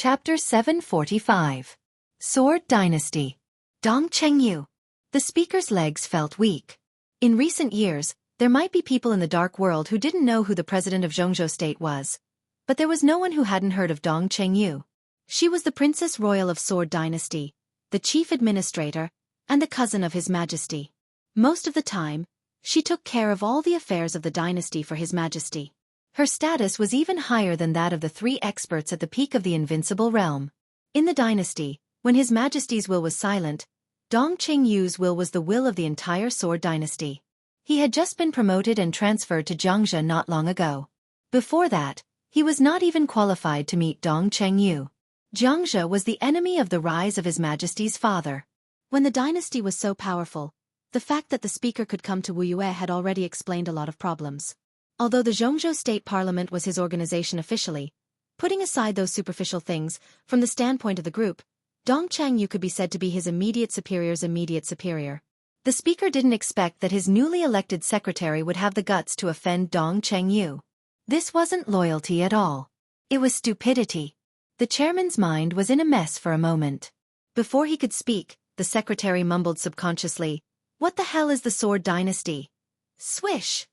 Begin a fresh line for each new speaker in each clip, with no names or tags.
Chapter 745. Sword Dynasty. Dong Chengyu. The speaker's legs felt weak. In recent years, there might be people in the dark world who didn't know who the president of Jianghu state was. But there was no one who hadn't heard of Dong Chengyu. She was the Princess Royal of Sword Dynasty, the chief administrator, and the cousin of His Majesty. Most of the time, she took care of all the affairs of the dynasty for His Majesty. Her status was even higher than that of the three experts at the peak of the invincible realm. In the dynasty, when His Majesty's will was silent, Dong Chengyu's will was the will of the entire Sword Dynasty. He had just been promoted and transferred to Xianxia not long ago. Before that, he was not even qualified to meet Dong Chengyu. Xianxia was the enemy of the rise of His Majesty's father. When the dynasty was so powerful, the fact that the speaker could come to Wuxia had already explained a lot of problems. Although the Jianghu State Parliament was his organization officially, putting aside those superficial things, from the standpoint of the group, Dong Chengyu could be said to be his immediate superior's immediate superior. The speaker didn't expect that his newly elected secretary would have the guts to offend Dong Chengyu. This wasn't loyalty at all. It was stupidity. The chairman's mind was in a mess for a moment. Before he could speak, the secretary mumbled subconsciously, "What the hell is the Sword Dynasty?" Swish!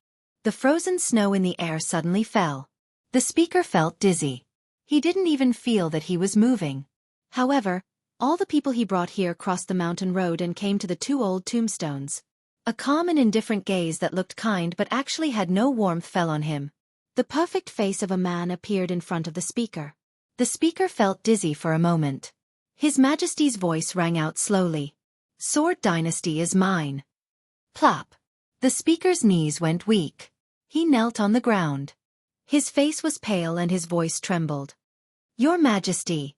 The frozen snow in the air suddenly fell. The speaker felt dizzy. He didn't even feel that he was moving. However, all the people he brought here crossed the mountain road and came to the two old tombstones. A calm and indifferent gaze that looked kind but actually had no warmth fell on him. The perfect face of a man appeared in front of the speaker. The speaker felt dizzy for a moment. His Majesty's voice rang out slowly. "Sword Dynasty is mine." Plop. The speaker's knees went weak. He knelt on the ground. His face was pale and his voice trembled. "Your Majesty."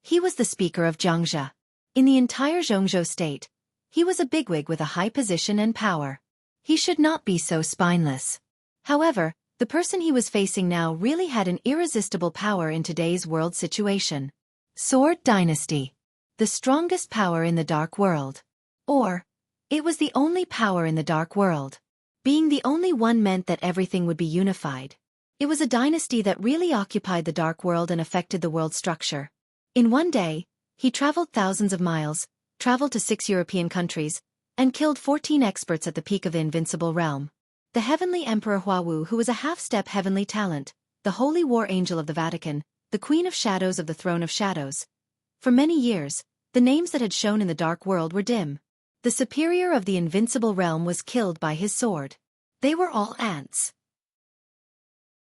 He was the speaker of Xianxia. In the entire Jianghu state, he was a bigwig with a high position and power. He should not be so spineless. However, the person he was facing now really had an irresistible power in today's world situation. Sword Dynasty. The strongest power in the dark world. Or, it was the only power in the dark world. Being the only one meant that everything would be unified. It was a dynasty that really occupied the dark world and affected the world structure. In one day, he traveled thousands of miles, traveled to 6 European countries, and killed 14 experts at the peak of the invincible realm. The heavenly Emperor Huawu, who was a half-step heavenly talent, the holy war angel of the Vatican, the Queen of Shadows of the Throne of Shadows. For many years, the names that had shone in the dark world were dim. The superior of the invincible realm was killed by his sword. They were all ants.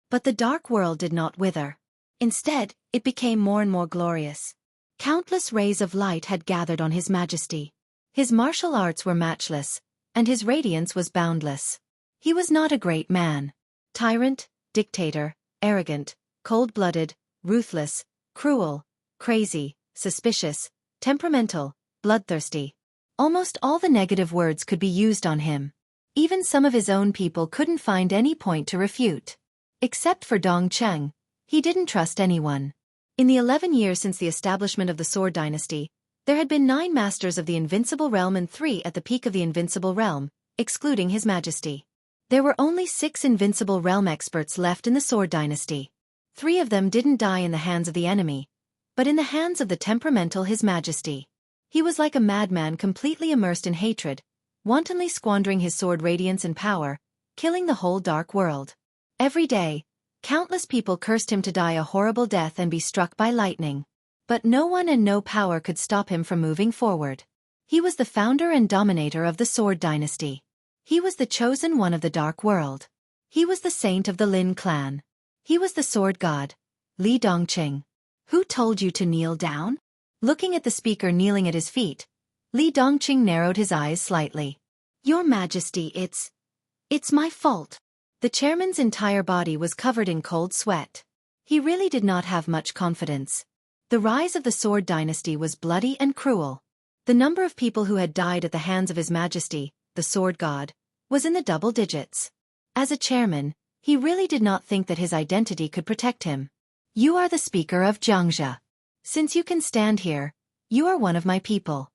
But the dark world did not wither. Instead, it became more and more glorious. Countless rays of light had gathered on His Majesty. His martial arts were matchless, and his radiance was boundless. He was not a great man. Tyrant, dictator, arrogant, cold-blooded, ruthless, cruel, crazy, suspicious, temperamental, bloodthirsty. Almost all the negative words could be used on him. Even some of his own people couldn't find any point to refute. Except for Dong Cheng, he didn't trust anyone. In the 11 years since the establishment of the Sword Dynasty, there had been 9 masters of the invincible realm and 3 at the peak of the invincible realm, excluding His Majesty. There were only 6 invincible realm experts left in the Sword Dynasty. 3 of them didn't die in the hands of the enemy, but in the hands of the temperamental His Majesty. He was like a madman completely immersed in hatred, wantonly squandering his sword radiance and power, killing the whole dark world. Every day, countless people cursed him to die a horrible death and be struck by lightning. But no one and no power could stop him from moving forward. He was the founder and dominator of the Sword Dynasty. He was the chosen one of the dark world. He was the saint of the Lin clan. He was the sword god, Li Dongqing. "Who told you to kneel down?" Looking at the speaker kneeling at his feet, Li Dongqing narrowed his eyes slightly. "Your Majesty, it's my fault." The chairman's entire body was covered in cold sweat. He really did not have much confidence. The rise of the Sword Dynasty was bloody and cruel. The number of people who had died at the hands of His Majesty, the sword god, was in the double digits. As a chairman, he really did not think that his identity could protect him. "You are the speaker of Xianxia. Since you can stand here, you are one of my people."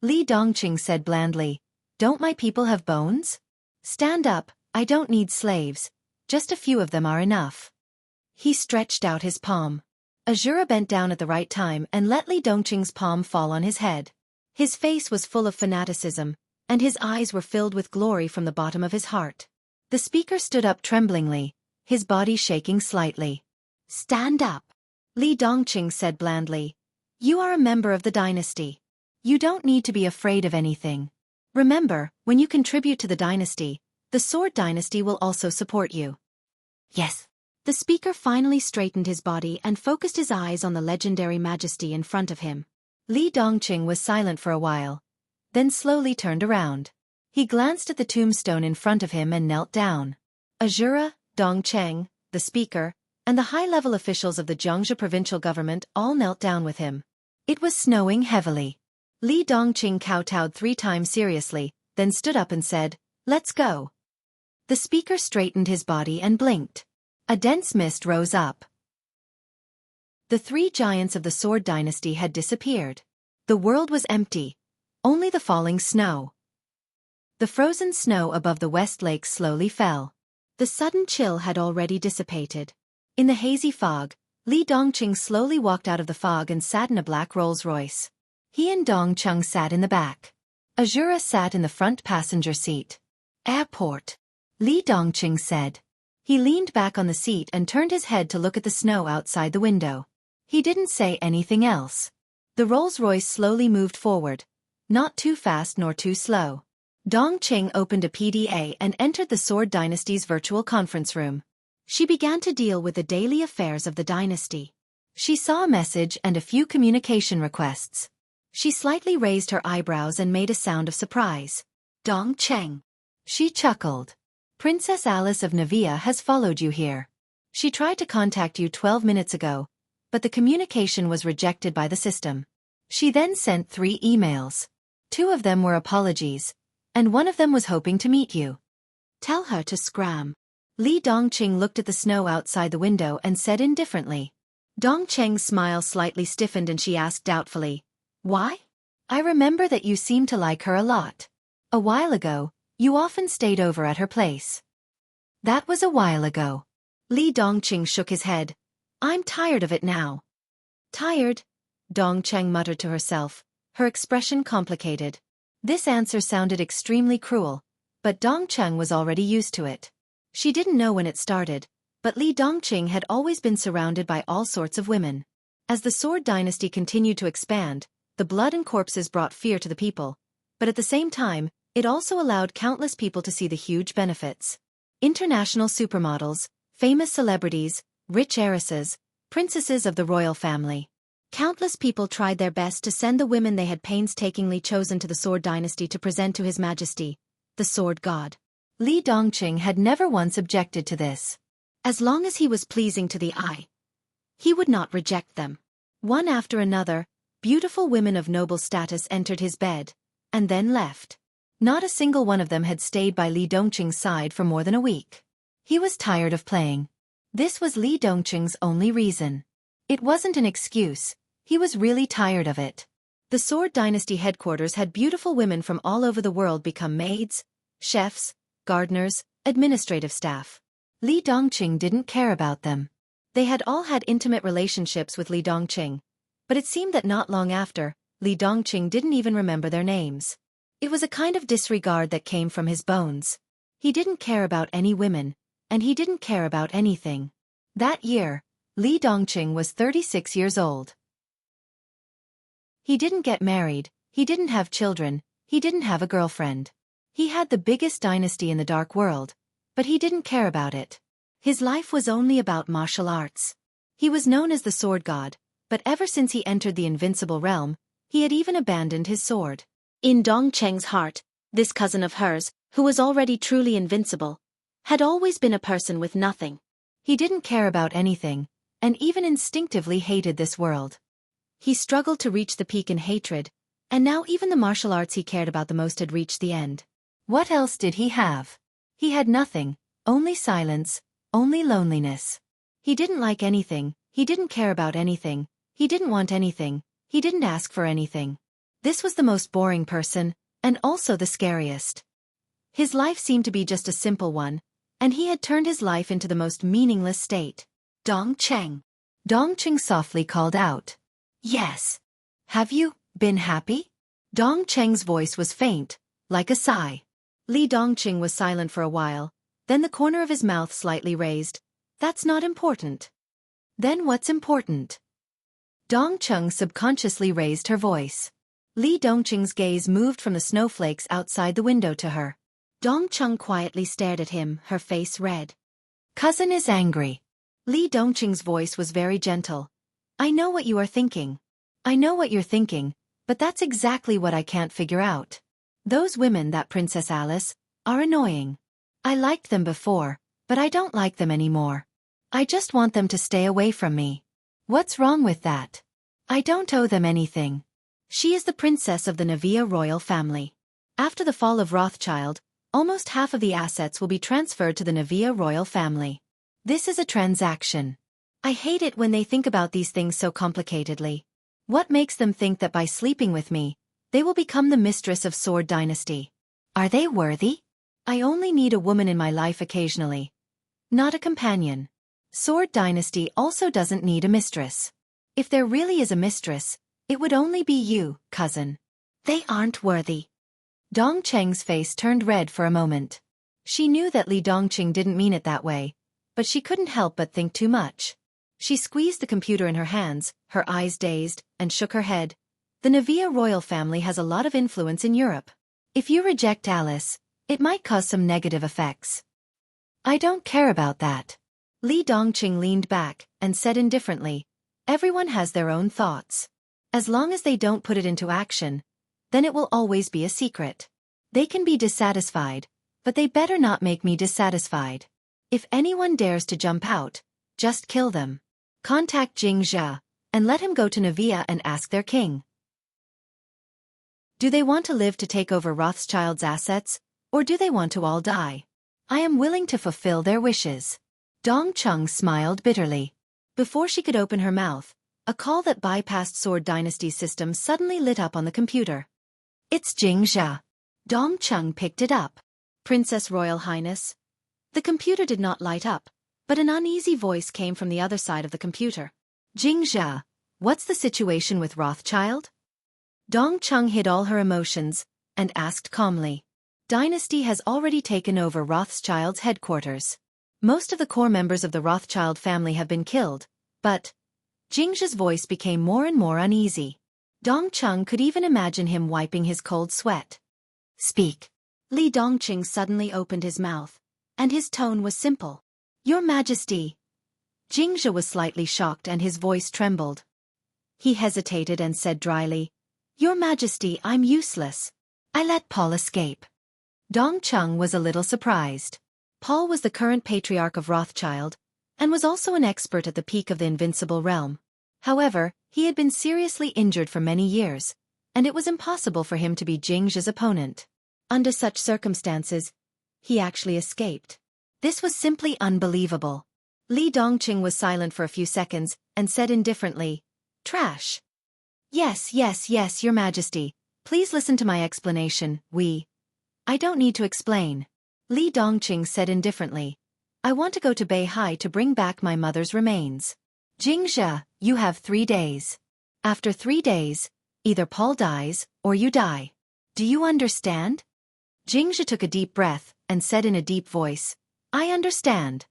Li Dongqing said blandly, "Don't my people have bones? Stand up, I don't need slaves, just a few of them are enough." He stretched out his palm. Azura bent down at the right time and let Li Dongqing's palm fall on his head. His face was full of fanaticism, and his eyes were filled with glory from the bottom of his heart. The speaker stood up tremblingly, his body shaking slightly. "Stand up," Li Dongqing said blandly. "You are a member of the dynasty. You don't need to be afraid of anything. Remember, when you contribute to the dynasty, the Sword Dynasty will also support you." "Yes." The speaker finally straightened his body and focused his eyes on the legendary majesty in front of him. Li Dongqing was silent for a while, then slowly turned around. He glanced at the tombstone in front of him and knelt down. Azura, Dongqing, the speaker, and the high-level officials of the Jianghu provincial government all knelt down with him. It was snowing heavily. Li Dongqing kowtowed 3 times seriously, then stood up and said, "Let's go." The speaker straightened his body and blinked. A dense mist rose up. The 3 giants of the Sword Dynasty had disappeared. The world was empty. Only the falling snow. The frozen snow above the West Lake slowly fell. The sudden chill had already dissipated. In the hazy fog, Li Dongqing slowly walked out of the fog and sat in a black Rolls-Royce. He and Dongqing sat in the back. Azura sat in the front passenger seat. "Airport," Li Dongqing said. He leaned back on the seat and turned his head to look at the snow outside the window. He didn't say anything else. The Rolls-Royce slowly moved forward, not too fast nor too slow. Dongqing opened a PDA and entered the Sword Dynasty's virtual conference room. She began to deal with the daily affairs of the dynasty. She saw a message and a few communication requests. She slightly raised her eyebrows and made a sound of surprise. "Dongqing." She chuckled. "Princess Alice of Navia has followed you here. She tried to contact you 12 minutes ago, but the communication was rejected by the system. She then sent 3 emails. 2 of them were apologies, and 1 of them was hoping to meet you. Tell her to scram." Li Dongqing looked at the snow outside the window and said indifferently. Dongqing's smile slightly stiffened and she asked doubtfully, "Why? I remember that you seemed to like her a lot. A while ago, you often stayed over at her place." "That was a while ago." Li Dongqing shook his head. "I'm tired of it now." "Tired?" Dongqing muttered to herself, her expression complicated. This answer sounded extremely cruel, but Dongqing was already used to it. She didn't know when it started, but Li Dongqing had always been surrounded by all sorts of women. As the Sword Dynasty continued to expand, the blood and corpses brought fear to the people, but at the same time, it also allowed countless people to see the huge benefits. International supermodels, famous celebrities, rich heiresses, princesses of the royal family. Countless people tried their best to send the women they had painstakingly chosen to the Sword Dynasty to present to His Majesty, the Sword God. Li Dongqing had never once objected to this. As long as he was pleasing to the eye, he would not reject them. One after another, beautiful women of noble status entered his bed, and then left. Not a single one of them had stayed by Li Dongqing's side for more than a week. He was tired of playing. This was Li Dongqing's only reason. It wasn't an excuse, he was really tired of it. The Sword Dynasty headquarters had beautiful women from all over the world become maids, chefs, gardeners, administrative staff. Li Dongqing didn't care about them. They had all had intimate relationships with Li Dongqing, but it seemed that not long after, Li Dongqing didn't even remember their names. It was a kind of disregard that came from his bones. He didn't care about any women, and he didn't care about anything. That year, Li Dongqing was 36 years old. He didn't get married, he didn't have children, he didn't have a girlfriend. He had the biggest dynasty in the dark world, but he didn't care about it. His life was only about martial arts. He was known as the Sword God, but ever since he entered the invincible realm, he had even abandoned his sword. In Dongqing's heart, this cousin of hers, who was already truly invincible, had always been a person with nothing. He didn't care about anything, and even instinctively hated this world. He struggled to reach the peak in hatred, and now even the martial arts he cared about the most had reached the end. What else did he have? He had nothing, only silence, only loneliness. He didn't like anything, he didn't care about anything, he didn't want anything, he didn't ask for anything. This was the most boring person, and also the scariest. His life seemed to be just a simple one, and he had turned his life into the most meaningless state. Dongqing. Dongqing softly called out. Yes. Have you been happy? Dongcheng's voice was faint, like a sigh. Li Dongqing was silent for a while, then the corner of his mouth slightly raised. That's not important. Then what's important? Dongcheng subconsciously raised her voice. Li Dongqing's gaze moved from the snowflakes outside the window to her. Dongcheng quietly stared at him, her face red. Cousin is angry. Li Dongqing's voice was very gentle. I know what you are thinking. I know what you're thinking, but that's exactly what I can't figure out. Those women, that Princess Alice, are annoying. I liked them before, but I don't like them anymore. I just want them to stay away from me. What's wrong with that? I don't owe them anything. She is the princess of the Navia royal family. After the fall of Rothschild, almost half of the assets will be transferred to the Navia royal family. This is a transaction. I hate it when they think about these things so complicatedly. What makes them think that by sleeping with me, they will become the mistress of Sword Dynasty? Are they worthy? I only need a woman in my life occasionally. Not a companion. Sword Dynasty also doesn't need a mistress. If there really is a mistress, it would only be you, cousin. They aren't worthy. Dongcheng's face turned red for a moment. She knew that Li Dongqing didn't mean it that way, but she couldn't help but think too much. She squeezed the computer in her hands, her eyes dazed, and shook her head. The Navia royal family has a lot of influence in Europe. If you reject Alice, it might cause some negative effects. I don't care about that. Li Dongqing leaned back and said indifferently, everyone has their own thoughts. As long as they don't put it into action, then it will always be a secret. They can be dissatisfied, but they better not make me dissatisfied. If anyone dares to jump out, just kill them. Contact Xianxia, and let him go to Navia and ask their king. Do they want to live to take over Rothschild's assets, or do they want to all die? I am willing to fulfill their wishes. Dongcheng smiled bitterly. Before she could open her mouth, a call that bypassed Sword Dynasty's system suddenly lit up on the computer. It's Xianxia. Dongcheng picked it up. Princess Royal Highness. The computer did not light up, but an uneasy voice came from the other side of the computer. Xianxia, what's the situation with Rothschild? Dongcheng hid all her emotions, and asked calmly. Dynasty has already taken over Rothschild's headquarters. Most of the core members of the Rothschild family have been killed, but Xianxia's voice became more and more uneasy. Dongcheng could even imagine him wiping his cold sweat. Speak. Li Dongqing suddenly opened his mouth, and his tone was simple. Your Majesty. Xianxia was slightly shocked and his voice trembled. He hesitated and said dryly, Your Majesty, I'm useless. I let Paul escape. Dongcheng was a little surprised. Paul was the current patriarch of Rothschild, and was also an expert at the peak of the invincible realm. However, he had been seriously injured for many years, and it was impossible for him to be Xianxia's opponent. Under such circumstances, he actually escaped. This was simply unbelievable. Li Dongqing was silent for a few seconds, and said indifferently, Trash. Yes, Your Majesty. Please listen to my explanation, I don't need to explain. Li Dongqing said indifferently, I want to go to Beihai to bring back my mother's remains. Xianxia, you have 3 days. After 3 days, either Paul dies, or you die. Do you understand? Xianxia took a deep breath, and said in a deep voice, I understand.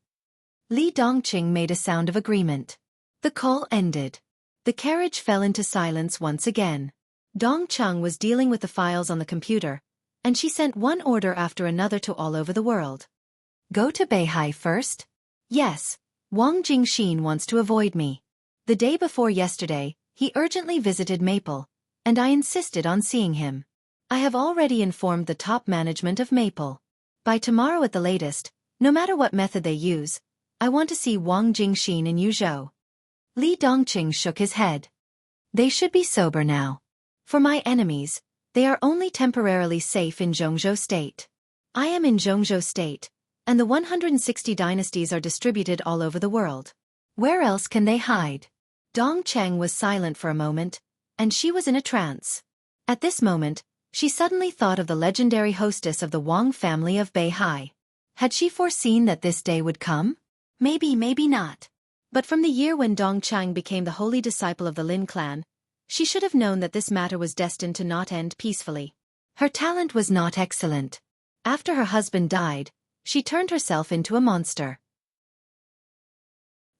Li Dongqing made a sound of agreement. The call ended. The carriage fell into silence once again. Dongcheng was dealing with the files on the computer, and she sent one order after another to all over the world. Go to Beihai first? Yes, Wang Jingxin wants to avoid me. The day before yesterday, he urgently visited Maple, and I insisted on seeing him. I have already informed the top management of Maple. By tomorrow at the latest, no matter what method they use, I want to see Wang Jingxin in Yuzhou. Li Dongqing shook his head. They should be sober now. For my enemies, they are only temporarily safe in Zhongzhou State. I am in Zhongzhou State, and the 160 dynasties are distributed all over the world. Where else can they hide? Dongcheng was silent for a moment, and she was in a trance. At this moment, she suddenly thought of the legendary hostess of the Wang family of Beihai. Had she foreseen that this day would come? Maybe not. But from the year when Dongchang became the holy disciple of the Lin clan, she should have known that this matter was destined to not end peacefully. Her talent was not excellent. After her husband died, she turned herself into a monster.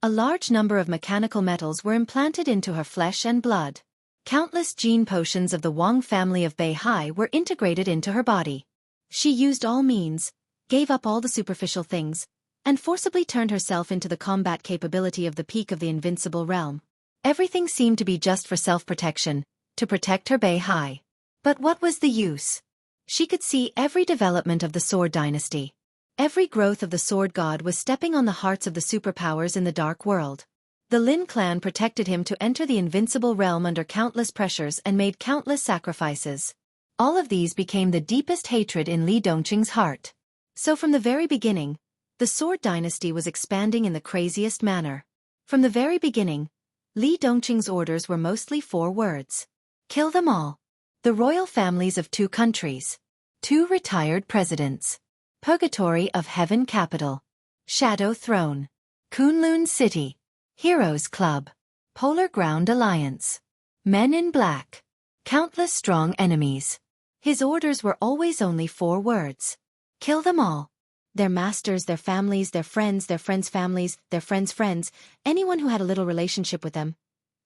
A large number of mechanical metals were implanted into her flesh and blood. Countless gene potions of the Wang family of Beihai were integrated into her body. She used all means, gave up all the superficial things, and forcibly turned herself into the combat capability of the peak of the invincible realm. Everything seemed to be just for self-protection, to protect her Beihai. But what was the use? She could see every development of the Sword Dynasty. Every growth of the Sword God was stepping on the hearts of the superpowers in the dark world. The Lin clan protected him to enter the invincible realm under countless pressures and made countless sacrifices. All of these became the deepest hatred in Li Dongqing's heart. So from the very beginning, the Sword Dynasty was expanding in the craziest manner. From the very beginning, Li Dongqing's orders were mostly 4 words. Kill them all. The royal families of 2 countries. 2 retired presidents. Purgatory of Heaven Capital. Shadow Throne. Kunlun City. Heroes Club. Polar Ground Alliance. Men in Black. Countless strong enemies. His orders were always only 4 words. Kill them all. Their masters, their families, their friends' families, their friends' friends, anyone who had a little relationship with them.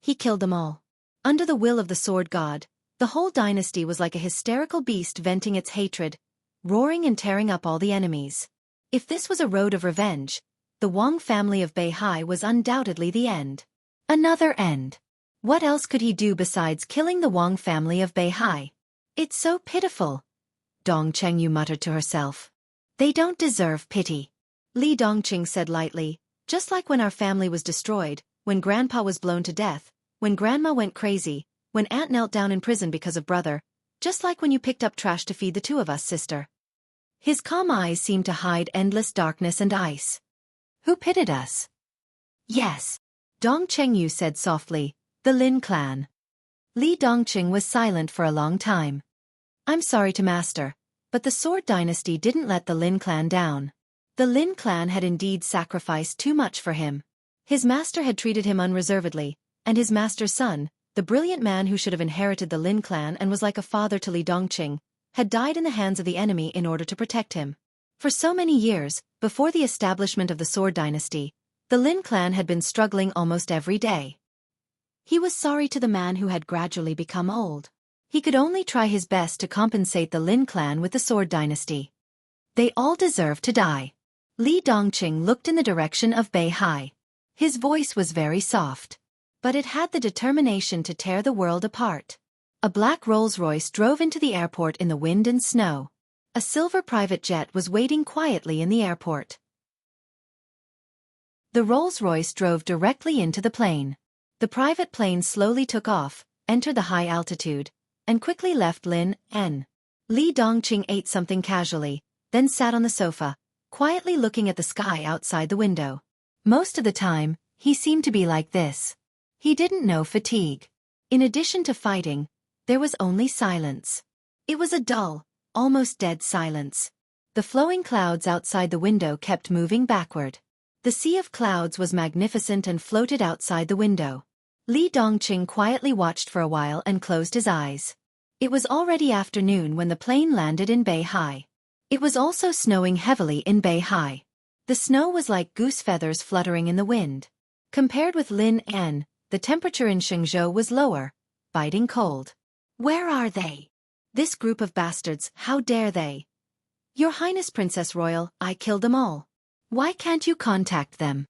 He killed them all. Under the will of the Sword God, the whole dynasty was like a hysterical beast venting its hatred, roaring and tearing up all the enemies. If this was a road of revenge, the Wang family of Beihai was undoubtedly the end. Another end. What else could he do besides killing the Wang family of Beihai? It's so pitiful, Dong Chengyu muttered to herself. They don't deserve pity. Li Dongqing said lightly, just like when our family was destroyed, when Grandpa was blown to death, when Grandma went crazy, when Aunt knelt down in prison because of brother, just like when you picked up trash to feed the 2 of us, sister. His calm eyes seemed to hide endless darkness and ice. Who pitied us? Yes, Dong Chengyu said softly, the Lin clan. Li Dongqing was silent for a long time. I'm sorry to master, but the Sword Dynasty didn't let the Lin clan down. The Lin clan had indeed sacrificed too much for him. His master had treated him unreservedly, and his master's son, the brilliant man who should have inherited the Lin clan and was like a father to Li Dongqing, had died in the hands of the enemy in order to protect him. For so many years, before the establishment of the Sword Dynasty, the Lin clan had been struggling almost every day. He was sorry to the man who had gradually become old. He could only try his best to compensate the Lin clan with the Sword Dynasty. They all deserved to die. Li Dongqing looked in the direction of Beihai. His voice was very soft, but it had the determination to tear the world apart. A black Rolls-Royce drove into the airport in the wind and snow. A silver private jet was waiting quietly in the airport. The Rolls-Royce drove directly into the plane. The private plane slowly took off, entered the high altitude, and quickly left Lin N. Li Dongqing ate something casually, then sat on the sofa, quietly looking at the sky outside the window. Most of the time, he seemed to be like this. He didn't know fatigue. In addition to fighting, there was only silence. It was a dull, almost dead silence. The flowing clouds outside the window kept moving backward. The sea of clouds was magnificent and floated outside the window. Li Dongqing quietly watched for a while and closed his eyes. It was already afternoon when the plane landed in Beihai. It was also snowing heavily in Beihai. The snow was like goose feathers fluttering in the wind. Compared with Lin N, the temperature in Xianxia was lower, biting cold. Where are they? This group of bastards, how dare they? Your Highness Princess Royal, I killed them all. Why can't you contact them?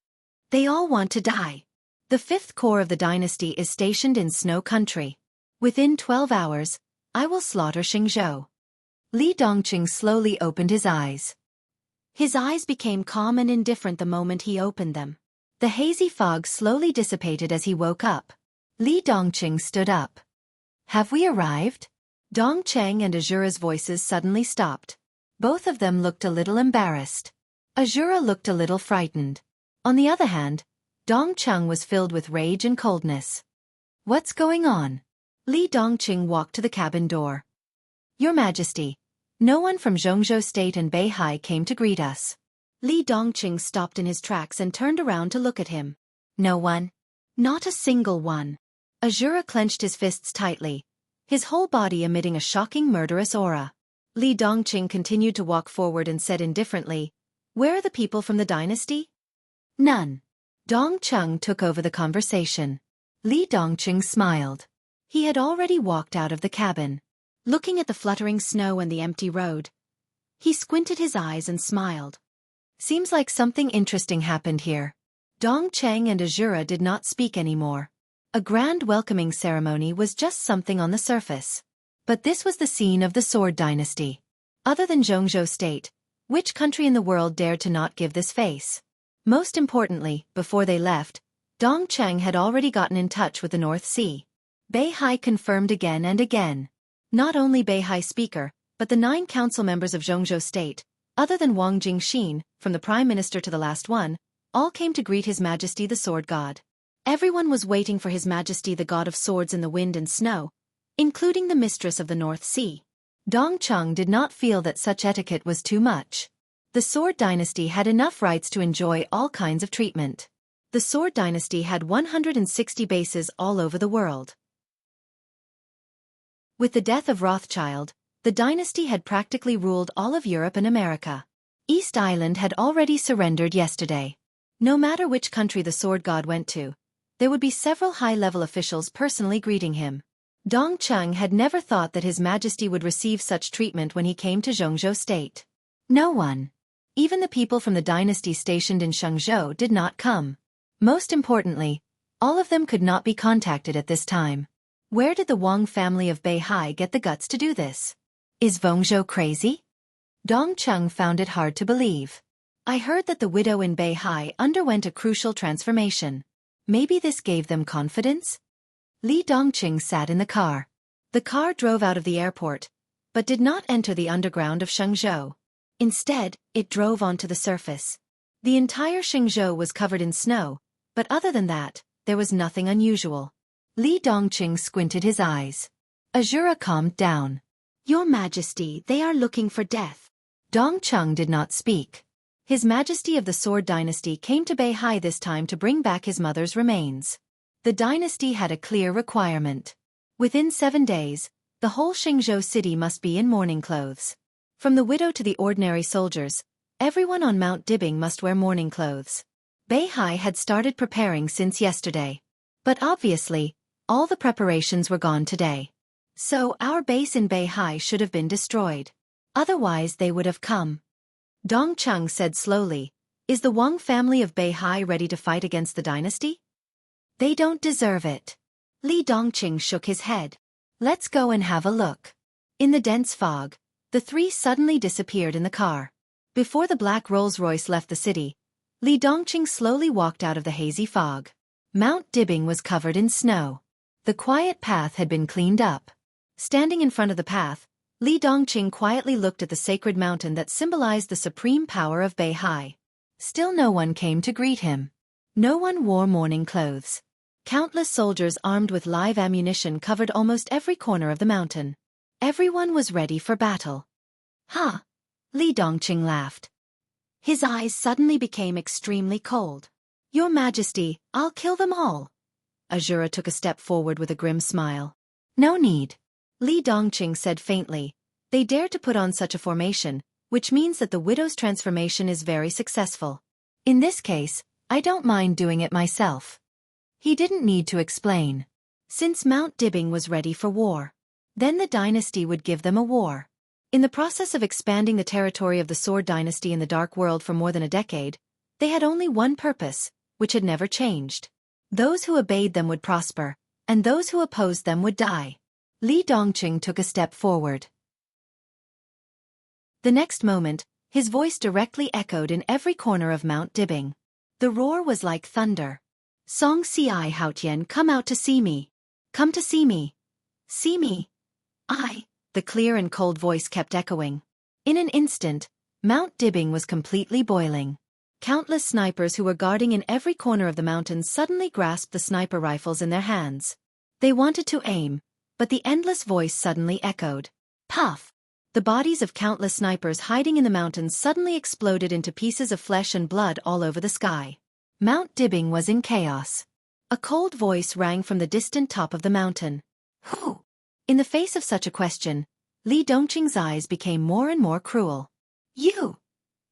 They all want to die. The 5th Corps of the dynasty is stationed in Snow Country. Within 12 hours, I will slaughter Xianxia. Li Dongqing slowly opened his eyes. His eyes became calm and indifferent the moment he opened them. The hazy fog slowly dissipated as he woke up. Li Dongqing stood up. Have we arrived? Dong Cheng and Azura's voices suddenly stopped. Both of them looked a little embarrassed. Azura looked a little frightened. On the other hand, Dong Cheng was filled with rage and coldness. What's going on? Li Dongqing walked to the cabin door. Your Majesty, no one from Zhongzhou State and Beihai came to greet us. Li Dongqing stopped in his tracks and turned around to look at him. No one. Not a single one. Azura clenched his fists tightly, his whole body emitting a shocking murderous aura. Li Dongqing continued to walk forward and said indifferently, "Where are the people from the dynasty?" "None." Dong Cheng took over the conversation. Li Dongqing smiled. He had already walked out of the cabin. Looking at the fluttering snow and the empty road, he squinted his eyes and smiled. Seems like something interesting happened here. Dong Cheng and Azura did not speak anymore. A grand welcoming ceremony was just something on the surface. But this was the scene of the Sword Dynasty. Other than Jianghu State, which country in the world dared to not give this face? Most importantly, before they left, Dong Cheng had already gotten in touch with the North Sea. Beihai confirmed again and again. Not only Beihai speaker, but the 9 council members of Jianghu State, other than Wang Jingxin, from the Prime Minister to the last one, all came to greet His Majesty the Sword God. Everyone was waiting for His Majesty the God of Swords in the wind and snow, including the Mistress of the North Sea. Dong Cheng did not feel that such etiquette was too much. The Sword Dynasty had enough rights to enjoy all kinds of treatment. The Sword Dynasty had 160 bases all over the world. With the death of Rothschild, the dynasty had practically ruled all of Europe and America. East Island had already surrendered yesterday. No matter which country the Sword God went to, there would be several high-level officials personally greeting him. Dong Cheng had never thought that His Majesty would receive such treatment when he came to Jianghu State. No one. Even the people from the dynasty stationed in Xianxia did not come. Most importantly, all of them could not be contacted at this time. Where did the Wang family of Beihai get the guts to do this? Is Wangzhou crazy? Dong Cheng found it hard to believe. I heard that the widow in Beihai underwent a crucial transformation. Maybe this gave them confidence? Li Dongqing sat in the car. The car drove out of the airport, but did not enter the underground of Xianxia. Instead, it drove onto the surface. The entire Xianxia was covered in snow, but other than that, there was nothing unusual. Li Dongqing squinted his eyes. Azura calmed down. Your Majesty, they are looking for death. Dong Cheng did not speak. His Majesty of the Sword Dynasty came to Beihai this time to bring back his mother's remains. The dynasty had a clear requirement. Within 7 days, the whole Xianxia city must be in mourning clothes. From the widow to the ordinary soldiers, everyone on Mount Dibing must wear mourning clothes. Beihai had started preparing since yesterday. But obviously, all the preparations were gone today. So our base in Beihai should have been destroyed. Otherwise they would have come. Dong Cheng said slowly, "Is the Wang family of Beihai ready to fight against the dynasty?" "They don't deserve it." Li Dongqing shook his head. "Let's go and have a look." In the dense fog, the 3 suddenly disappeared in the car. Before the black Rolls-Royce left the city, Li Dongqing slowly walked out of the hazy fog. Mount Dibing was covered in snow. The quiet path had been cleaned up. Standing in front of the path, Li Dongqing quietly looked at the sacred mountain that symbolized the supreme power of Beihai. Still no one came to greet him. No one wore mourning clothes. Countless soldiers armed with live ammunition covered almost every corner of the mountain. Everyone was ready for battle. "Ha!" Li Dongqing laughed. His eyes suddenly became extremely cold. "Your Majesty, I'll kill them all." Azura took a step forward with a grim smile. "No need." Li Dongqing said faintly, "They dare to put on such a formation, which means that the widow's transformation is very successful. In this case, I don't mind doing it myself." He didn't need to explain. Since Mount Dibing was ready for war, then the dynasty would give them a war. In the process of expanding the territory of the Sword Dynasty in the Dark World for more than a decade, they had only one purpose, which had never changed. Those who obeyed them would prosper, and those who opposed them would die. Li Dongqing took a step forward. The next moment, his voice directly echoed in every corner of Mount Dibing. The roar was like thunder. "Song Si Haotian, come out to see me. Come to see me. See me. I." The clear and cold voice kept echoing. In an instant, Mount Dibing was completely boiling. Countless snipers who were guarding in every corner of the mountains suddenly grasped the sniper rifles in their hands. They wanted to aim, but the endless voice suddenly echoed. Puff! The bodies of countless snipers hiding in the mountains suddenly exploded into pieces of flesh and blood all over the sky. Mount Dibbing was in chaos. A cold voice rang from the distant top of the mountain. Who? In the face of such a question, Li Dongqing's eyes became more and more cruel. You!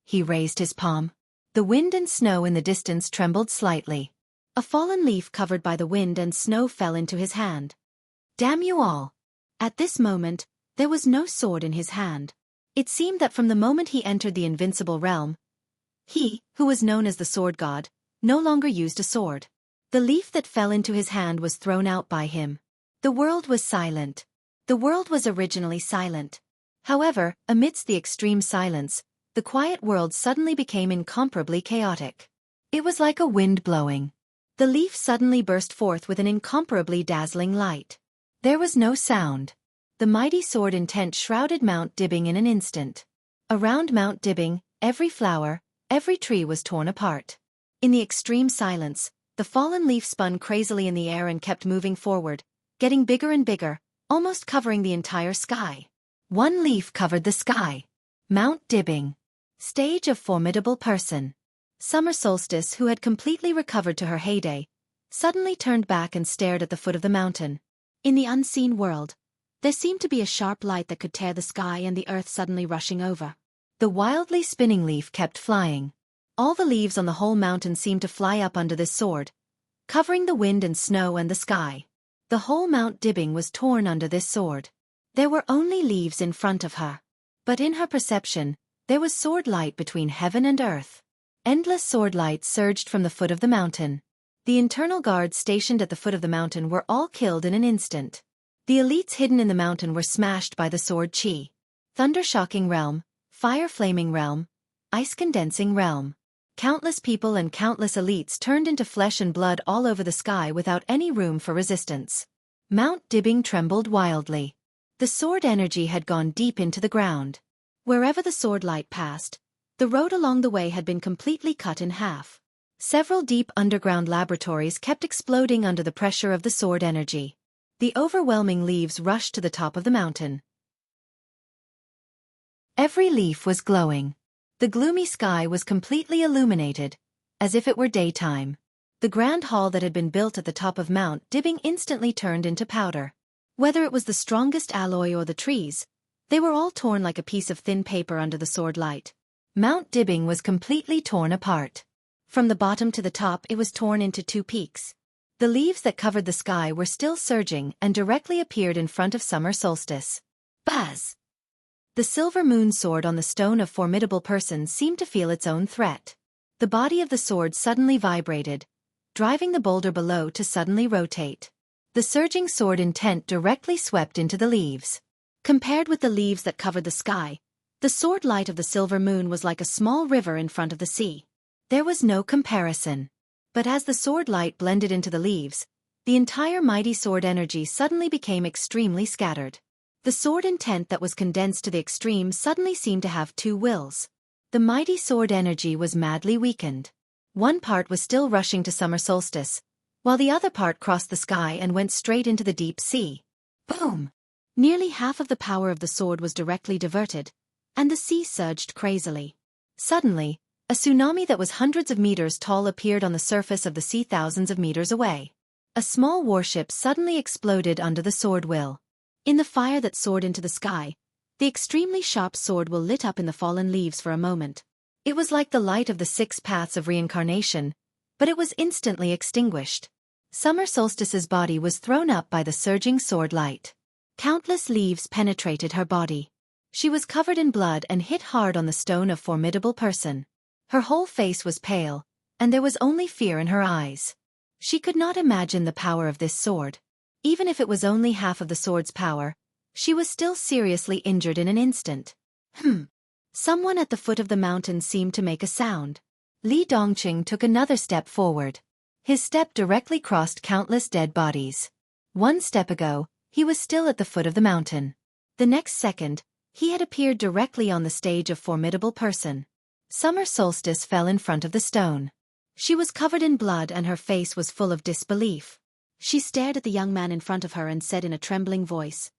He raised his palm. The wind and snow in the distance trembled slightly. A fallen leaf covered by the wind and snow fell into his hand. Damn you all! At this moment, there was no sword in his hand. It seemed that from the moment he entered the invincible realm, he, who was known as the sword god, no longer used a sword. The leaf that fell into his hand was thrown out by him. The world was silent. The world was originally silent. However, amidst the extreme silence, the quiet world suddenly became incomparably chaotic. It was like a wind blowing. The leaf suddenly burst forth with an incomparably dazzling light. There was no sound. The mighty sword intent shrouded Mount Dibbing in an instant. Around Mount Dibbing, every flower, every tree was torn apart. In the extreme silence, the fallen leaf spun crazily in the air and kept moving forward, getting bigger and bigger, almost covering the entire sky. One leaf covered the sky. Mount Dibbing. Stage of formidable person. Summer Solstice, who had completely recovered to her heyday, suddenly turned back and stared at the foot of the mountain. In the unseen world, there seemed to be a sharp light that could tear the sky and the earth suddenly rushing over. The wildly spinning leaf kept flying. All the leaves on the whole mountain seemed to fly up under this sword, covering the wind and snow and the sky. The whole Mount Dibbing was torn under this sword. There were only leaves in front of her. But in her perception, there was sword light between heaven and earth. Endless sword light surged from the foot of the mountain. The internal guards stationed at the foot of the mountain were all killed in an instant. The elites hidden in the mountain were smashed by the sword chi. Thunder-shocking realm, fire-flaming realm, ice-condensing realm. Countless people and countless elites turned into flesh and blood all over the sky without any room for resistance. Mount Dibbing trembled wildly. The sword energy had gone deep into the ground. Wherever the sword light passed, the road along the way had been completely cut in half. Several deep underground laboratories kept exploding under the pressure of the sword energy. The overwhelming leaves rushed to the top of the mountain. Every leaf was glowing. The gloomy sky was completely illuminated, as if it were daytime. The grand hall that had been built at the top of Mount Dibbing instantly turned into powder. Whether it was the strongest alloy or the trees, they were all torn like a piece of thin paper under the sword light. Mount Dibbing was completely torn apart. From the bottom to the top it was torn into two peaks. The leaves that covered the sky were still surging and directly appeared in front of summer solstice. Buzz! The silver moon sword on the stone of formidable person seemed to feel its own threat. The body of the sword suddenly vibrated, driving the boulder below to suddenly rotate. The surging sword intent directly swept into the leaves. Compared with the leaves that covered the sky, the sword light of the silver moon was like a small river in front of the sea. There was no comparison. But as the sword light blended into the leaves, the entire mighty sword energy suddenly became extremely scattered. The sword intent that was condensed to the extreme suddenly seemed to have two wills. The mighty sword energy was madly weakened. One part was still rushing to summer solstice, while the other part crossed the sky and went straight into the deep sea. Boom! Nearly half of the power of the sword was directly diverted, and the sea surged crazily. Suddenly, a tsunami that was hundreds of meters tall appeared on the surface of the sea thousands of meters away. A small warship suddenly exploded under the sword will. In the fire that soared into the sky, the extremely sharp sword will lit up in the fallen leaves for a moment. It was like the light of the 6 paths of reincarnation, but it was instantly extinguished. Summer Solstice's body was thrown up by the surging sword light. Countless leaves penetrated her body. She was covered in blood and hit hard on the stone of formidable person. Her whole face was pale, and there was only fear in her eyes. She could not imagine the power of this sword. Even if it was only half of the sword's power, she was still seriously injured in an instant. Someone at the foot of the mountain seemed to make a sound. Li Dongqing took another step forward. His step directly crossed countless dead bodies. 1 step ago, he was still at the foot of the mountain. The next second, he had appeared directly on the stage of formidable person. Summer Solstice fell in front of the stone. She was covered in blood and her face was full of disbelief. She stared at the young man in front of her and said in a trembling voice,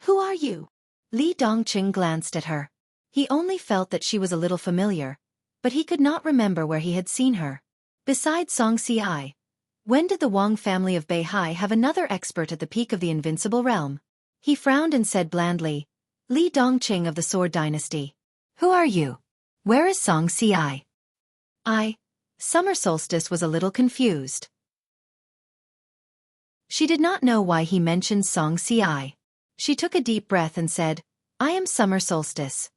"Who are you?" Li Dongqing glanced at her. He only felt that she was a little familiar, but he could not remember where he had seen her. Besides Xianxia, when did the Wang family of Beihai have another expert at the peak of the invincible realm? He frowned and said blandly, Li Dongqing of the Sword Dynasty. Who are you? Where is Xianxia? Summer Solstice was a little confused. She did not know why he mentioned Xianxia. She took a deep breath and said, I am Summer Solstice.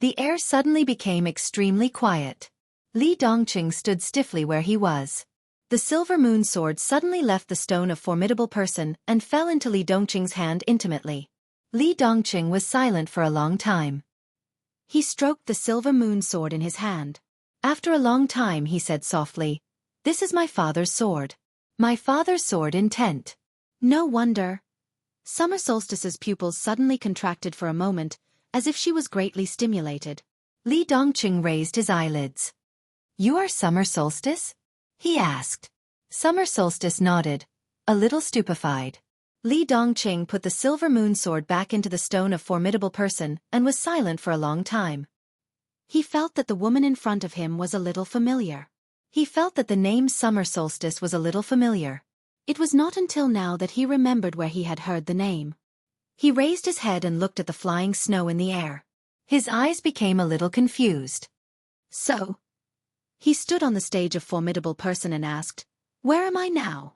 The air suddenly became extremely quiet. Li Dongqing stood stiffly where he was. The silver moon sword suddenly left the stone of formidable person and fell into Li Dongqing's hand intimately. Li Dongqing was silent for a long time. He stroked the silver moon sword in his hand. After a long time he said softly, This is my father's sword. My father's sword intent. No wonder. Summer Solstice's pupils suddenly contracted for a moment, as if she was greatly stimulated. Li Dongqing raised his eyelids. You are Summer Solstice? He asked. Summer Solstice nodded, a little stupefied. Li Dongqing put the silver moon sword back into the stone of formidable person and was silent for a long time. He felt that the woman in front of him was a little familiar. He felt that the name Summer Solstice was a little familiar. It was not until now that he remembered where he had heard the name. He raised his head and looked at the flying snow in the air. His eyes became a little confused. So, he stood on the stage of formidable person and asked, Where am I now?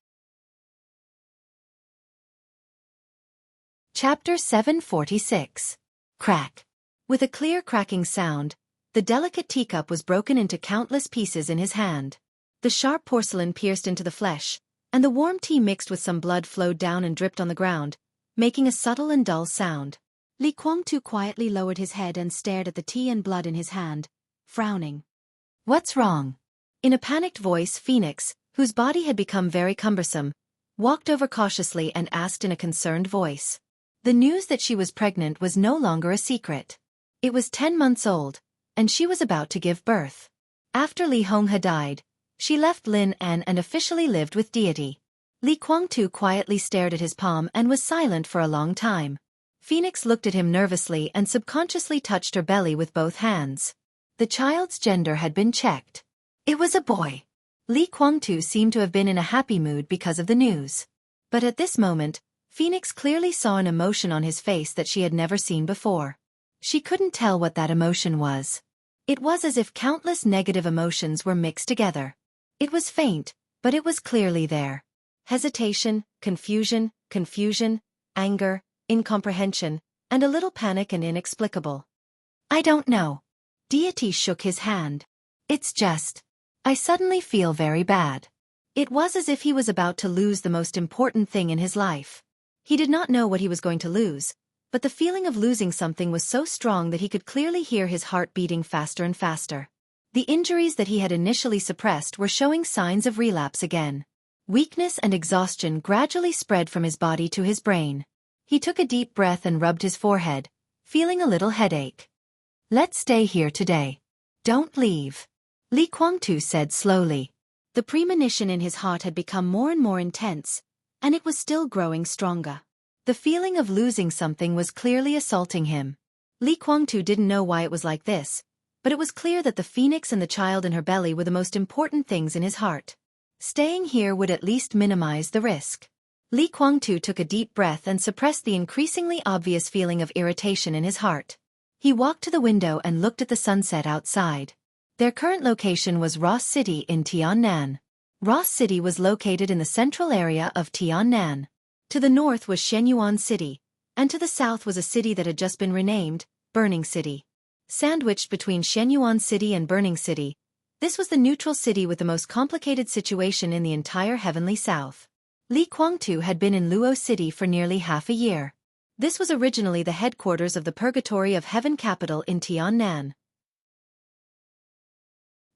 Chapter 746. Crack. With a clear cracking sound, the delicate teacup was broken into countless pieces in his hand. The sharp porcelain pierced into the flesh, and the warm tea mixed with some blood flowed down and dripped on the ground, making a subtle and dull sound. Li Guangtu quietly lowered his head and stared at the tea and blood in his hand, frowning. What's wrong? In a panicked voice, Phoenix, whose body had become very cumbersome, walked over cautiously and asked in a concerned voice. The news that she was pregnant was no longer a secret. It was 10 months old, and she was about to give birth. After Li Honghe died, she left Lin An and officially lived with deity. Li Guangtu quietly stared at his palm and was silent for a long time. Phoenix looked at him nervously and subconsciously touched her belly with both hands. The child's gender had been checked. It was a boy. Li Guangtu seemed to have been in a happy mood because of the news. But at this moment, Phoenix clearly saw an emotion on his face that she had never seen before. She couldn't tell what that emotion was. It was as if countless negative emotions were mixed together. It was faint, but it was clearly there. Hesitation, confusion, anger, incomprehension, and a little panic and inexplicable. I don't know. Deity shook his hand. It's just, I suddenly feel very bad. It was as if he was about to lose the most important thing in his life. He did not know what he was going to lose, but the feeling of losing something was so strong that he could clearly hear his heart beating faster and faster. The injuries that he had initially suppressed were showing signs of relapse again. Weakness and exhaustion gradually spread from his body to his brain. He took a deep breath and rubbed his forehead, feeling a little headache. Let's stay here today. Don't leave. Li Guangtu said slowly. The premonition in his heart had become more and more intense, and it was still growing stronger. The feeling of losing something was clearly assaulting him. Li Guangtu didn't know why it was like this, but it was clear that the phoenix and the child in her belly were the most important things in his heart. Staying here would at least minimize the risk. Li Guangtu took a deep breath and suppressed the increasingly obvious feeling of irritation in his heart. He walked to the window and looked at the sunset outside. Their current location was Ross City in Tiannan. Ross City was located in the central area of Tiannan. To the north was Shenyuan City, and to the south was a city that had just been renamed, Burning City. Sandwiched between Shenyuan City and Burning City, this was the neutral city with the most complicated situation in the entire heavenly south. Li Guangtu had been in Luo City for nearly half a year. This was originally the headquarters of the Purgatory of Heaven capital in Tiannan.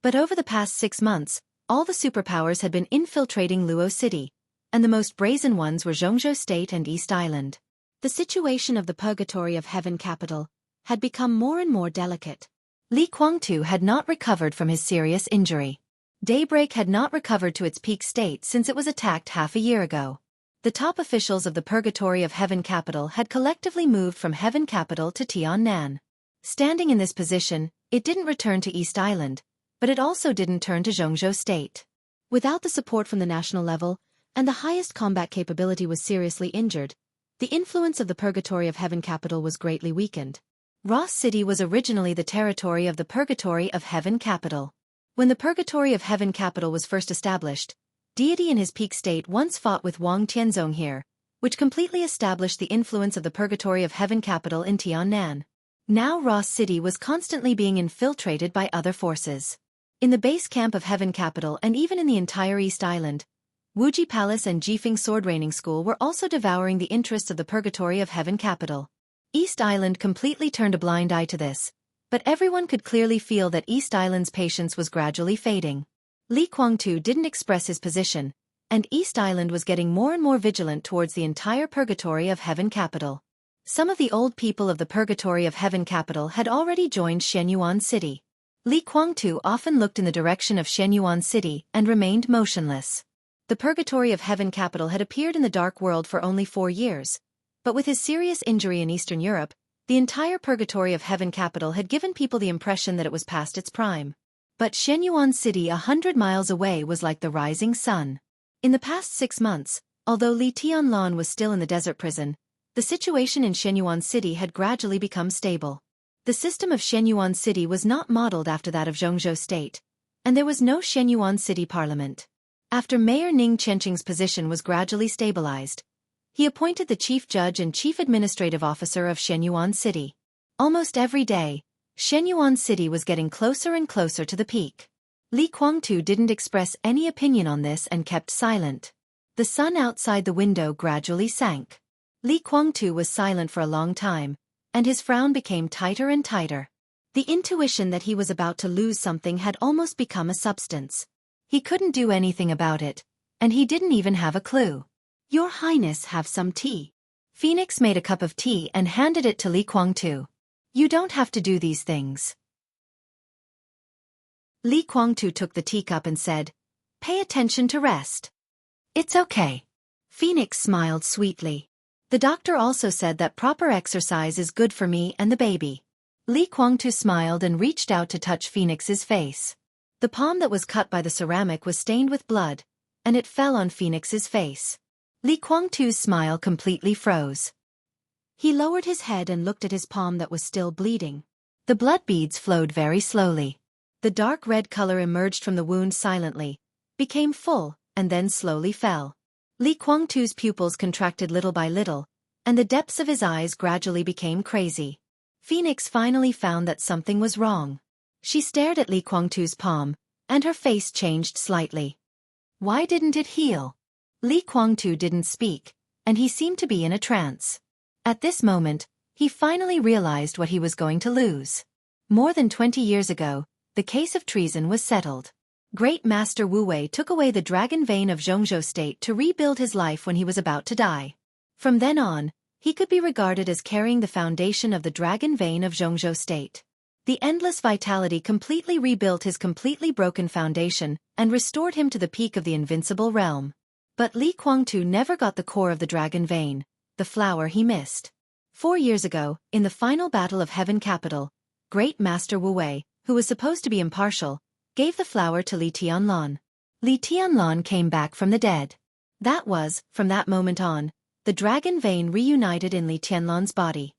But over the past 6 months, all the superpowers had been infiltrating Luo City, and the most brazen ones were Jianghu State and East Island. The situation of the Purgatory of Heaven capital had become more and more delicate. Li Guangtu had not recovered from his serious injury. Daybreak had not recovered to its peak state since it was attacked half a year ago. The top officials of the Purgatory of Heaven capital had collectively moved from Heaven capital to Tiannan. Standing in this position, it didn't return to East Island, but it also didn't turn to Jianghu State. Without the support from the national level, and the highest combat capability was seriously injured, the influence of the Purgatory of Heaven capital was greatly weakened. Ross City was originally the territory of the Purgatory of Heaven capital. When the Purgatory of Heaven capital was first established, Deity in his peak state once fought with Wang Tianzong here, which completely established the influence of the Purgatory of Heaven capital in Tiannan. Now Ross City was constantly being infiltrated by other forces. In the base camp of Heaven capital and even in the entire East Island, Wuji Palace and Jifeng Sword Raining School were also devouring the interests of the Purgatory of Heaven capital. East Island completely turned a blind eye to this, but everyone could clearly feel that East Island's patience was gradually fading. Li Kuangtu didn't express his position, and East Island was getting more and more vigilant towards the entire Purgatory of Heaven capital. Some of the old people of the Purgatory of Heaven capital had already joined Shenyuan City. Li Kuangtu often looked in the direction of Shenyuan City and remained motionless. The Purgatory of Heaven capital had appeared in the Dark World for only 4 years, but with his serious injury in Eastern Europe, the entire Purgatory of Heaven capital had given people the impression that it was past its prime. But Shenyuan City 100 miles away was like the rising sun. In the past 6 months, although Li Tianlan was still in the desert prison, the situation in Shenyuan City had gradually become stable. The system of Shenyuan City was not modeled after that of Jianghu State, and there was no Shenyuan City Parliament. After Mayor Ning Chenqing's position was gradually stabilized, he appointed the chief judge and chief administrative officer of Shenyuan City. Almost every day, Shenyuan City was getting closer and closer to the peak. Li Kuangtu didn't express any opinion on this and kept silent. The sun outside the window gradually sank. Li Kuangtu was silent for a long time, and his frown became tighter and tighter. The intuition that he was about to lose something had almost become a substance. He couldn't do anything about it, and he didn't even have a clue. "Your Highness, have some tea." Phoenix made a cup of tea and handed it to Li Kuangtu. "You don't have to do these things." Li Kuangtu took the teacup and said, "Pay attention to rest." "It's okay." Phoenix smiled sweetly. "The doctor also said that proper exercise is good for me and the baby." Li Kuangtu smiled and reached out to touch Phoenix's face. The palm that was cut by the ceramic was stained with blood, and it fell on Phoenix's face. Li Kuangtu's smile completely froze. He lowered his head and looked at his palm that was still bleeding. The blood beads flowed very slowly. The dark red color emerged from the wound silently, became full, and then slowly fell. Li Kuangtu's pupils contracted little by little, and the depths of his eyes gradually became crazy. Phoenix finally found that something was wrong. She stared at Li Kuangtu's palm, and her face changed slightly. "Why didn't it heal?" Li Kuangtu didn't speak, and he seemed to be in a trance. At this moment, he finally realized what he was going to lose. More than 20 years ago, the case of treason was settled. Great Master Wu Wei took away the dragon vein of Jianghu State to rebuild his life when he was about to die. From then on, he could be regarded as carrying the foundation of the dragon vein of Jianghu State. The endless vitality completely rebuilt his completely broken foundation and restored him to the peak of the invincible realm. But Li Kuangtu never got the core of the dragon vein, the flower he missed. 4 years ago, in the final battle of Heaven Capital, Great Master Wu Wei, who was supposed to be impartial, gave the flower to Li Tianlan. Li Tianlan came back from the dead. That was, from that moment on, the dragon vein reunited in Li Tianlan's body.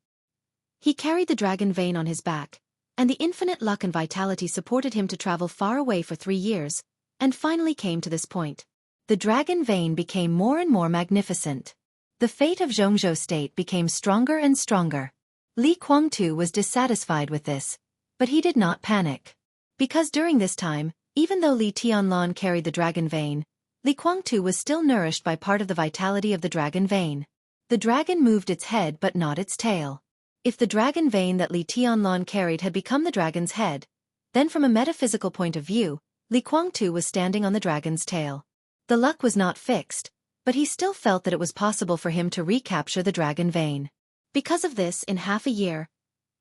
He carried the dragon vein on his back, and the infinite luck and vitality supported him to travel far away for 3 years, and finally came to this point. The dragon vein became more and more magnificent. The fate of Jianghu State became stronger and stronger. Li Kuangtu was dissatisfied with this, but he did not panic. Because during this time, even though Li Tianlan carried the dragon vein, Li Kuangtu was still nourished by part of the vitality of the dragon vein. The dragon moved its head but not its tail. If the dragon vein that Li Tianlan carried had become the dragon's head, then from a metaphysical point of view, Li Kuangtu was standing on the dragon's tail. The luck was not fixed, but he still felt that it was possible for him to recapture the dragon vein. Because of this, in half a year,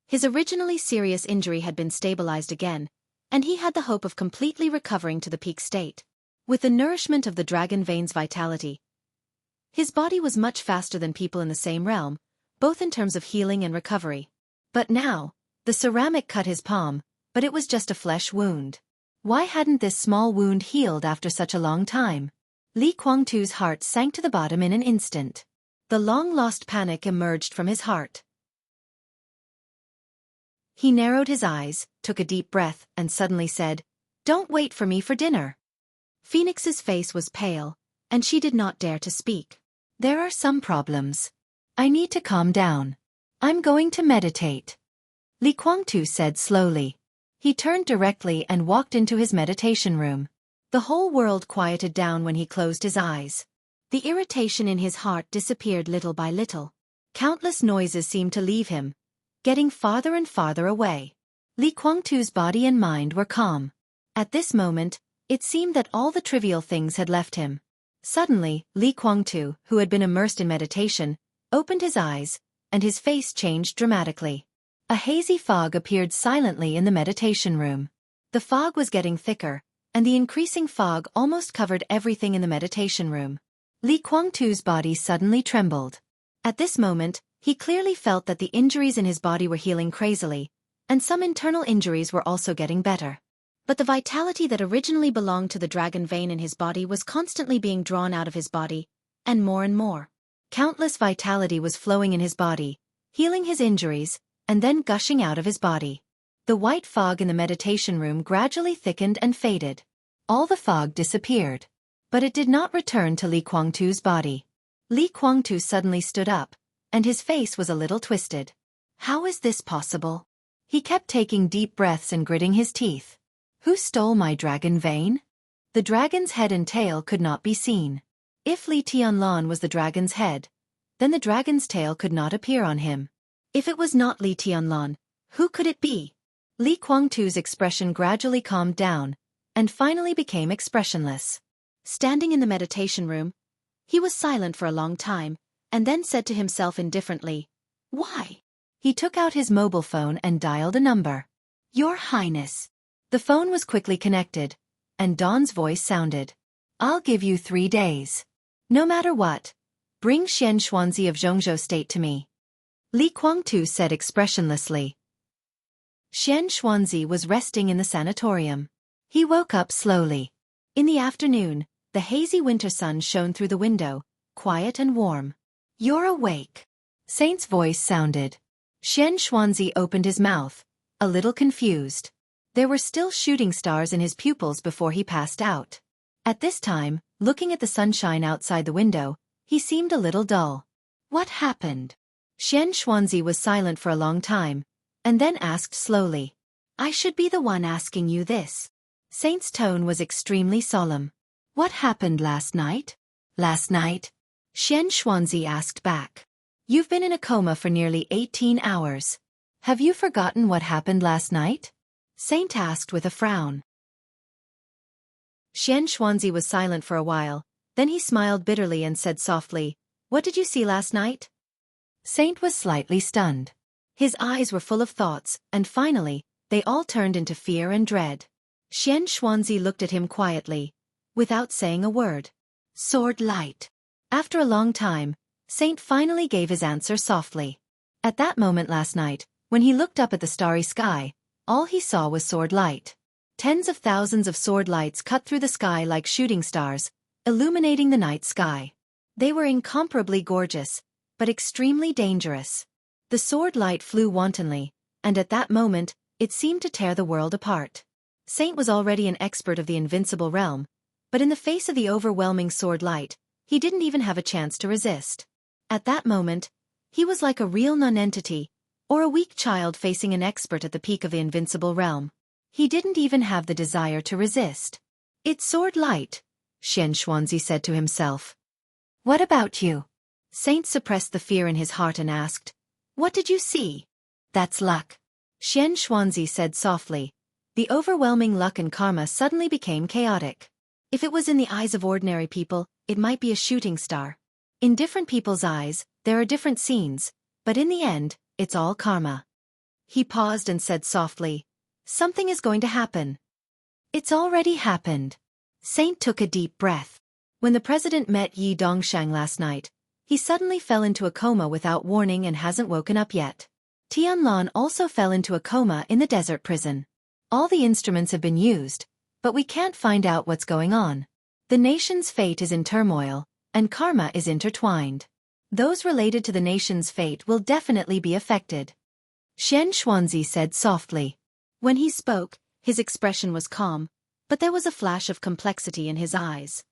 his originally serious injury had been stabilized again, and he had the hope of completely recovering to the peak state. With the nourishment of the dragon vein's vitality, his body was much faster than people in the same realm, both in terms of healing and recovery. But now, the ceramic cut his palm, but it was just a flesh wound. Why hadn't this small wound healed after such a long time? Li Guangtu's heart sank to the bottom in an instant. The long-lost panic emerged from his heart. He narrowed his eyes, took a deep breath, and suddenly said, "Don't wait for me for dinner." Phoenix's face was pale, and she did not dare to speak. "There are some problems. I need to calm down. I'm going to meditate," Li Guangtu said slowly. He turned directly and walked into his meditation room. The whole world quieted down when he closed his eyes. The irritation in his heart disappeared little by little. Countless noises seemed to leave him, getting farther and farther away. Li Guangtu's body and mind were calm. At this moment, it seemed that all the trivial things had left him. Suddenly, Li Guangtu, who had been immersed in meditation, opened his eyes, and his face changed dramatically. A hazy fog appeared silently in the meditation room. The fog was getting thicker, and the increasing fog almost covered everything in the meditation room. Li Guangtu's body suddenly trembled. At this moment, he clearly felt that the injuries in his body were healing crazily, and some internal injuries were also getting better. But the vitality that originally belonged to the dragon vein in his body was constantly being drawn out of his body, and more. Countless vitality was flowing in his body, healing his injuries, and then gushing out of his body. The white fog in the meditation room gradually thickened and faded. All the fog disappeared. But it did not return to Li Guangtu's body. Li Guangtu suddenly stood up, and his face was a little twisted. How is this possible? He kept taking deep breaths and gritting his teeth. Who stole my dragon vein? The dragon's head and tail could not be seen. If Li Tianlan was the dragon's head, then the dragon's tail could not appear on him. If it was not Li Tianlan, who could it be? Li Guangtu's expression gradually calmed down, and finally became expressionless. Standing in the meditation room, he was silent for a long time, and then said to himself indifferently, "Why?" He took out his mobile phone and dialed a number. "Your Highness." The phone was quickly connected, and Dawn's voice sounded. "I'll give you 3 days. No matter what, bring Xianxia of Jianghu State to me," Li Guangtu said expressionlessly. Xianxia was resting in the sanatorium. He woke up slowly. In the afternoon, the hazy winter sun shone through the window, quiet and warm. "You're awake," Saint's voice sounded. Xianxia opened his mouth, a little confused. There were still shooting stars in his pupils before he passed out. At this time, looking at the sunshine outside the window, he seemed a little dull. "What happened?" Xianxia was silent for a long time, and then asked slowly. "I should be the one asking you this." Saint's tone was extremely solemn. "What happened last night?" "Last night?" Xianxia asked back. "You've been in a coma for nearly 18 hours. Have you forgotten what happened last night?" Saint asked with a frown. Xianxia was silent for a while, then he smiled bitterly and said softly, "What did you see last night?" Saint was slightly stunned. His eyes were full of thoughts, and finally, they all turned into fear and dread. Xianxia looked at him quietly, without saying a word. "Sword light." After a long time, Saint finally gave his answer softly. At that moment last night, when he looked up at the starry sky, all he saw was sword light. Tens of thousands of sword lights cut through the sky like shooting stars, illuminating the night sky. They were incomparably gorgeous, but extremely dangerous. The sword light flew wantonly, and at that moment, it seemed to tear the world apart. Saint was already an expert of the invincible realm, but in the face of the overwhelming sword light, he didn't even have a chance to resist. At that moment, he was like a real nonentity, or a weak child facing an expert at the peak of the invincible realm. He didn't even have the desire to resist. "It's sword light," Xianxia said to himself. "What about you?" Saint suppressed the fear in his heart and asked, "What did you see?" "That's luck," Xianxia said softly. The overwhelming luck and karma suddenly became chaotic. If it was in the eyes of ordinary people, it might be a shooting star. In different people's eyes, there are different scenes, but in the end, it's all karma. He paused and said softly, "Something is going to happen." "It's already happened." Saint took a deep breath. When the president met Yi Dongshang last night, he suddenly fell into a coma without warning and hasn't woken up yet. Tianlan also fell into a coma in the desert prison. All the instruments have been used, but we can't find out what's going on. The nation's fate is in turmoil, and karma is intertwined. Those related to the nation's fate will definitely be affected. Xianxia said softly. When he spoke, his expression was calm, but there was a flash of complexity in his eyes.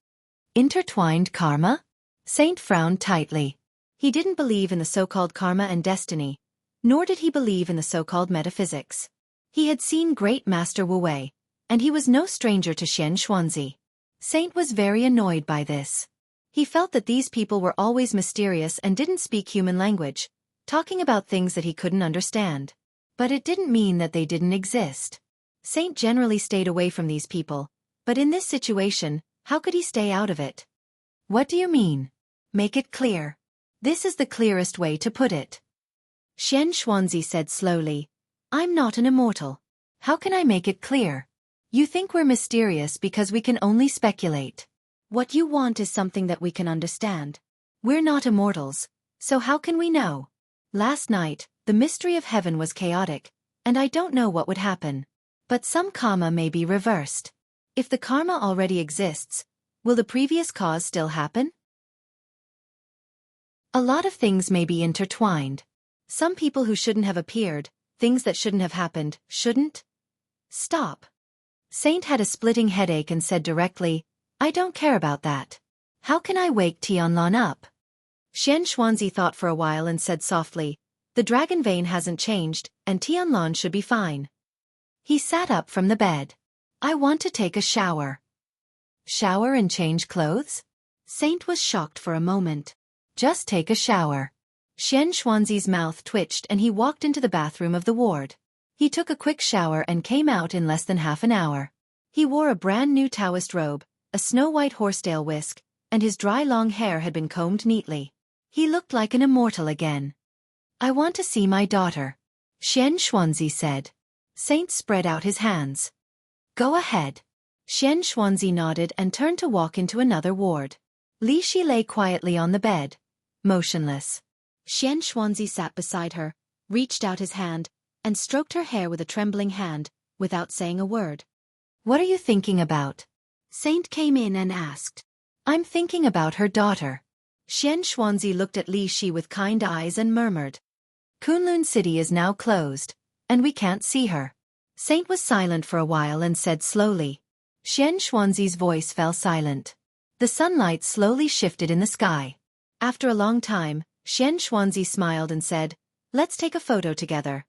Intertwined karma? Saint frowned tightly. He didn't believe in the so-called karma and destiny, nor did he believe in the so-called metaphysics. He had seen great Master Wu Wei, and he was no stranger to Xianxia. Saint was very annoyed by this. He felt that these people were always mysterious and didn't speak human language, talking about things that he couldn't understand. But it didn't mean that they didn't exist. Saint generally stayed away from these people, but in this situation, how could he stay out of it? What do you mean? Make it clear. This is the clearest way to put it. Xianxia said slowly, I'm not an immortal. How can I make it clear? You think we're mysterious because we can only speculate. What you want is something that we can understand. We're not immortals, so how can we know? Last night, the mystery of heaven was chaotic, and I don't know what would happen. But some karma may be reversed. If the karma already exists, will the previous cause still happen? A lot of things may be intertwined. Some people who shouldn't have appeared, things that shouldn't have happened, shouldn't? Stop. Saint had a splitting headache and said directly, I don't care about that. How can I wake Tianlan up? Xianxia thought for a while and said softly, the dragon vein hasn't changed, and Tianlan should be fine. He sat up from the bed. I want to take a shower. Shower and change clothes? Saint was shocked for a moment. Just take a shower. Xianxuanzi's mouth twitched and he walked into the bathroom of the ward. He took a quick shower and came out in less than half an hour. He wore a brand new Taoist robe, a snow-white horsetail whisk, and his dry long hair had been combed neatly. He looked like an immortal again. I want to see my daughter, Xianxuanzi said. Saint spread out his hands. Go ahead. Xianxuanzi nodded and turned to walk into another ward. Li Shi lay quietly on the bed, motionless. Xianxuanzi sat beside her, reached out his hand, and stroked her hair with a trembling hand, without saying a word. What are you thinking about? Saint came in and asked. I'm thinking about her daughter. Xianxuanzi looked at Li Shi with kind eyes and murmured. Kunlun City is now closed, and we can't see her. Saint was silent for a while and said slowly. Xianxuanzi's voice fell silent. The sunlight slowly shifted in the sky. After a long time, Xianxuanzi smiled and said, let's take a photo together.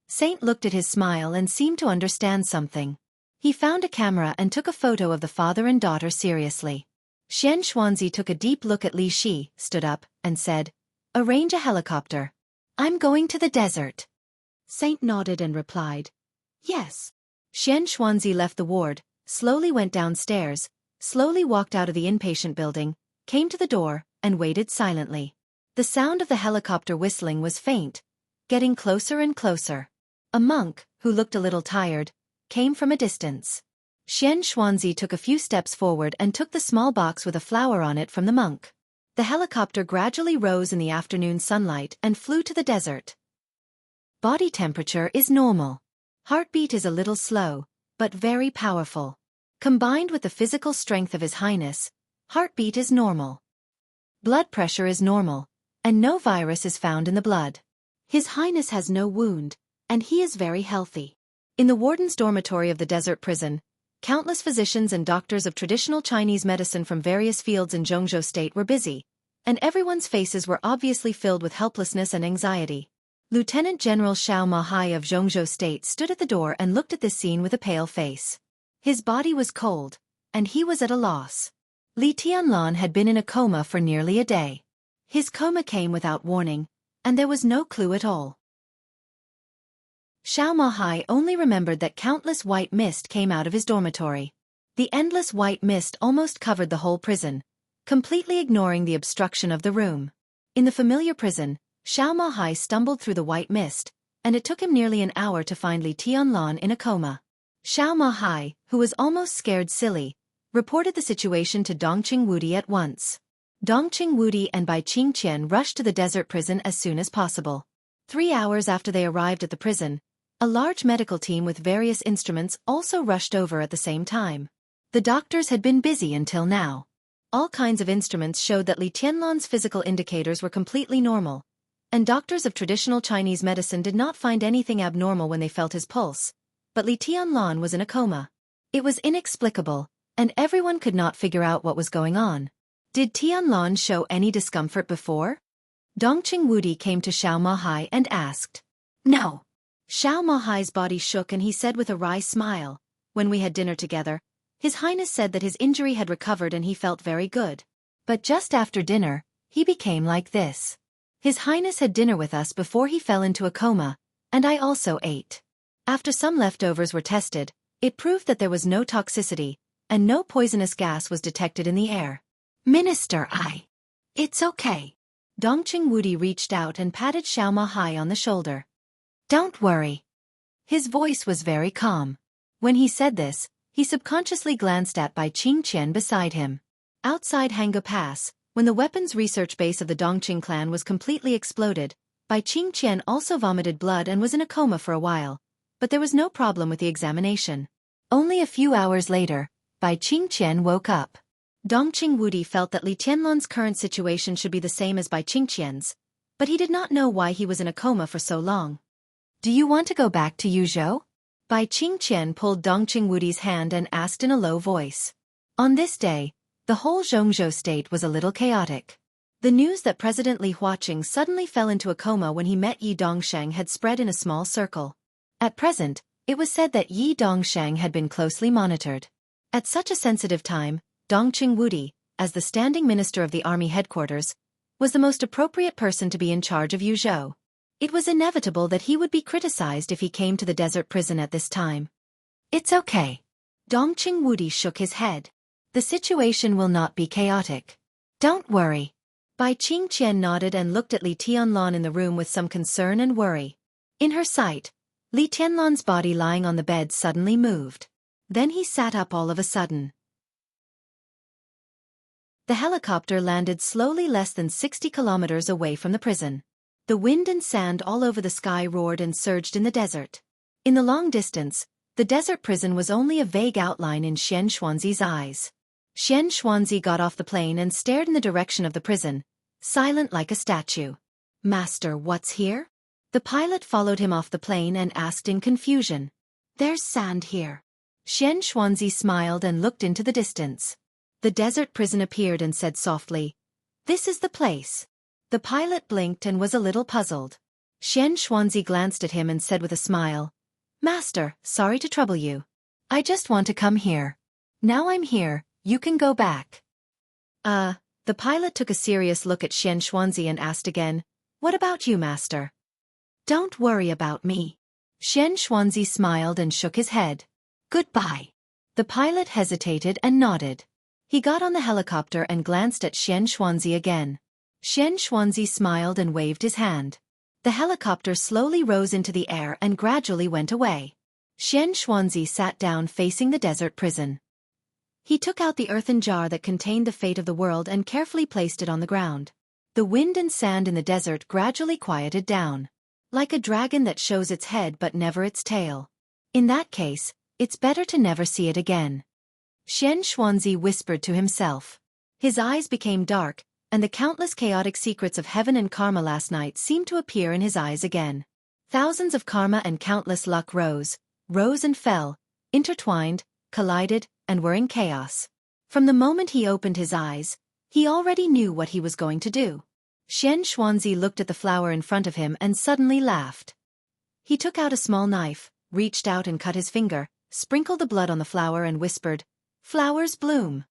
Saint looked at his smile and seemed to understand something. He found a camera and took a photo of the father and daughter seriously. Xianxuanzi took a deep look at Li Shi, stood up, and said, arrange a helicopter. I'm going to the desert. Saint nodded and replied, yes. Xianxuanzi left the ward, slowly went downstairs, slowly walked out of the inpatient building, came to the door, and waited silently. The sound of the helicopter whistling was faint, getting closer and closer. A monk, who looked a little tired, came from a distance. Xianxuanzi took a few steps forward and took the small box with a flower on it from the monk. The helicopter gradually rose in the afternoon sunlight and flew to the desert. Body temperature is normal. Heartbeat is a little slow, but very powerful. Combined with the physical strength of His Highness, heartbeat is normal. Blood pressure is normal, and no virus is found in the blood. His Highness has no wound, and he is very healthy. In the warden's dormitory of the desert prison, countless physicians and doctors of traditional Chinese medicine from various fields in Jianghu state were busy, and everyone's faces were obviously filled with helplessness and anxiety. Lieutenant General Xiao Mahai of Jianghu state stood at the door and looked at this scene with a pale face. His body was cold, and he was at a loss. Li Tianlan had been in a coma for nearly a day. His coma came without warning, and there was no clue at all. Xiao Mahai only remembered that countless white mist came out of his dormitory. The endless white mist almost covered the whole prison, completely ignoring the obstruction of the room. In the familiar prison, Xiao Mahai stumbled through the white mist, and it took him nearly an hour to find Li Tianlan in a coma. Xiao Mahai, who was almost scared silly, reported the situation to Dongqing Wudi at once. Dongqing Wudi and Bai Qingqian rushed to the desert prison as soon as possible. 3 hours after they arrived at the prison, A large medical team with various instruments also rushed over at the same time. The doctors had been busy until now. All kinds of instruments showed that Li Tianlan's physical indicators were completely normal, and doctors of traditional Chinese medicine did not find anything abnormal when they felt his pulse. But Li Tianlan was in a coma. It was inexplicable, and everyone could not figure out what was going on. Did Tianlan show any discomfort before? Dongqing Wudi came to Xiao Mahai and asked. No. Xiao Mahai's body shook and he said with a wry smile, when we had dinner together, His Highness said that his injury had recovered and he felt very good. But just after dinner, he became like this. His Highness had dinner with us before he fell into a coma, and I also ate. After some leftovers were tested, it proved that there was no toxicity, and no poisonous gas was detected in the air. Minister, It's okay. Dongqing Wudi reached out and patted Xiao Mahai on the shoulder. Don't worry. His voice was very calm. When he said this, he subconsciously glanced at Bai Qingqian beside him. Outside Hangzhou Pass, when the weapons research base of the Dongqing clan was completely exploded, Bai Qingqian also vomited blood and was in a coma for a while, but there was no problem with the examination. Only a few hours later, Bai Qingqian woke up. Dongqing Wudi felt that Li Tianlan's current situation should be the same as Bai Qingqian's, but he did not know why he was in a coma for so long. Do you want to go back to Yuzhou? Bai Qingqian pulled Dongqing Wudi's hand and asked in a low voice. On this day, the whole Zhongzhou state was a little chaotic. The news that President Li Huaqing suddenly fell into a coma when he met Yi Dongsheng had spread in a small circle. At present, it was said that Yi Dongsheng had been closely monitored. At such a sensitive time, Dongqing Wudi, as the standing minister of the army headquarters, was the most appropriate person to be in charge of Yuzhou. It was inevitable that he would be criticized if he came to the desert prison at this time. It's okay. Dongqing Wudi shook his head. The situation will not be chaotic. Don't worry. Bai Qingqian nodded and looked at Li Tianlan in the room with some concern and worry. In her sight, Li Tianlan's body lying on the bed suddenly moved. Then he sat up all of a sudden. The helicopter landed slowly less than 60 kilometers away from the prison. The wind and sand all over the sky roared and surged in the desert. In the long distance, the desert prison was only a vague outline in Xianxuanzi's eyes. Xianxuanzi got off the plane and stared in the direction of the prison, silent like a statue. Master, what's here? The pilot followed him off the plane and asked in confusion. There's sand here. Xianxuanzi smiled and looked into the distance. The desert prison appeared and said softly, This is the place. The pilot blinked and was a little puzzled. Xianxuanzi glanced at him and said with a smile, Master, sorry to trouble you. I just want to come here. Now I'm here, you can go back. The pilot took a serious look at Xianxuanzi and asked again, What about you, master? Don't worry about me. Xianxuanzi smiled and shook his head. Goodbye. The pilot hesitated and nodded. He got on the helicopter and glanced at Xianxuanzi again. Xianxuanzi smiled and waved his hand. The helicopter slowly rose into the air and gradually went away. Xianxuanzi sat down facing the desert prison. He took out the earthen jar that contained the fate of the world and carefully placed it on the ground. The wind and sand in the desert gradually quieted down. Like a dragon that shows its head but never its tail. In that case, it's better to never see it again. Xianxuanzi whispered to himself. His eyes became dark, and the countless chaotic secrets of heaven and karma last night seemed to appear in his eyes again. Thousands of karma and countless luck rose and fell, intertwined, collided, and were in chaos. From the moment he opened his eyes, he already knew what he was going to do. Xianxuanzi looked at the flower in front of him and suddenly laughed. He took out a small knife, reached out and cut his finger, sprinkled the blood on the flower and whispered, Flowers bloom.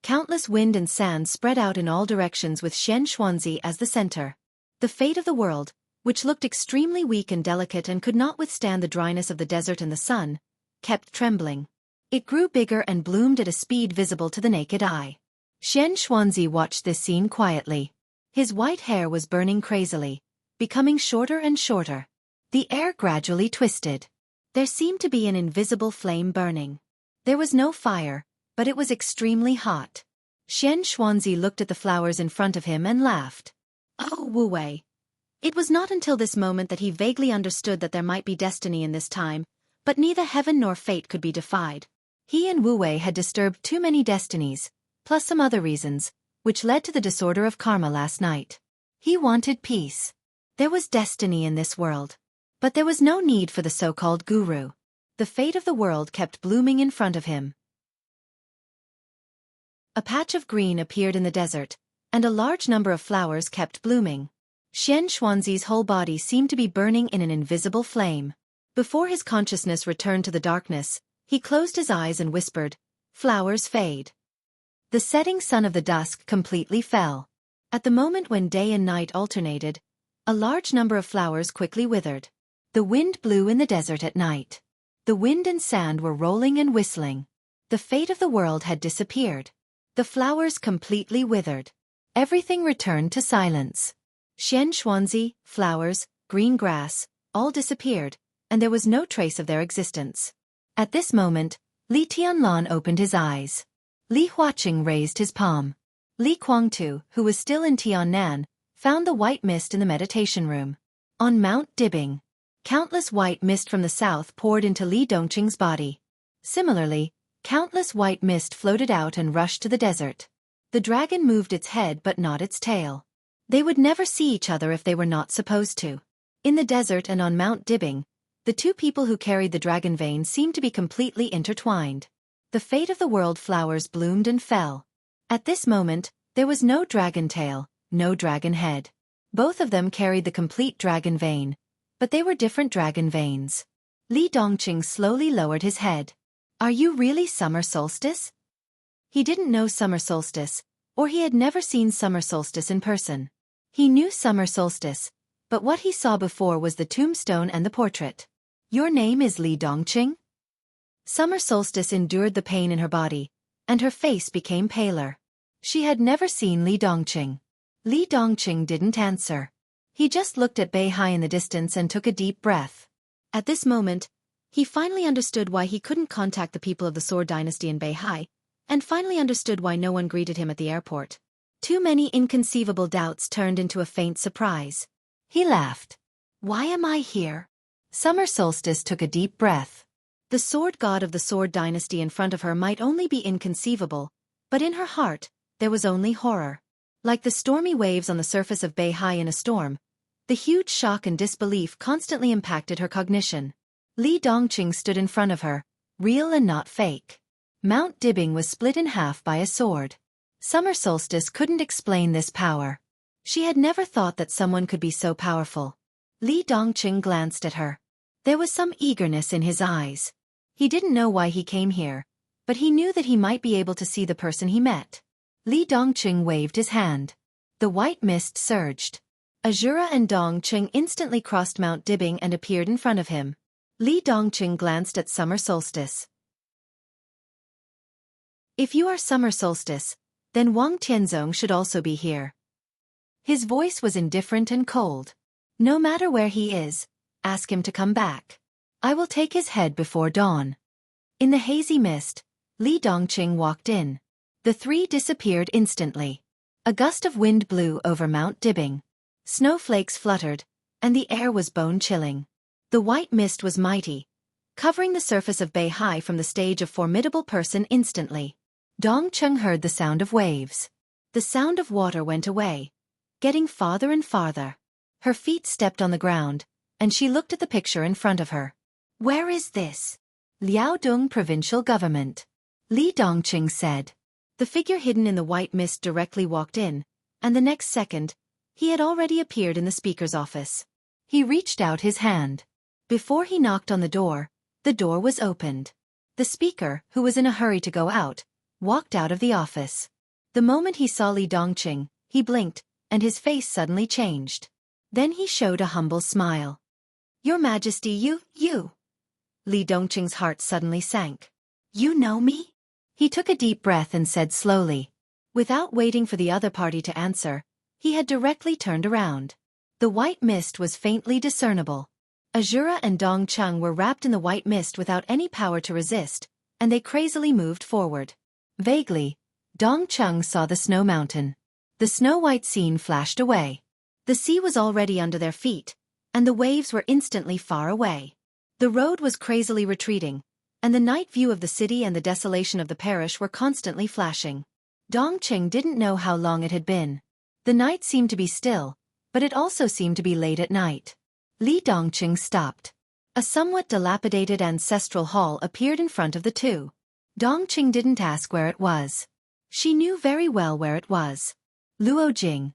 Countless wind and sand spread out in all directions with Xianxuanzi as the center. The fate of the world, which looked extremely weak and delicate and could not withstand the dryness of the desert and the sun, kept trembling. It grew bigger and bloomed at a speed visible to the naked eye. Xianxuanzi watched this scene quietly. His white hair was burning crazily, becoming shorter and shorter. The air gradually twisted. There seemed to be an invisible flame burning. There was no fire, but it was extremely hot. Xianxuanzi looked at the flowers in front of him and laughed. Oh, Wu Wei. It was not until this moment that he vaguely understood that there might be destiny in this time, but neither heaven nor fate could be defied. He and Wu Wei had disturbed too many destinies, plus some other reasons, which led to the disorder of karma last night. He wanted peace. There was destiny in this world. But there was no need for the so-called guru. The fate of the world kept blooming in front of him. A patch of green appeared in the desert, and a large number of flowers kept blooming. Xianxia's whole body seemed to be burning in an invisible flame. Before his consciousness returned to the darkness, he closed his eyes and whispered, "Flowers fade." The setting sun of the dusk completely fell. At the moment when day and night alternated, a large number of flowers quickly withered. The wind blew in the desert at night. The wind and sand were rolling and whistling. The fate of the world had disappeared. The flowers completely withered. Everything returned to silence. Xianxia, flowers, green grass, all disappeared, and there was no trace of their existence. At this moment, Li Tianlan opened his eyes. Li Huaqing raised his palm. Li Guangtu, who was still in Tiannan, found the white mist in the meditation room. On Mount Dibing, countless white mist from the south poured into Li Dongqing's body. Similarly, countless white mist floated out and rushed to the desert. The dragon moved its head but not its tail. They would never see each other if they were not supposed to. In the desert and on Mount Dibing, the two people who carried the dragon vein seemed to be completely intertwined. The fate of the world flowers bloomed and fell. At this moment, there was no dragon tail, no dragon head. Both of them carried the complete dragon vein, but they were different dragon veins. Li Dongqing slowly lowered his head. "Are you really summer solstice?" He didn't know summer solstice, or he had never seen summer solstice in person. He knew summer solstice, but what he saw before was the tombstone and the portrait. "Your name is Li Dongqing?" Summer solstice endured the pain in her body, and her face became paler. She had never seen Li Dongqing. Li Dongqing didn't answer. He just looked at Beihai in the distance and took a deep breath. At this moment, he finally understood why he couldn't contact the people of the Sword Dynasty in Beihai, and finally understood why no one greeted him at the airport. Too many inconceivable doubts turned into a faint surprise. He laughed. "Why am I here?" Summer solstice took a deep breath. The sword god of the Sword Dynasty in front of her might only be inconceivable, but in her heart, there was only horror. Like the stormy waves on the surface of Beihai in a storm, the huge shock and disbelief constantly impacted her cognition. Li Dongqing stood in front of her, real and not fake. Mount Dibing was split in half by a sword. Summer solstice couldn't explain this power. She had never thought that someone could be so powerful. Li Dongqing glanced at her. There was some eagerness in his eyes. He didn't know why he came here, but he knew that he might be able to see the person he met. Li Dongqing waved his hand. The white mist surged. Azura and Dongqing instantly crossed Mount Dibing and appeared in front of him. Li Dongqing glanced at summer solstice. "If you are summer solstice, then Wang Tianzong should also be here." His voice was indifferent and cold. "No matter where he is, ask him to come back. I will take his head before dawn." In the hazy mist, Li Dongqing walked in. The three disappeared instantly. A gust of wind blew over Mount Dibing. Snowflakes fluttered, and the air was bone-chilling. The white mist was mighty, covering the surface of Beihai from the stage of formidable person instantly. Dongqing heard the sound of waves. The sound of water went away, getting farther and farther. Her feet stepped on the ground, and she looked at the picture in front of her. "Where is this?" "Liaodong Provincial Government," Li Dongqing said. The figure hidden in the white mist directly walked in, and the next second, he had already appeared in the speaker's office. He reached out his hand. Before he knocked on the door was opened. The speaker, who was in a hurry to go out, walked out of the office. The moment he saw Li Dongqing, he blinked, and his face suddenly changed. Then he showed a humble smile. "Your Majesty, you. Li Dongqing's heart suddenly sank. "You know me?" He took a deep breath and said slowly. Without waiting for the other party to answer, he had directly turned around. The white mist was faintly discernible. Azura and Dongqing were wrapped in the white mist without any power to resist, and they crazily moved forward. Vaguely, Dongqing saw the snow mountain. The snow-white scene flashed away. The sea was already under their feet, and the waves were instantly far away. The road was crazily retreating, and the night view of the city and the desolation of the parish were constantly flashing. Dongqing didn't know how long it had been. The night seemed to be still, but it also seemed to be late at night. Li Dongqing stopped. A somewhat dilapidated ancestral hall appeared in front of the two. Dongqing didn't ask where it was. She knew very well where it was. Luojing.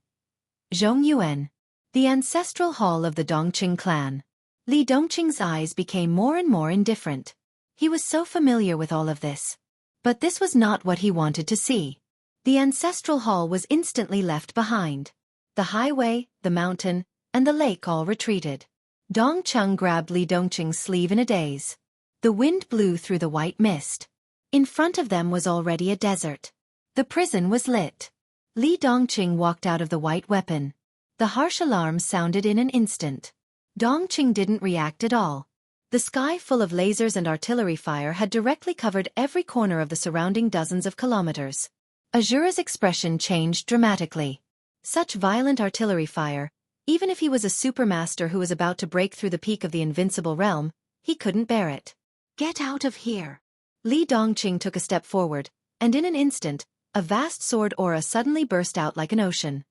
Zhongyuan. The ancestral hall of the Dongqing clan. Li Dongqing's eyes became more and more indifferent. He was so familiar with all of this. But this was not what he wanted to see. The ancestral hall was instantly left behind. The highway, the mountain, and the lake all retreated. Dongqing grabbed Li Dongqing's sleeve in a daze. The wind blew through the white mist. In front of them was already a desert. The prison was lit. Li Dongqing walked out of the white weapon. The harsh alarm sounded in an instant. Dongqing didn't react at all. The sky full of lasers and artillery fire had directly covered every corner of the surrounding dozens of kilometers. Azura's expression changed dramatically. Such violent artillery fire, even if he was a supermaster who was about to break through the peak of the invincible realm, he couldn't bear it. Get out of here. Li Dongqing took a step forward, and in an instant, a vast sword aura suddenly burst out like an ocean.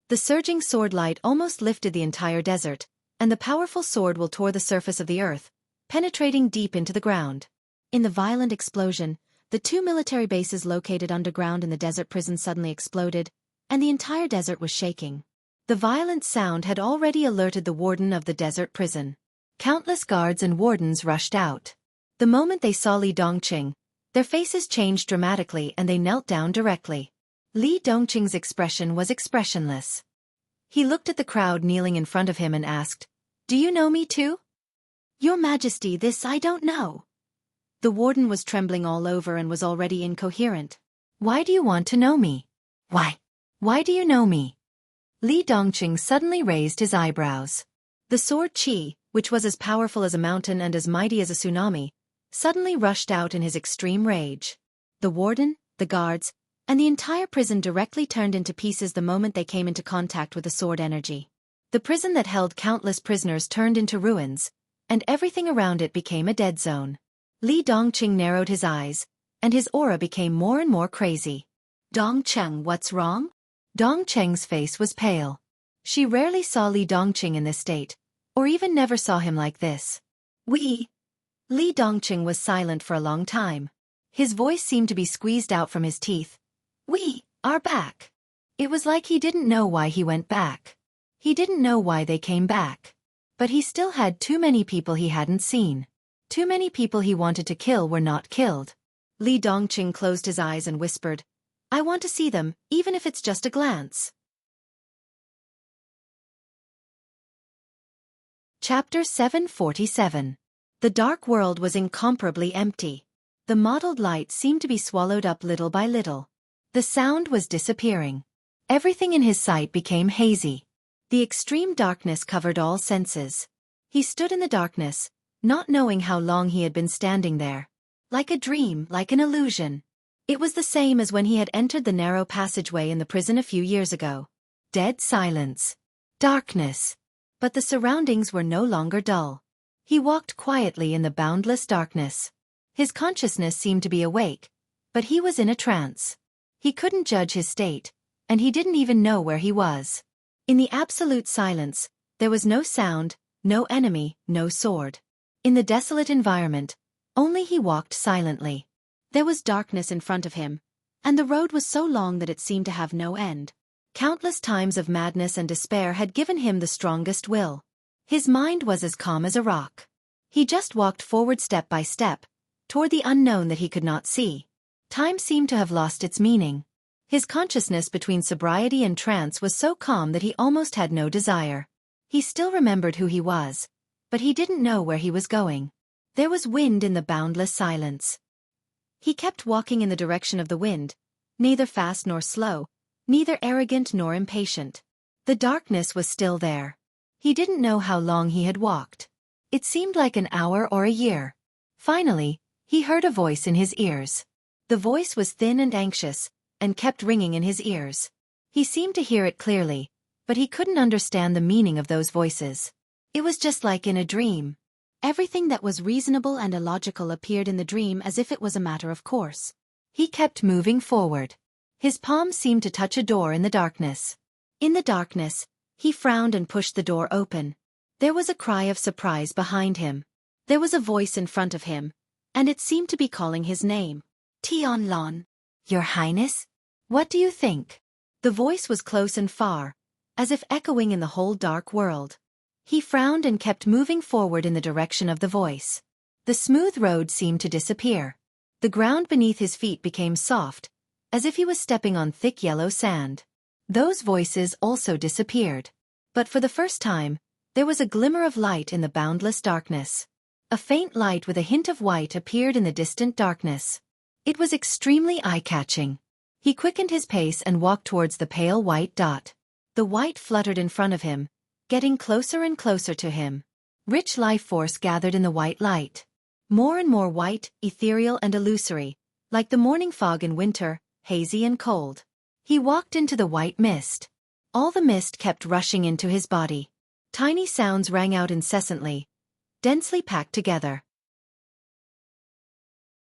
The surging sword light almost lifted the entire desert, and the powerful sword will tore the surface of the earth, penetrating deep into the ground. In the violent explosion, the two military bases located underground in the desert prison suddenly exploded, and the entire desert was shaking. The violent sound had already alerted the warden of the desert prison. Countless guards and wardens rushed out. The moment they saw Li Dongqing, their faces changed dramatically and they knelt down directly. Li Dongqing's expression was expressionless. He looked at the crowd kneeling in front of him and asked, "Do you know me too?" "Your Majesty, this I don't know." The warden was trembling all over and was already incoherent. "Why do you want to know me? Why do you know me?" Li Dongqing suddenly raised his eyebrows. The sword Qi, which was as powerful as a mountain and as mighty as a tsunami, suddenly rushed out in his extreme rage. The warden, the guards, and the entire prison directly turned into pieces the moment they came into contact with the sword energy. The prison that held countless prisoners turned into ruins, and everything around it became a dead zone. Li Dongqing narrowed his eyes, and his aura became more and more crazy. "Dongqing, what's wrong?" Dongqing's face was pale. She rarely saw Li Dongqing in this state, or even never saw him like this. Li Dongqing was silent for a long time. His voice seemed to be squeezed out from his teeth. "We are back." It was like he didn't know why he went back. He didn't know why they came back. But he still had too many people he hadn't seen. Too many people he wanted to kill were not killed. Li Dongqing closed his eyes and whispered, "I want to see them, even if it's just a glance." Chapter 747. The dark world was incomparably empty. The mottled light seemed to be swallowed up little by little. The sound was disappearing. Everything in his sight became hazy. The extreme darkness covered all senses. He stood in the darkness, not knowing how long he had been standing there. Like a dream, like an illusion. It was the same as when he had entered the narrow passageway in the prison a few years ago. Dead silence. Darkness. But the surroundings were no longer dull. He walked quietly in the boundless darkness. His consciousness seemed to be awake, but he was in a trance. He couldn't judge his state, and he didn't even know where he was. In the absolute silence, there was no sound, no enemy, no sword. In the desolate environment, only he walked silently. There was darkness in front of him, and the road was so long that it seemed to have no end. Countless times of madness and despair had given him the strongest will. His mind was as calm as a rock. He just walked forward step by step, toward the unknown that he could not see. Time seemed to have lost its meaning. His consciousness between sobriety and trance was so calm that he almost had no desire. He still remembered who he was, but he didn't know where he was going. There was wind in the boundless silence. He kept walking in the direction of the wind, neither fast nor slow, neither arrogant nor impatient. The darkness was still there. He didn't know how long he had walked. It seemed like an hour or a year. Finally, he heard a voice in his ears. The voice was thin and anxious, and kept ringing in his ears. He seemed to hear it clearly, but he couldn't understand the meaning of those voices. It was just like in a dream. Everything that was reasonable and illogical appeared in the dream as if it was a matter of course. He kept moving forward. His palm seemed to touch a door in the darkness. In the darkness, he frowned and pushed the door open. There was a cry of surprise behind him. There was a voice in front of him, and it seemed to be calling his name. Tianlon. Your Highness? What do you think? The voice was close and far, as if echoing in the whole dark world. He frowned and kept moving forward in the direction of the voice. The smooth road seemed to disappear. The ground beneath his feet became soft, as if he was stepping on thick yellow sand. Those voices also disappeared. But for the first time, there was a glimmer of light in the boundless darkness. A faint light with a hint of white appeared in the distant darkness. It was extremely eye-catching. He quickened his pace and walked towards the pale white dot. The white fluttered in front of him, getting closer and closer to him. Rich life force gathered in the white light. More and more white, ethereal and illusory, like the morning fog in winter, hazy and cold. He walked into the white mist. All the mist kept rushing into his body. Tiny sounds rang out incessantly, densely packed together.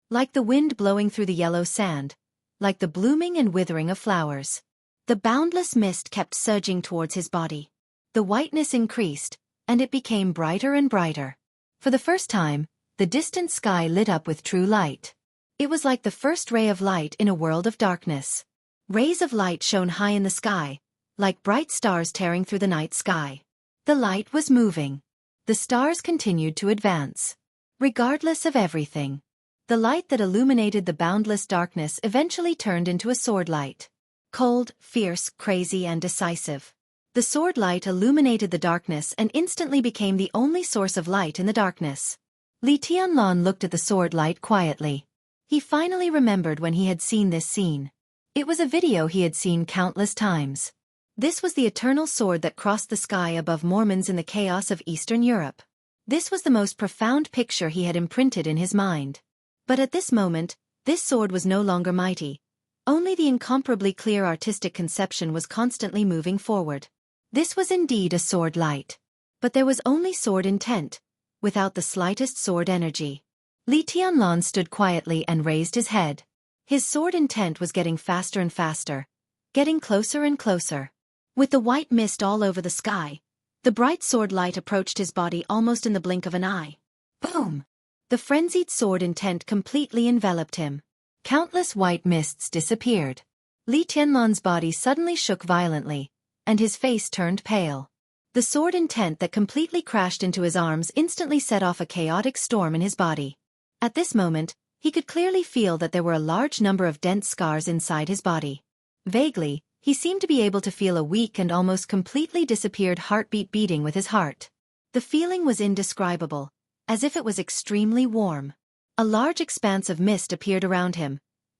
Like the wind blowing through the yellow sand, like the blooming and withering of flowers. The boundless mist kept surging towards his body. The whiteness increased, and it became brighter and brighter. For the first time, the distant sky lit up with true light. It was like the first ray of light in a world of darkness. Rays of light shone high in the sky, like bright stars tearing through the night sky. The light was moving. The stars continued to advance. Regardless of everything. The light that illuminated the boundless darkness eventually turned into a sword light. Cold, fierce, crazy and decisive. The sword light illuminated the darkness and instantly became the only source of light in the darkness. Li Tianlon looked at the sword light quietly. He finally remembered when he had seen this scene. It was a video he had seen countless times. This was the eternal sword that crossed the sky above Mormons in the chaos of Eastern Europe. This was the most profound picture he had imprinted in his mind. But at this moment, this sword was no longer mighty. Only the incomparably clear artistic conception was constantly moving forward. This was indeed a sword light. But there was only sword intent, without the slightest sword energy. Li Tianlon stood quietly and raised his head. His sword intent was getting faster and faster, getting closer and closer. With the white mist all over the sky, the bright sword light approached his body almost in the blink of an eye. Boom! The frenzied sword intent completely enveloped him. Countless white mists disappeared. Li Tianlon's body suddenly shook violently, and his face turned pale. The sword intent that completely crashed into his arms instantly set off a chaotic storm in his body. At this moment, he could clearly feel that there were a large number of dense scars inside his body. Vaguely, he seemed to be able to feel a weak and almost completely disappeared heartbeat beating with his heart. The feeling was indescribable, as if it was extremely warm. A large expanse of mist appeared around him,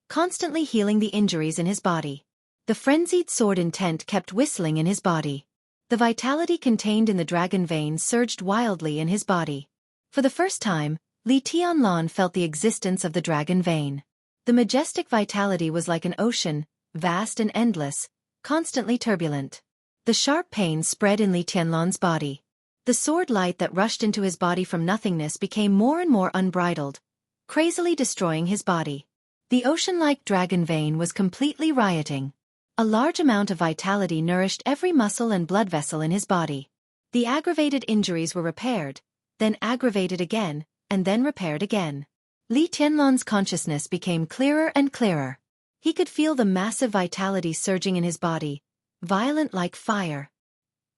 constantly healing the injuries in his body. The frenzied sword intent kept whistling in his body. The vitality contained in the dragon vein surged wildly in his body. For the first time, Li Tianlon felt the existence of the dragon vein. The majestic vitality was like an ocean, vast and endless, constantly turbulent. The sharp pain spread in Li Tianlon's body. The sword light that rushed into his body from nothingness became more and more unbridled, crazily destroying his body. The ocean-like dragon vein was completely rioting. A large amount of vitality nourished every muscle and blood vessel in his body. The aggravated injuries were repaired, then aggravated again, and then repaired again. Li Tianlon's consciousness became clearer and clearer. He could feel the massive vitality surging in his body, violent like fire.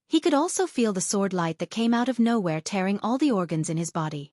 He could also feel the sword light that came out of nowhere tearing all the organs in his body.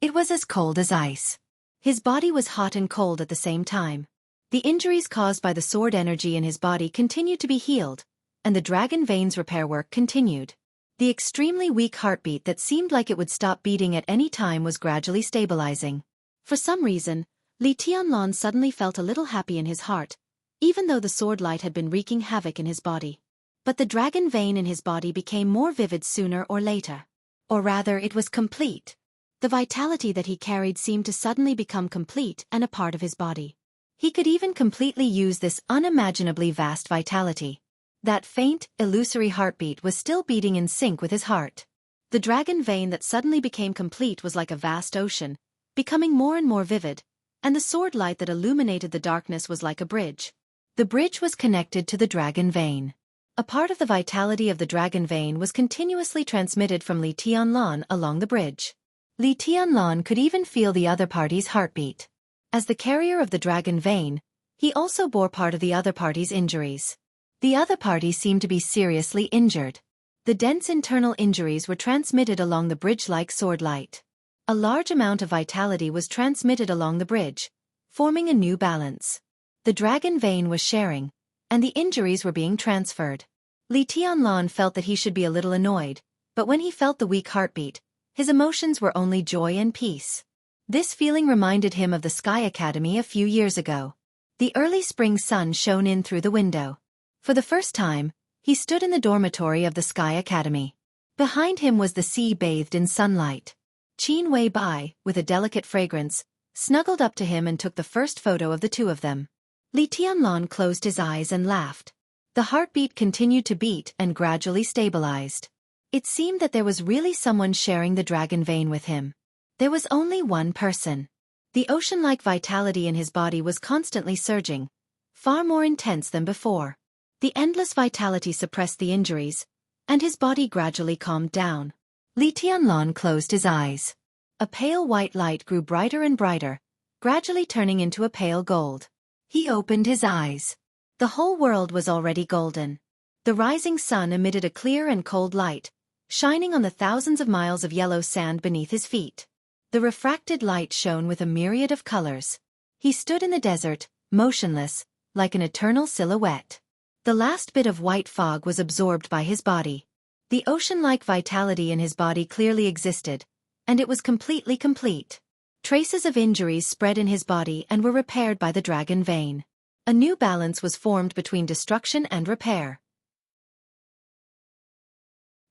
It was as cold as ice. His body was hot and cold at the same time. The injuries caused by the sword energy in his body continued to be healed, and the dragon vein's repair work continued. The extremely weak heartbeat that seemed like it would stop beating at any time was gradually stabilizing. For some reason, Li Tianlon suddenly felt a little happy in his heart, even though the sword light had been wreaking havoc in his body. But the dragon vein in his body became more vivid sooner or later. Or rather, it was complete. The vitality that he carried seemed to suddenly become complete and a part of his body. He could even completely use this unimaginably vast vitality. That faint, illusory heartbeat was still beating in sync with his heart. The dragon vein that suddenly became complete was like a vast ocean, becoming more and more vivid, and the sword light that illuminated the darkness was like a bridge. The bridge was connected to the dragon vein. A part of the vitality of the dragon vein was continuously transmitted from Li Tianlan along the bridge. Li Tianlan could even feel the other party's heartbeat. As the carrier of the dragon vein, he also bore part of the other party's injuries. The other party seemed to be seriously injured. The dense internal injuries were transmitted along the bridge like sword light. A large amount of vitality was transmitted along the bridge, forming a new balance. The dragon vein was sharing, and the injuries were being transferred. Li Tianlan felt that he should be a little annoyed, but when he felt the weak heartbeat, his emotions were only joy and peace. This feeling reminded him of the Sky Academy a few years ago. The early spring sun shone in through the window. For the first time, he stood in the dormitory of the Sky Academy. Behind him was the sea bathed in sunlight. Qin Wei Bai, with a delicate fragrance, snuggled up to him and took the first photo of the two of them. Li Tianlan closed his eyes and laughed. The heartbeat continued to beat and gradually stabilized. It seemed that there was really someone sharing the dragon vein with him. There was only one person. The ocean-like vitality in his body was constantly surging, far more intense than before. The endless vitality suppressed the injuries, and his body gradually calmed down. Li Tianlan closed his eyes. A pale white light grew brighter and brighter, gradually turning into a pale gold. He opened his eyes. The whole world was already golden. The rising sun emitted a clear and cold light, shining on the thousands of miles of yellow sand beneath his feet. The refracted light shone with a myriad of colors. He stood in the desert, motionless, like an eternal silhouette. The last bit of white fog was absorbed by his body. The ocean-like vitality in his body clearly existed, and it was completely complete. Traces of injuries spread in his body and were repaired by the dragon vein. A new balance was formed between destruction and repair.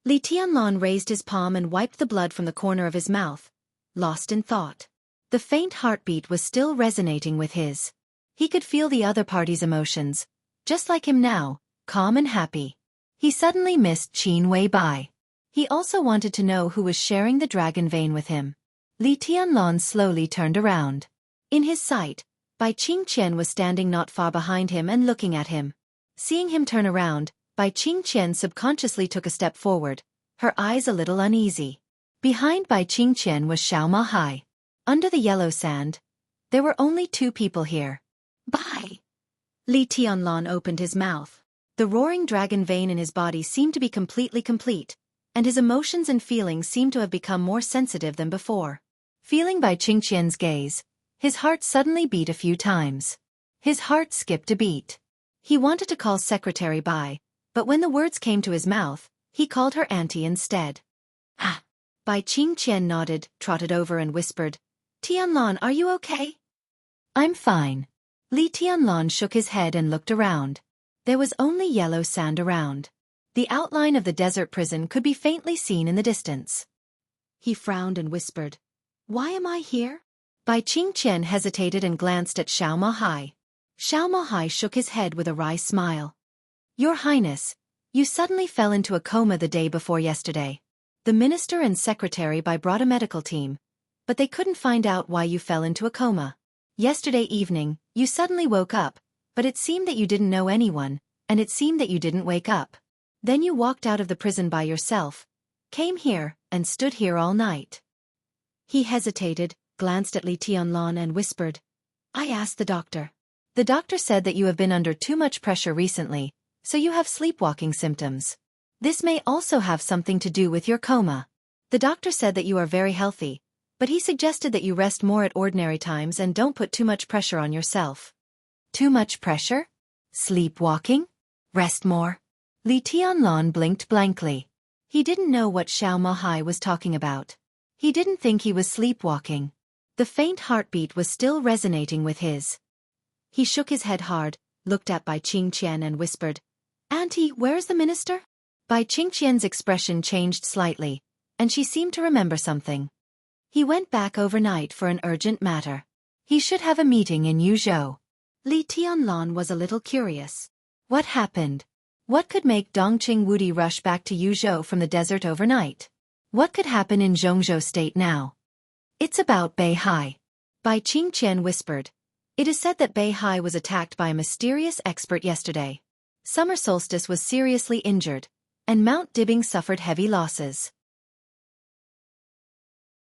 Li Tianlan raised his palm and wiped the blood from the corner of his mouth, lost in thought. The faint heartbeat was still resonating with his. He could feel the other party's emotions, just like him now, calm and happy. He suddenly missed Qin Wei Bai. He also wanted to know who was sharing the dragon vein with him. Li Tianlan slowly turned around. In his sight, Bai Qingqian was standing not far behind him and looking at him. Seeing him turn around, Bai Qingqian subconsciously took a step forward, her eyes a little uneasy. Behind Bai Qingqian was Xiao Hai. Under the yellow sand, there were only two people here. Bai! Li Tianlan opened his mouth. The roaring dragon vein in his body seemed to be completely complete, and his emotions and feelings seemed to have become more sensitive than before. Feeling Bai Qingqian's gaze, his heart suddenly beat a few times. His heart skipped a beat. He wanted to call Secretary Bai, but when the words came to his mouth, he called her auntie instead. Ah! Bai Qingqian nodded, trotted over and whispered, "Tianlan, are you okay?" "I'm fine." Li Tianlan shook his head and looked around. There was only yellow sand around. The outline of the desert prison could be faintly seen in the distance. He frowned and whispered, "Why am I here?" Bai Qingqian hesitated and glanced at Xiao Hai. Xiao Hai shook his head with a wry smile. "Your Highness, you suddenly fell into a coma the day before yesterday. The minister and secretary brought a medical team, but they couldn't find out why you fell into a coma. Yesterday evening, you suddenly woke up, but it seemed that you didn't know anyone, and it seemed that you didn't wake up. Then you walked out of the prison by yourself, came here, and stood here all night." He hesitated, glanced at Li Tianlan and whispered, "I asked the doctor. The doctor said that you have been under too much pressure recently, so you have sleepwalking symptoms. This may also have something to do with your coma. The doctor said that you are very healthy, but he suggested that you rest more at ordinary times and don't put too much pressure on yourself." Too much pressure? Sleepwalking? Rest more? Li Tianlan blinked blankly. He didn't know what Xiao Hai was talking about. He didn't think he was sleepwalking. The faint heartbeat was still resonating with his. He shook his head hard, looked at Bai Qingqian and whispered, "Auntie, where's the minister?" Bai Qingqian's expression changed slightly, and she seemed to remember something. "He went back overnight for an urgent matter. He should have a meeting in Yuzhou." Li Tianlan was a little curious. What happened? What could make Dongqing Wudi rush back to Yuzhou from the desert overnight? What could happen in Jianghu state now? It's about Beihai. Bai Qingqian whispered. It is said that Beihai was attacked by a mysterious expert yesterday. Summer Solstice was seriously injured, and Mount Dibing suffered heavy losses.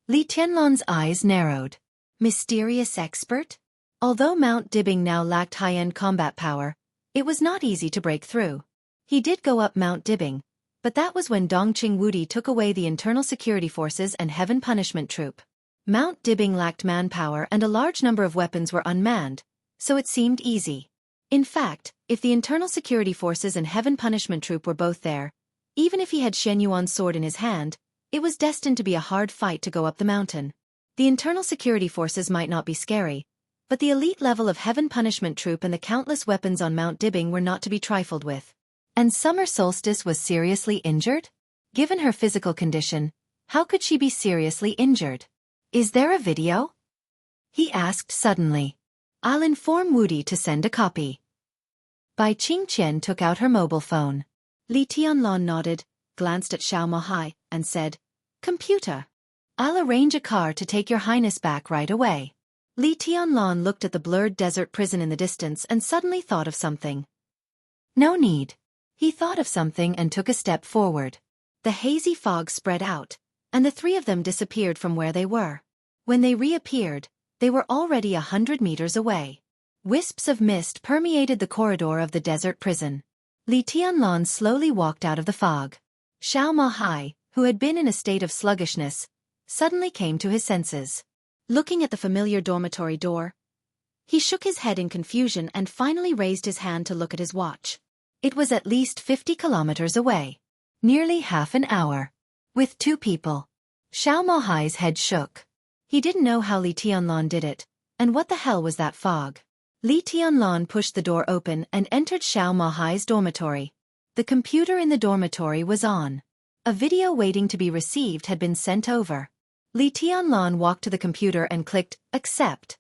Li Tianlan's eyes narrowed. Mysterious expert? Although Mount Dibing now lacked high-end combat power, it was not easy to break through. He did go up Mount Dibing, but that was when Dongqing Wudi took away the internal security forces and Heaven Punishment Troop. Mount Dibing lacked manpower and a large number of weapons were unmanned, so it seemed easy. In fact, if the internal security forces and Heaven Punishment Troop were both there, even if he had Shen Yuan's sword in his hand, it was destined to be a hard fight to go up the mountain. The internal security forces might not be scary, but the elite level of Heaven Punishment Troop and the countless weapons on Mount Dibing were not to be trifled with. And Summer Solstice was seriously injured? Given her physical condition, how could she be seriously injured? Is there a video? He asked suddenly. I'll inform Wudi to send a copy. Bai Qingqian took out her mobile phone. Li Tianlan nodded, glanced at Xiao Mohai, and said, Computer. I'll arrange a car to take your highness back right away. Li Tianlan looked at the blurred desert prison in the distance and suddenly thought of something. No need. He thought of something and took a step forward. The hazy fog spread out, and the three of them disappeared from where they were. When they reappeared, they were already 100 meters away. Wisps of mist permeated the corridor of the desert prison. Li Tianlan slowly walked out of the fog. Xiao Mohai, who had been in a state of sluggishness, suddenly came to his senses. Looking at the familiar dormitory door, he shook his head in confusion and finally raised his hand to look at his watch. It was at least 50 kilometers away. Nearly half an hour. With two people. Xiao Mohai's head shook. He didn't know how Li Tianlan did it, and what the hell was that fog? Li Tianlan pushed the door open and entered Xiao Mohai's dormitory. The computer in the dormitory was on. A video waiting to be received had been sent over. Li Tianlan walked to the computer and clicked, Accept.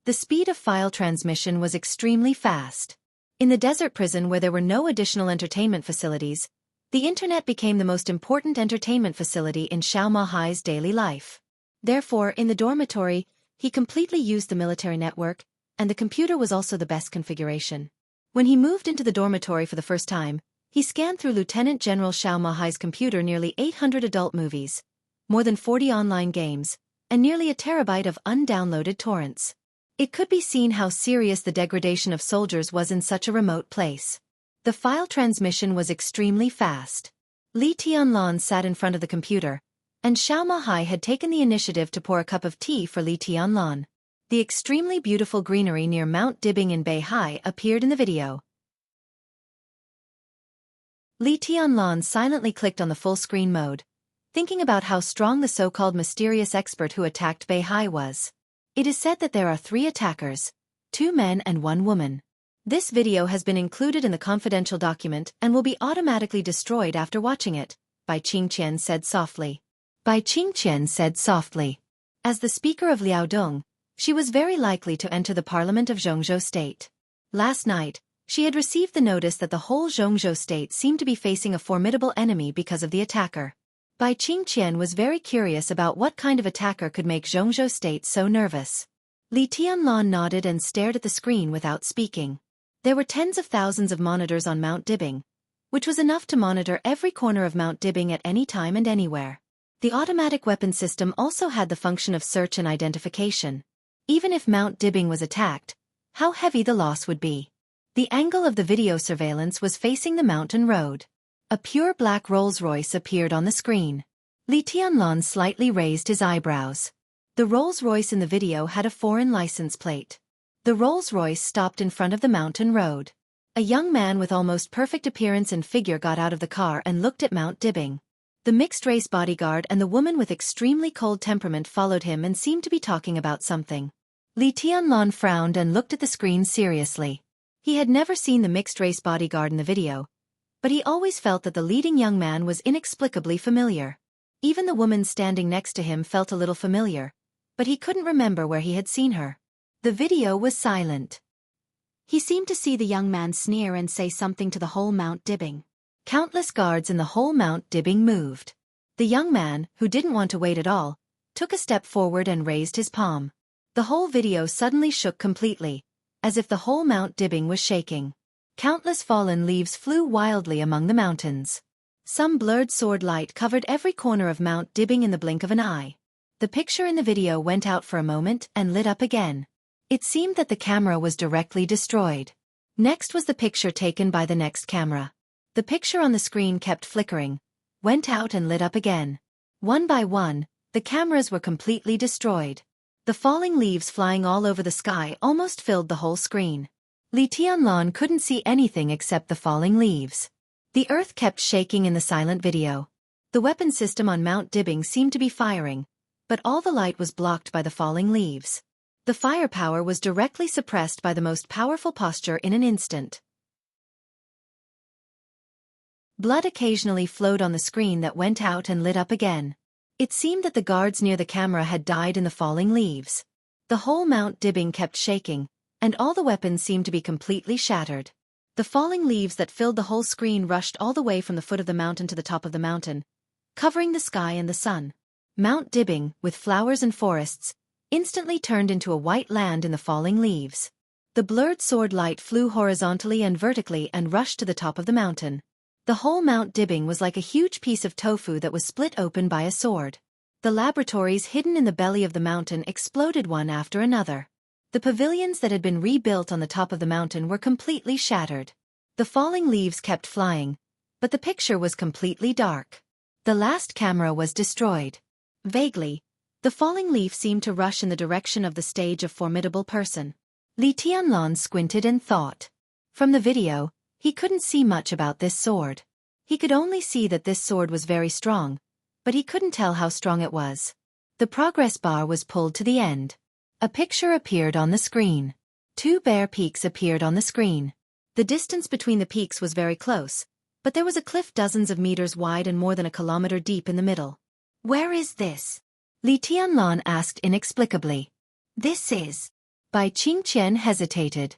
The speed of file transmission was extremely fast. In the desert prison where there were no additional entertainment facilities, the internet became the most important entertainment facility in Xiao Mohai's daily life. Therefore, in the dormitory, he completely used the military network, and the computer was also the best configuration. When he moved into the dormitory for the first time, he scanned through Lieutenant General Xiao Mohai's computer nearly 800 adult movies, more than 40 online games, and nearly a terabyte of undownloaded torrents. It could be seen how serious the degradation of soldiers was in such a remote place. The file transmission was extremely fast. Li Tianlan sat in front of the computer, and Xiao Mohai had taken the initiative to pour a cup of tea for Li Tianlan. The extremely beautiful greenery near Mount Dibing in Beihai appeared in the video. Li Tianlan silently clicked on the full-screen mode, thinking about how strong the so-called mysterious expert who attacked Beihai was. It is said that there are 3 attackers, 2 men and 1 woman. This video has been included in the confidential document and will be automatically destroyed after watching it, Bai Qingqian said softly. Bai Qingqian said softly. As the speaker of Liaodong, she was very likely to enter the parliament of Jianghu state. Last night, she had received the notice that the whole Jianghu state seemed to be facing a formidable enemy because of the attacker. Bai Qingqian was very curious about what kind of attacker could make Jianghu state so nervous. Li Tianlan nodded and stared at the screen without speaking. There were tens of thousands of monitors on Mount Dibing, which was enough to monitor every corner of Mount Dibing at any time and anywhere. The automatic weapon system also had the function of search and identification. Even if Mount Dibing was attacked, how heavy the loss would be. The angle of the video surveillance was facing the mountain road. A pure black Rolls-Royce appeared on the screen. Li Tianlan slightly raised his eyebrows. The Rolls-Royce in the video had a foreign license plate. The Rolls-Royce stopped in front of the mountain road. A young man with almost perfect appearance and figure got out of the car and looked at Mount Dibing. The mixed-race bodyguard and the woman with extremely cold temperament followed him and seemed to be talking about something. Li Tianlan frowned and looked at the screen seriously. He had never seen the mixed-race bodyguard in the video, but he always felt that the leading young man was inexplicably familiar. Even the woman standing next to him felt a little familiar, but he couldn't remember where he had seen her. The video was silent.
He seemed to see the young man sneer and say something to the whole Mount Dibbing.
Countless guards in the whole Mount Dibbing moved. The young man, who didn't want to wait at all, took a step forward and raised his palm. The whole video suddenly shook completely, as if the whole Mount Dibbing was shaking. Countless fallen leaves flew wildly among the mountains. Some blurred sword light covered every corner of Mount Dibbing in the blink of an eye. The picture in the video went out for a moment and lit up again. It seemed that the camera was directly destroyed. Next was the picture taken by the next camera. The picture on the screen kept flickering, went out and lit up again. One by one, the cameras were completely destroyed. The falling leaves flying all over the sky almost filled the whole screen. Li Tianlan couldn't see anything except the falling leaves. The earth kept shaking in the silent video. The weapon system on Mount Dibbing seemed to be firing, but all the light was blocked by the falling leaves. The firepower was directly suppressed by the most powerful posture in an instant. Blood occasionally flowed on the screen that went out and lit up again. It seemed that the guards near the camera had died in the falling leaves. The whole Mount Dibbing kept shaking, and all the weapons seemed to be completely shattered. The falling leaves that filled the whole screen rushed all the way from the foot of the mountain to the top of the mountain, covering the sky and the sun. Mount Dibbing, with flowers and forests, instantly turned into a white land in the falling leaves. The blurred sword light flew horizontally and vertically and rushed to the top of the mountain. The whole Mount Dibbing was like a huge piece of tofu that was split open by a sword. The laboratories hidden in the belly of the mountain exploded one after another. The pavilions that had been rebuilt on the top of the mountain were completely shattered. The falling leaves kept flying, but the picture was completely dark. The last camera was destroyed. Vaguely, the falling leaf seemed to rush in the direction of the stage of formidable person. Li Tianlan squinted and thought. From the video, he couldn't see much about this sword. He could only see that this sword was very strong, but he couldn't tell how strong it was. The progress bar was pulled to the end. A picture appeared on the screen. Two bare peaks appeared on the screen. The distance between the peaks was very close, but there was a cliff dozens of meters wide and more than a kilometer deep in the middle.
Where is this?
Li Tianlan asked inexplicably.
This is.
Bai Qingqian hesitated.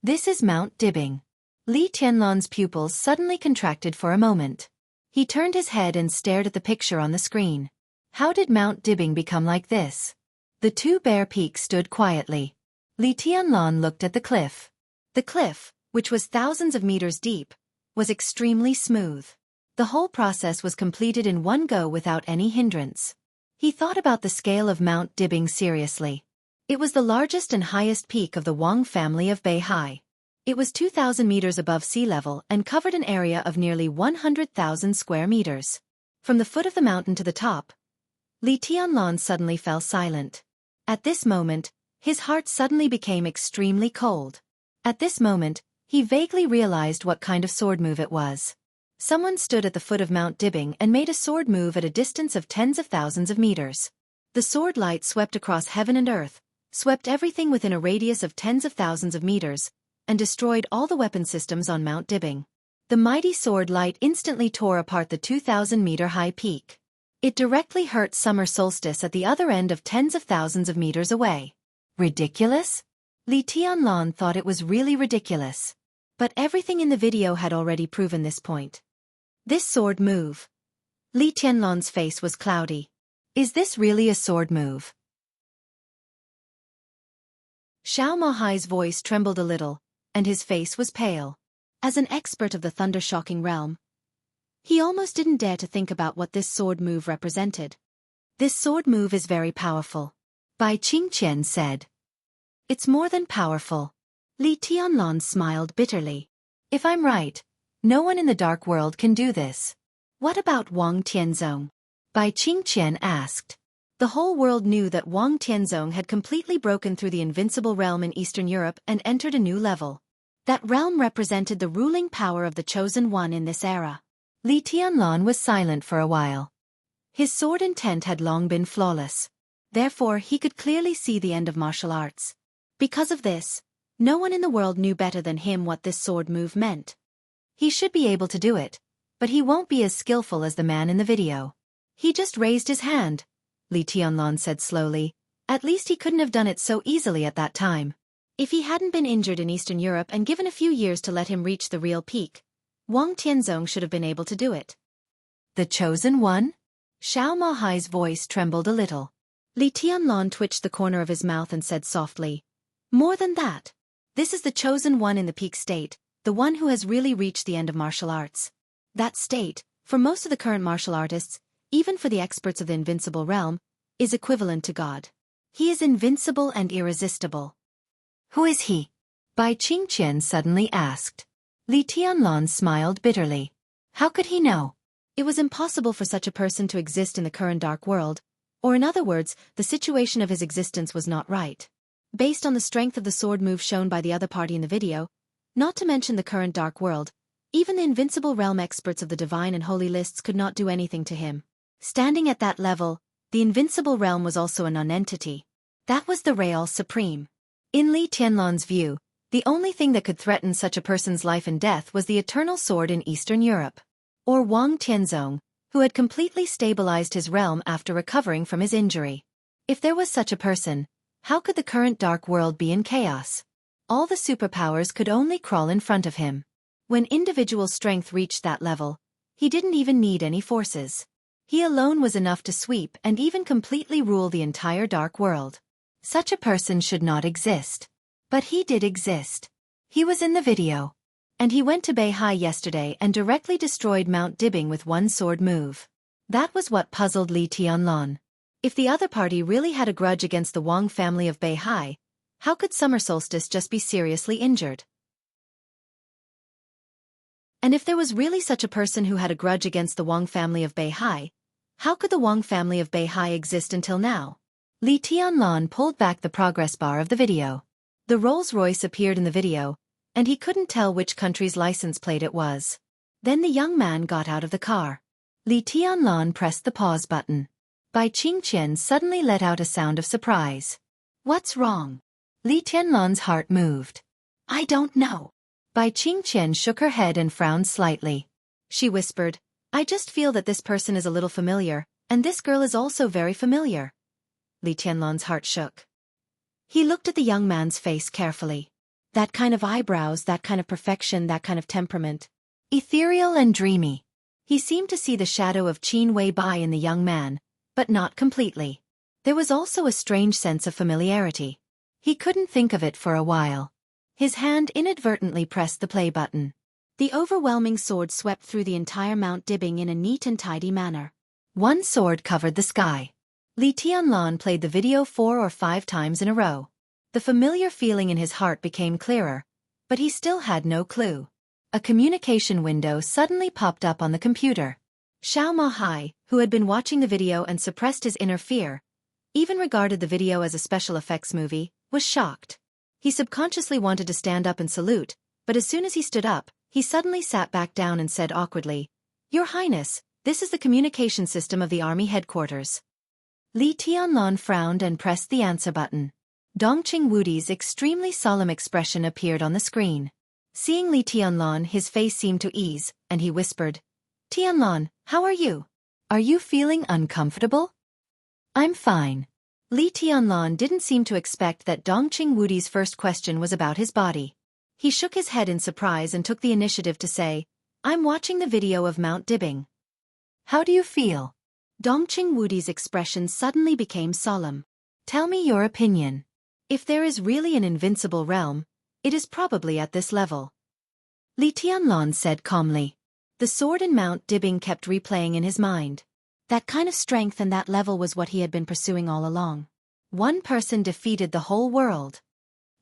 This is Mount Dibbing. Li Tianlan's pupils suddenly contracted for a moment. He turned his head and stared at the picture on the screen. How did Mount Dibbing become like this? The two bare peaks stood quietly. Li Tianlan looked at the cliff. The cliff, which was thousands of meters deep, was extremely smooth. The whole process was completed in one go without any hindrance. He thought about the scale of Mount Dibbing seriously. It was the largest and highest peak of the Wang family of Beihai. It was 2,000 meters above sea level and covered an area of nearly 100,000 square meters. From the foot of the mountain to the top, Li Tianlan suddenly fell silent. At this moment, his heart suddenly became extremely cold. At this moment, he vaguely realized what kind of sword move it was. Someone stood at the foot of Mount Dibbing and made a sword move at a distance of tens of thousands of meters. The sword light swept across heaven and earth, swept everything within a radius of tens of thousands of meters, and destroyed all the weapon systems on Mount Dibbing. The mighty sword light instantly tore apart the 2,000-meter-high peak. It directly hurt summer solstice at the other end of tens of thousands of meters away. Ridiculous? Li Tianlan thought it was really ridiculous. But everything in the video had already proven this point. This sword move. Li Tianlan's face was cloudy. Is this really a sword move? Xiao Mahai's voice trembled a little, and his face was pale. As an expert of the thunder-shocking realm, he almost didn't dare to think about what this sword move represented. This sword move is very powerful. Bai Qingqian said. It's more than powerful. Li Tianlan smiled bitterly. If I'm right, no one in the dark world can do this. What about Wang Tianzong? Bai Qingqian asked. The whole world knew that Wang Tianzong had completely broken through the invincible realm in Eastern Europe and entered a new level. That realm represented the ruling power of the Chosen One in this era. Li Tianlan was silent for a while. His sword intent had long been flawless. Therefore he could clearly see the end of martial arts. Because of this, no one in the world knew better than him what this sword move meant. He should be able to do it, but he won't be as skillful as the man in the video. He just raised his hand, Li Tianlan said slowly. At least he couldn't have done it so easily at that time.
If he hadn't been injured in Eastern Europe and given a few years to let him reach the real peak, Wang Tianzong should have been able to do it.
The chosen one? Xiao Mahai's voice trembled a little.
Li Tianlan twitched the corner of his mouth and said softly, "More than that. This is the chosen one in the peak state, the one who has really reached the end of martial arts. That state, for most of the current martial artists, even for the experts of the invincible realm, is equivalent to God. He is invincible and irresistible."
Who is he? Bai Qingqian suddenly asked. Li Tianlan smiled bitterly. How could he know?
It was impossible for such a person to exist in the current dark world, or in other words, the situation of his existence was not right. Based on the strength of the sword move shown by the other party in the video, not to mention the current dark world, even the invincible realm experts of the divine and holy lists could not do anything to him. Standing at that level, the invincible realm was also a non-entity. That was the Real Supreme. In Li Tianlan's view, the only thing that could threaten such a person's life and death was the eternal sword in Eastern Europe. Or Wang Tianzong, who had completely stabilized his realm after recovering from his injury. If there was such a person, how could the current dark world be in chaos? All the superpowers could only crawl in front of him. When individual strength reached that level, he didn't even need any forces. He alone was enough to sweep and even completely rule the entire dark world. Such a person should not exist. But he did exist. He was in the video. And he went to Beihai yesterday and directly destroyed Mount Dibing with one sword move. That was what puzzled Li Tianlan. If the other party really had a grudge against the Wang family of Beihai, how could Summer Solstice just be seriously injured? And if there was really such a person who had a grudge against the Wang family of Beihai, how could the Wang family of Beihai exist until now? Li Tianlan pulled back the progress bar of the video. The Rolls-Royce appeared in the video, and he couldn't tell which country's license plate it was. Then the young man got out of the car. Li Tianlan pressed the pause button. Bai Qingqian suddenly let out a sound of surprise. What's wrong? Li Tianlan's heart moved. I don't know. Bai Qingqian shook her head and frowned slightly. She whispered, I just feel that this person is a little familiar, and this girl is also very familiar. Li Tianlan's heart shook. He looked at the young man's face carefully. That kind of eyebrows, that kind of perfection, that kind of temperament. Ethereal and dreamy. He seemed to see the shadow of Qin Wei Bai in the young man, but not completely. There was also a strange sense of familiarity. He couldn't think of it for a while. His hand inadvertently pressed the play button. The overwhelming sword swept through the entire Mount Dibing in a neat and tidy manner. One sword covered the sky. Li Tianlan played the video 4 or 5 times in a row. The familiar feeling in his heart became clearer, but he still had no clue. A communication window suddenly popped up on the computer. Xiao Mahai, who had been watching the video and suppressed his inner fear, even regarded the video as a special effects movie, was shocked. He subconsciously wanted to stand up and salute, but as soon as he stood up, he suddenly sat back down and said awkwardly, Your Highness, this is the communication system of the army headquarters. Li Tianlan frowned and pressed the answer button. Dongqing Wudi's extremely solemn expression appeared on the screen. Seeing Li Tianlan, his face seemed to ease, and he whispered, Tianlan, how are you? Are you feeling uncomfortable? I'm fine. Li Tianlan didn't seem to expect that Dongqing Wudi's first question was about his body. He shook his head in surprise and took the initiative to say, I'm watching the video of Mount Dibing. How do you feel? Dongqing Wudi's expression suddenly became solemn. Tell me your opinion. If there is really an invincible realm, it is probably at this level. Li Tianlan said calmly. The sword in Mount Dibing kept replaying in his mind. That kind of strength and that level was what he had been pursuing all along. One person defeated the whole world.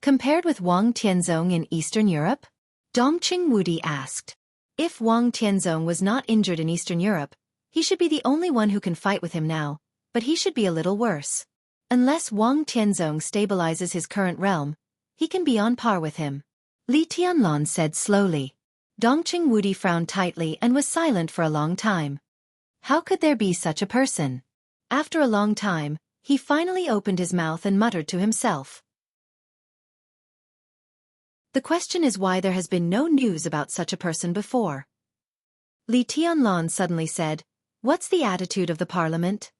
Compared with Wang Tianzong in Eastern Europe? Dongqing Wudi asked. If Wang Tianzong was not injured in Eastern Europe, he should be the only one who can fight with him now, but he should be a little worse. Unless Wang Tianzong stabilizes his current realm, he can be on par with him. Li Tianlan said slowly. Dongqing Wudi frowned tightly and was silent for a long time. How could there be such a person? After a long time, he finally opened his mouth and muttered to himself. The question is why there has been no news about such a person before. Li Tianlan suddenly said, What's the attitude of the parliament?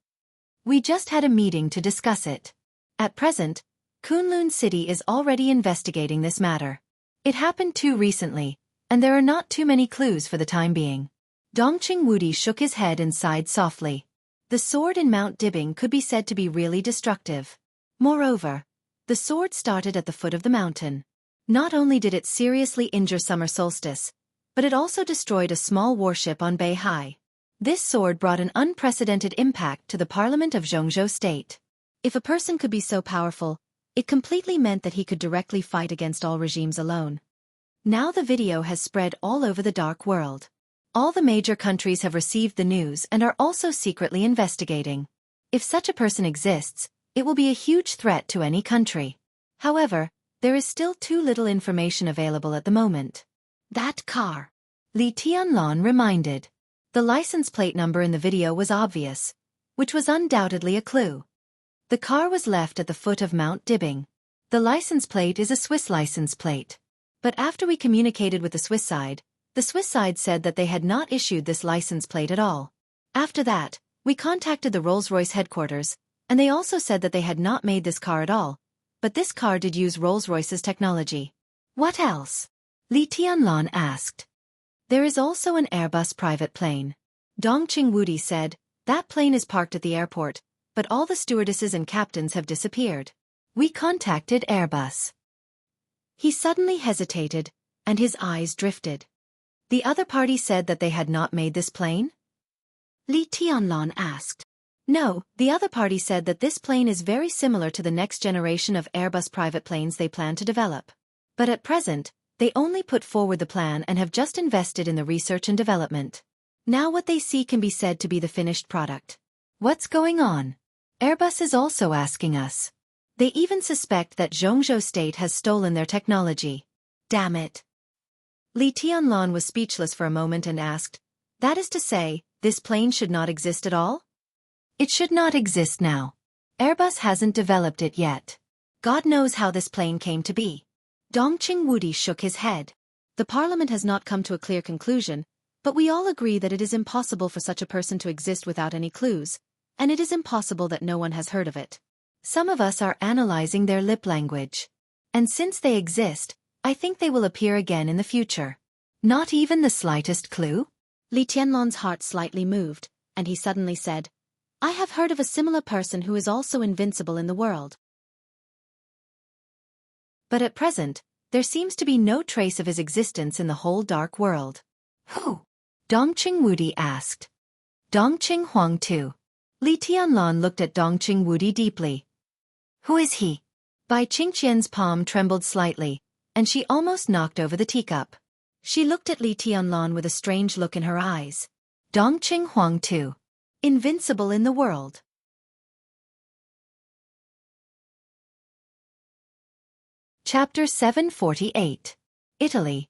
We just had a meeting to discuss it. At present,
Kunlun City is already investigating this matter. It happened too recently, and there are not too many clues for the time being. Dongqing Wudi shook his head and sighed softly. The sword in Mount Dibing could be said to be really destructive. Moreover, the sword started at the foot of the mountain. Not only did it seriously injure Summer Solstice, but it also destroyed a small warship on Beihai. This sword brought an unprecedented impact to the parliament of Jianghu state. If a person could be so powerful, it completely meant that he could directly fight against all regimes alone. Now the video has spread all over the dark world. All the major countries have received the news and are also secretly investigating. If such a person exists, it will be a huge threat to any country. However, there is still too little information available at the moment. That car. Li Tianlan reminded. The license plate number in the video was obvious, which was undoubtedly a clue. The car was left at the foot of Mount Dibing. The license plate is a Swiss license plate. But after we communicated with the Swiss side said that they had not issued this license plate at all. After that, we contacted the Rolls-Royce headquarters, and they also said that they had not made this car at all, but this car did use Rolls-Royce's technology. What else? Li Tianlan asked. There is also an Airbus private plane. Dongqing Wudi said, that plane is parked at the airport, but all the stewardesses and captains have disappeared. We contacted Airbus. He suddenly hesitated, and his eyes drifted. The other party said that they had not made this plane? Li Tianlan asked. No, the other party said that this plane is very similar to the next generation of Airbus private planes they plan to develop. But at present, they only put forward the plan and have just invested in the research and development. Now what they see can be said to be the finished product. What's going on? Airbus is also asking us. They even suspect that Jianghu state has stolen their technology. Damn it. Li Tianlan was speechless for a moment and asked, that is to say, this plane should not exist at all? It should not exist now. Airbus hasn't developed it yet. God knows how this plane came to be. Dongqing Wudi shook his head. The parliament has not come to a clear conclusion, but we all agree that it is impossible for such a person to exist without any clues, and it is impossible that no one has heard of it. Some of us are analyzing their lip language. And since they exist, I think they will appear again in the future. Not even the slightest clue? Li Tianlan's heart slightly moved, and he suddenly said, I have heard of a similar person who is also invincible in the world. But at present, there seems to be no trace of his existence in the whole dark world. Who? Dongqing Wudi asked. Dongqing Huang too. Li Tianlan looked at Dongqing Wudi deeply. Who is he? Bai Qingqian's palm trembled slightly, and she almost knocked over the teacup. She looked at Li Tianlan with a strange look in her eyes. Dongqing Huang too. Invincible in the world. Chapter 748. Italy.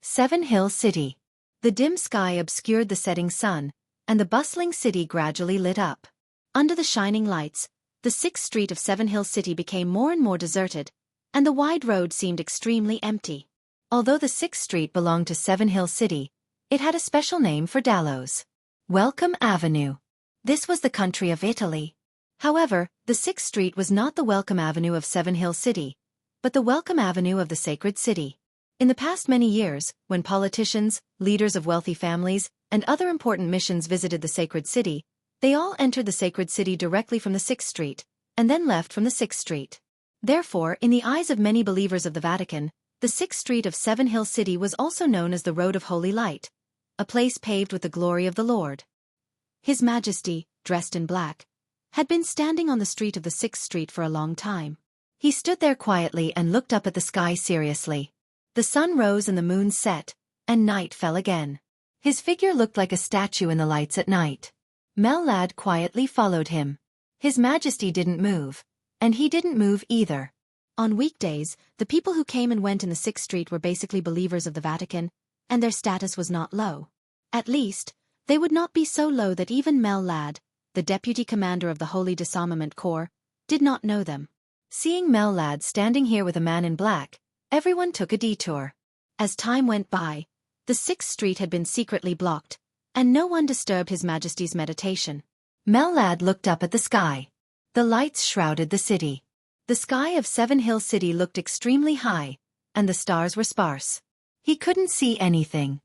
Seven Hill City. The dim sky obscured the setting sun, and the bustling city gradually lit up. Under the shining lights, the 6th street of Seven Hill City became more and more deserted, and the wide road seemed extremely empty. Although the 6th street belonged to Seven Hill City, it had a special name for Dallows. Welcome Avenue. This was the country of Italy. However, the 6th street was not the Welcome Avenue of Seven Hill City, but the Welcome Avenue of the Sacred City. In the past many years, when politicians, leaders of wealthy families, and other important missions visited the Sacred City, they all entered the Sacred City directly from the 6th street, and then left from the 6th street. Therefore, in the eyes of many believers of the Vatican, the 6th street of Seven Hill City was also known as the Road of Holy Light, a place paved with the glory of the Lord. His Majesty, dressed in black, had been standing on the street of the 6th street for a long time. He stood there quietly and looked up at the sky seriously. The sun rose and the moon set, and night fell again. His figure looked like a statue in the lights at night. Mel Ladd quietly followed him. His Majesty didn't move, and he didn't move either. On weekdays, the people who came and went in the 6th street were basically believers of the Vatican, and their status was not low. At least, they would not be so low that even Mel Ladd, the deputy commander of the Holy Disarmament Corps, did not know them. Seeing Mel Ladd standing here with a man in black, everyone took a detour. As time went by, the 6th street had been secretly blocked, and no one disturbed His Majesty's meditation. Mel Ladd looked up at the sky. The lights shrouded the city.
The sky of Seven Hill City looked extremely high, and the stars were sparse. He couldn't see anything.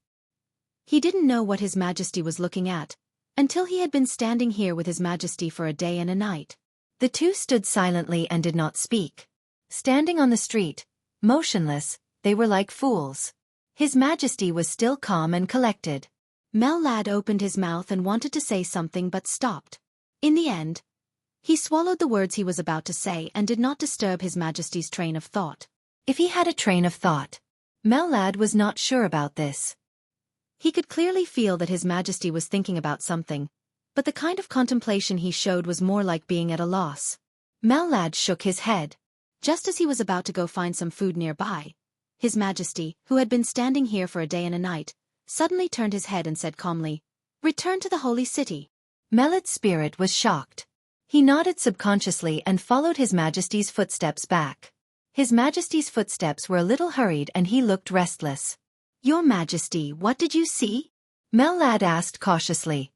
He didn't know what His Majesty was looking at, until he had been standing here with His Majesty for a day and a night. The two stood silently and did not speak. Standing on the street, motionless, they were like fools. His Majesty was still calm and collected. Mellad opened his mouth and wanted to say something but stopped. In the end, he swallowed the words he was about to say and did not disturb His Majesty's train of thought.
If he had a train of thought.
Mellad was not sure about this. He could clearly feel that His Majesty was thinking about something, but the kind of contemplation he showed was more like being at a loss. Mellad shook his head. Just as he was about to go find some food nearby, His Majesty, who had been standing here for a day and a night, suddenly turned his head and said calmly, "Return to the holy city."
Mellad's spirit was shocked. He nodded subconsciously and followed His Majesty's footsteps back. His Majesty's footsteps were a little hurried and he looked restless.
"Your Majesty, what did you see?"
Mellad asked cautiously.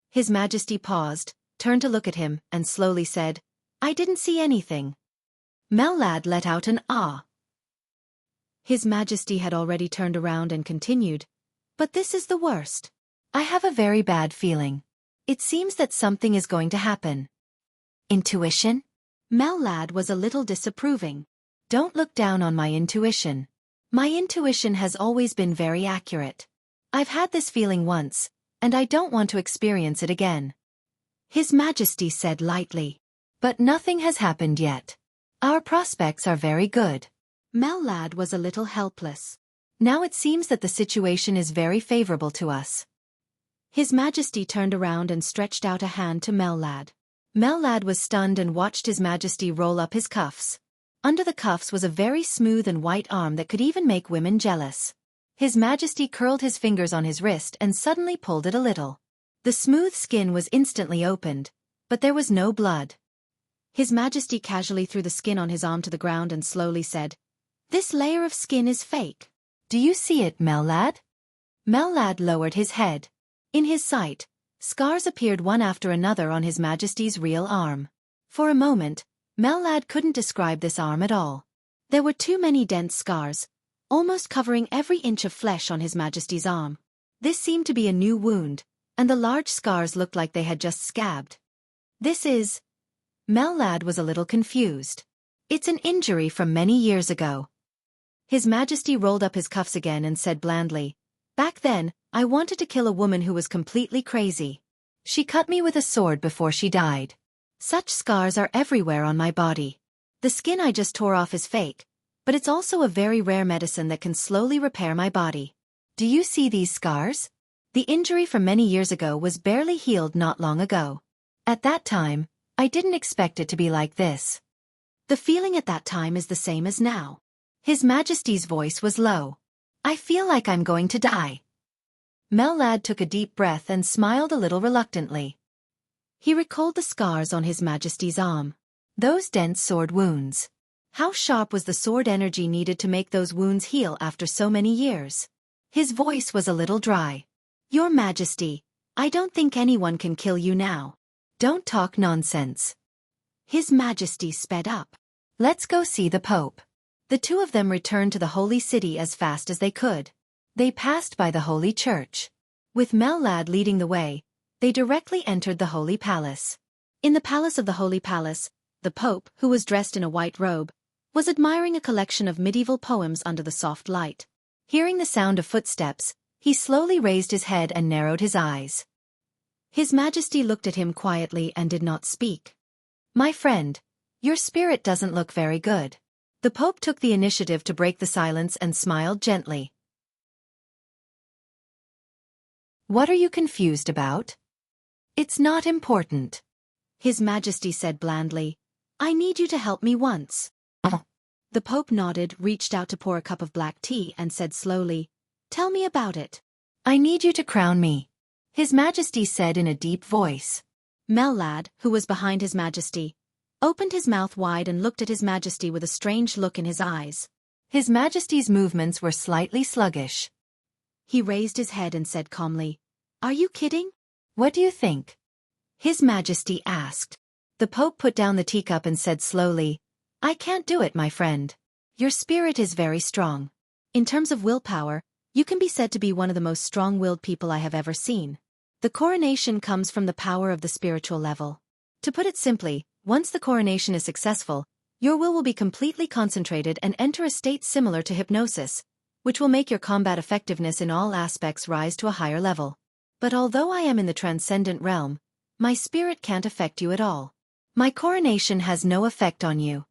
His Majesty paused, turned to look at him, and slowly said, "I didn't see anything." Mellad let out an "ah." His Majesty had already turned around and continued, "But this is the worst.
I have a very bad feeling. It seems that something is going to happen."
"Intuition?" Mellad was a little disapproving.
"Don't look down on my intuition. My intuition has always been very accurate. I've had this feeling once, and I don't want to experience it again."
His Majesty said lightly.
"But nothing has happened yet. Our prospects are very good."
Mellad was a little helpless.
"Now it seems that the situation is very favorable to us."
His Majesty turned around and stretched out a hand to Mellad.
Mellad was stunned and watched His Majesty roll up his cuffs. Under the cuffs was a very smooth and white arm that could even make women jealous. His Majesty curled his fingers on his wrist and suddenly pulled it a little. The smooth skin was instantly opened, but there was no blood.
His Majesty casually threw the skin on his arm to the ground and slowly said, "This layer of skin is fake."
"Do you see it, Mellad?" Mellad lowered his head.
In his sight, scars appeared one after another on His Majesty's real arm. For a moment, Mellad couldn't describe this arm at all. There were too many dense scars, almost covering every inch of flesh on His Majesty's arm. This seemed to be a new wound, and the large scars looked like they had just scabbed. "This is..." Mellad was a little confused. "It's an injury from many years ago." His Majesty rolled up his cuffs again and said blandly, "Back then, I wanted to kill a woman who was completely crazy.
She cut me with a sword before she died.
Such scars are everywhere on my body. The skin I just tore off is fake, but it's also a very rare medicine that can slowly repair my body."
"Do you see these scars?"
"The injury from many years ago was barely healed not long ago.
At that time, I didn't expect it to be like this."
"The feeling at that time is the same as now." His Majesty's voice was low. "I feel like I'm going to die."
Mellad took a deep breath and smiled a little reluctantly.
He recalled the scars on His Majesty's arm.
Those dense sword wounds.
How sharp was the sword energy needed to make those wounds heal after so many years? His voice was a little dry. "Your Majesty, I don't think anyone can kill you now."
"Don't talk nonsense."
His Majesty sped up.
"Let's go see the Pope."
The two of them returned to the holy city as fast as they could.
They passed by the holy church.
With Mellad leading the way, they directly entered the holy palace. In the palace of the holy palace, the Pope, who was dressed in a white robe, was admiring a collection of medieval poems under the soft light.
Hearing the sound of footsteps, he slowly raised his head and narrowed his eyes.
His Majesty looked at him quietly and did not speak.
"My friend, your spirit doesn't look very good."
The Pope took the initiative to break the silence and smiled gently.
"What are you confused about?"
"It's not important." His Majesty said blandly, "I need you to help me once." The Pope nodded, reached out to pour a cup of black tea and said slowly, "Tell me about it."
"I need you to crown me," His Majesty said in a deep voice.
Mellad, who was behind His Majesty, opened his mouth wide and looked at His Majesty with a strange look in his eyes.
His Majesty's movements were slightly sluggish.
He raised his head and said calmly, "Are you kidding?"
"What do you think?"
His Majesty asked. The Pope put down the teacup and said slowly, "I can't do it, my friend. Your spirit is very strong. In terms of willpower, you can be said to be one of the most strong-willed people I have ever seen. The coronation comes from the power of the spiritual level. To put it simply, once the coronation is successful, your will be completely concentrated and enter a state similar to hypnosis, which will make your combat effectiveness in all aspects rise to a higher level. But although I am in the transcendent realm, my spirit can't affect you at all. My coronation has no effect on you."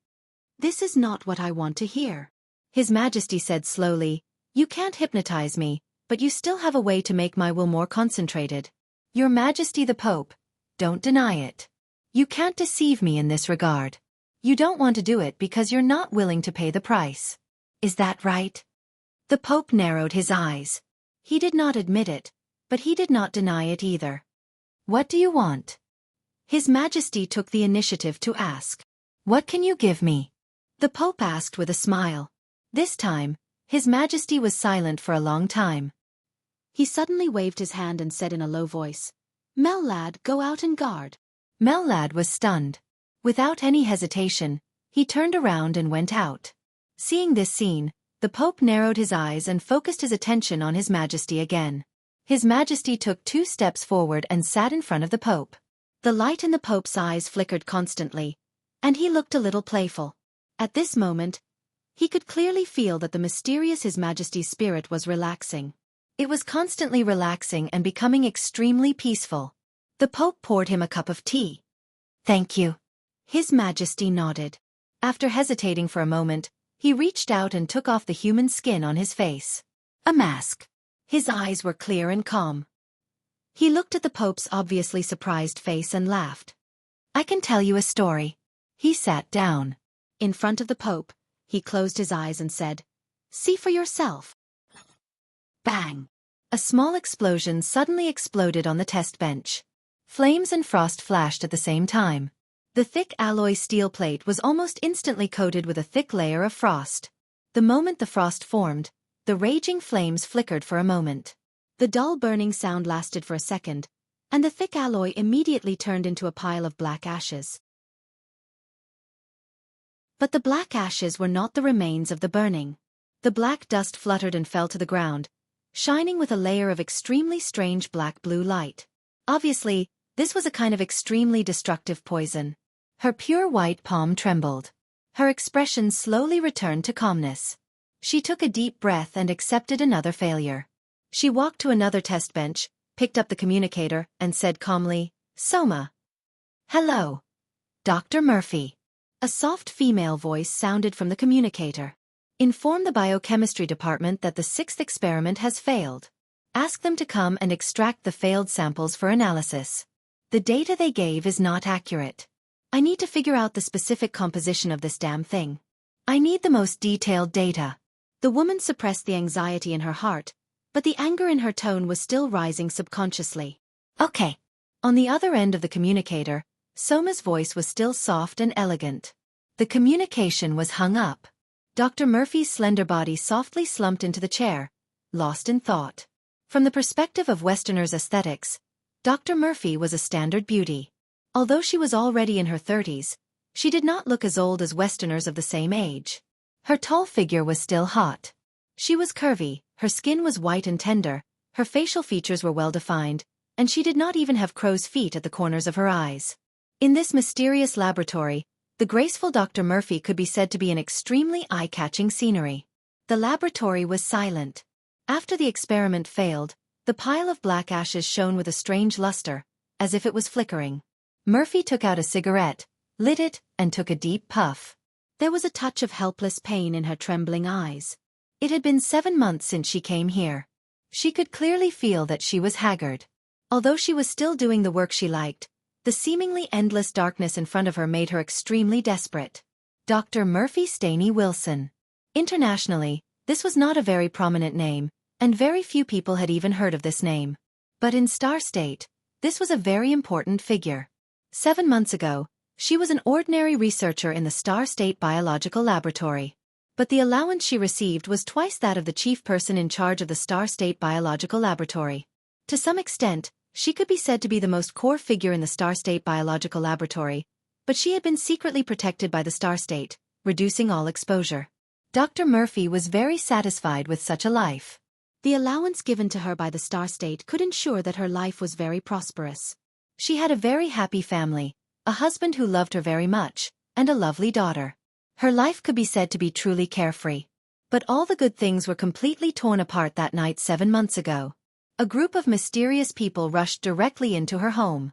"This is not what I want to hear," His Majesty said slowly. "You can't hypnotize me, but you still have a way to make my will more concentrated. Your Majesty the Pope, don't deny it. You can't deceive me in this regard. You don't want to do it because you're not willing to pay the price. Is that right?" The Pope narrowed his eyes. He did not admit it, but he did not deny it either. "What do you want?" His Majesty took the initiative to ask. "What can you give me?" The Pope asked with a smile. This time, His Majesty was silent for a long time. He suddenly waved his hand and said in a low voice, "Mel lad, go out and guard." Mel lad was stunned. Without any hesitation, he turned around and went out. Seeing this scene, the Pope narrowed his eyes and focused his attention on His Majesty again. His Majesty took 2 steps forward and sat in front of the Pope. The light in the Pope's eyes flickered constantly, and he looked a little playful. At this moment, he could clearly feel that the mysterious His Majesty's spirit was relaxing. It was constantly relaxing and becoming extremely peaceful. The Pope poured him a cup of tea. "Thank you." His Majesty nodded. After hesitating for a moment, he reached out and took off the human skin on his face. A mask. His eyes were clear and calm. He looked at the Pope's obviously surprised face and laughed. "I can tell you a story." He sat down. In front of the Pope, he closed his eyes and said, "See for yourself." Bang! A small explosion suddenly exploded on the test bench. Flames and frost flashed at the same time. The thick alloy steel plate was almost instantly coated with a thick layer of frost. The moment the frost formed, the raging flames flickered for a moment. The dull burning sound lasted for a second, and the thick alloy immediately turned into a pile of black ashes. But the black ashes were not the remains of the burning. The black dust fluttered and fell to the ground, shining with a layer of extremely strange black-blue light. Obviously, this was a kind of extremely destructive poison. Her pure white palm trembled. Her expression slowly returned to calmness. She took a deep breath and accepted another failure. She walked to another test bench, picked up the communicator, and said calmly, "Soma." "Hello. Dr. Murphy." A soft female voice sounded from the communicator. "Inform the biochemistry department that the 6th experiment has failed. Ask them to come and extract the failed samples for analysis. The data they gave is not accurate. I need to figure out the specific composition of this damn thing. I need the most detailed data." The woman suppressed the anxiety in her heart, but the anger in her tone was still rising subconsciously. "Okay." On the other end of the communicator, Soma's voice was still soft and elegant. The communication was hung up. Dr. Murphy's slender body softly slumped into the chair, lost in thought. From the perspective of Westerners' aesthetics, Dr. Murphy was a standard beauty. Although she was already in her 30s, she did not look as old as Westerners of the same age. Her tall figure was still hot. She was curvy, her skin was white and tender, her facial features were well-defined, and she did not even have crow's feet at the corners of her eyes. In this mysterious laboratory, the graceful Dr. Murphy could be said to be an extremely eye-catching scenery. The laboratory was silent. After the experiment failed, the pile of black ashes shone with a strange luster, as if it was flickering. Murphy took out a cigarette, lit it, and took a deep puff. There was a touch of helpless pain in her trembling eyes. It had been 7 months since she came here. She could clearly feel that she was haggard. Although she was still doing the work she liked, the seemingly endless darkness in front of her made her extremely desperate. Dr. Murphy Staney Wilson. Internationally, this was not a very prominent name, and very few people had even heard of this name. But in Star State, this was a very important figure. 7 months ago, she was an ordinary researcher in the Star State Biological Laboratory. But the allowance she received was twice that of the chief person in charge of the Star State Biological Laboratory. To some extent, she could be said to be the most core figure in the Star State Biological Laboratory, But she had been secretly protected by the Star State, reducing all exposure. Dr. Murphy was very satisfied with such a life. The allowance given to her by the Star State could ensure that her life was very prosperous. She had a very happy family, a husband who loved her very much, and a lovely daughter. Her life could be said to be truly carefree. But all the good things were completely torn apart that night 7 months ago. A group of mysterious people rushed directly into her home.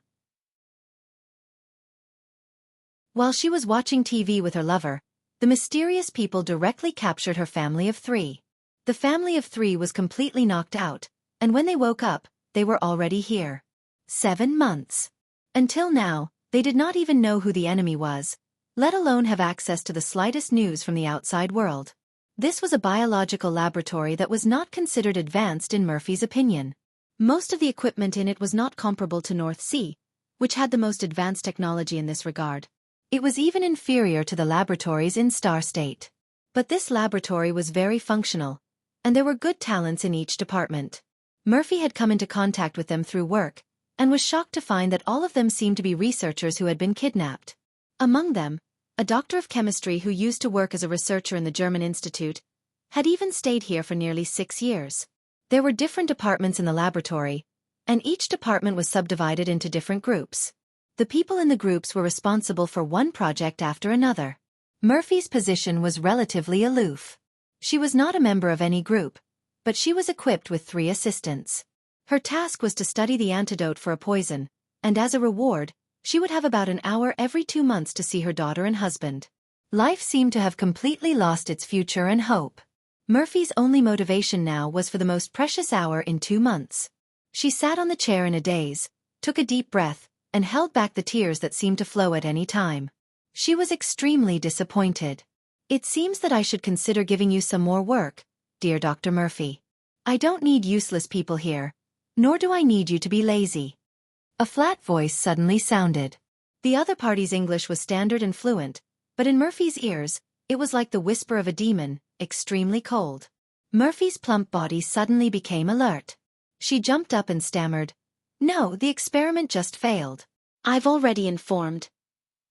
While she was watching TV with her lover, the mysterious people directly captured her family of 3. The family of 3 was completely knocked out, and when they woke up, they were already here. 7 months. Until now, they did not even know who the enemy was, let alone have access to the slightest news from the outside world. This was a biological laboratory that was not considered advanced in Murphy's opinion. Most of the equipment in it was not comparable to North Sea, which had the most advanced technology in this regard. It was even inferior to the laboratories in Star State. But this laboratory was very functional, and there were good talents in each department. Murphy had come into contact with them through work, and was shocked to find that all of them seemed to be researchers who had been kidnapped. Among them, a doctor of chemistry who used to work as a researcher in the German Institute, had even stayed here for nearly 6 years. There were different departments in the laboratory, and each department was subdivided into different groups. The people in the groups were responsible for one project after another. Murphy's position was relatively aloof. She was not a member of any group, but she was equipped with 3 assistants. Her task was to study the antidote for a poison, and as a reward, she would have about an hour every 2 months to see her daughter and husband. Life seemed to have completely lost its future and hope. Murphy's only motivation now was for the most precious hour in 2 months. She sat on the chair in a daze, took a deep breath, and held back the tears that seemed to flow at any time. She was extremely disappointed. "It seems that I should consider giving you some more work, dear Dr. Murphy. I don't need useless people here, nor do I need you to be lazy." A flat voice suddenly sounded. The other party's English was standard and fluent, but in Murphy's ears, it was like the whisper of a demon, extremely cold. Murphy's plump body suddenly became alert. She jumped up and stammered, "No, the experiment just failed. I've already informed."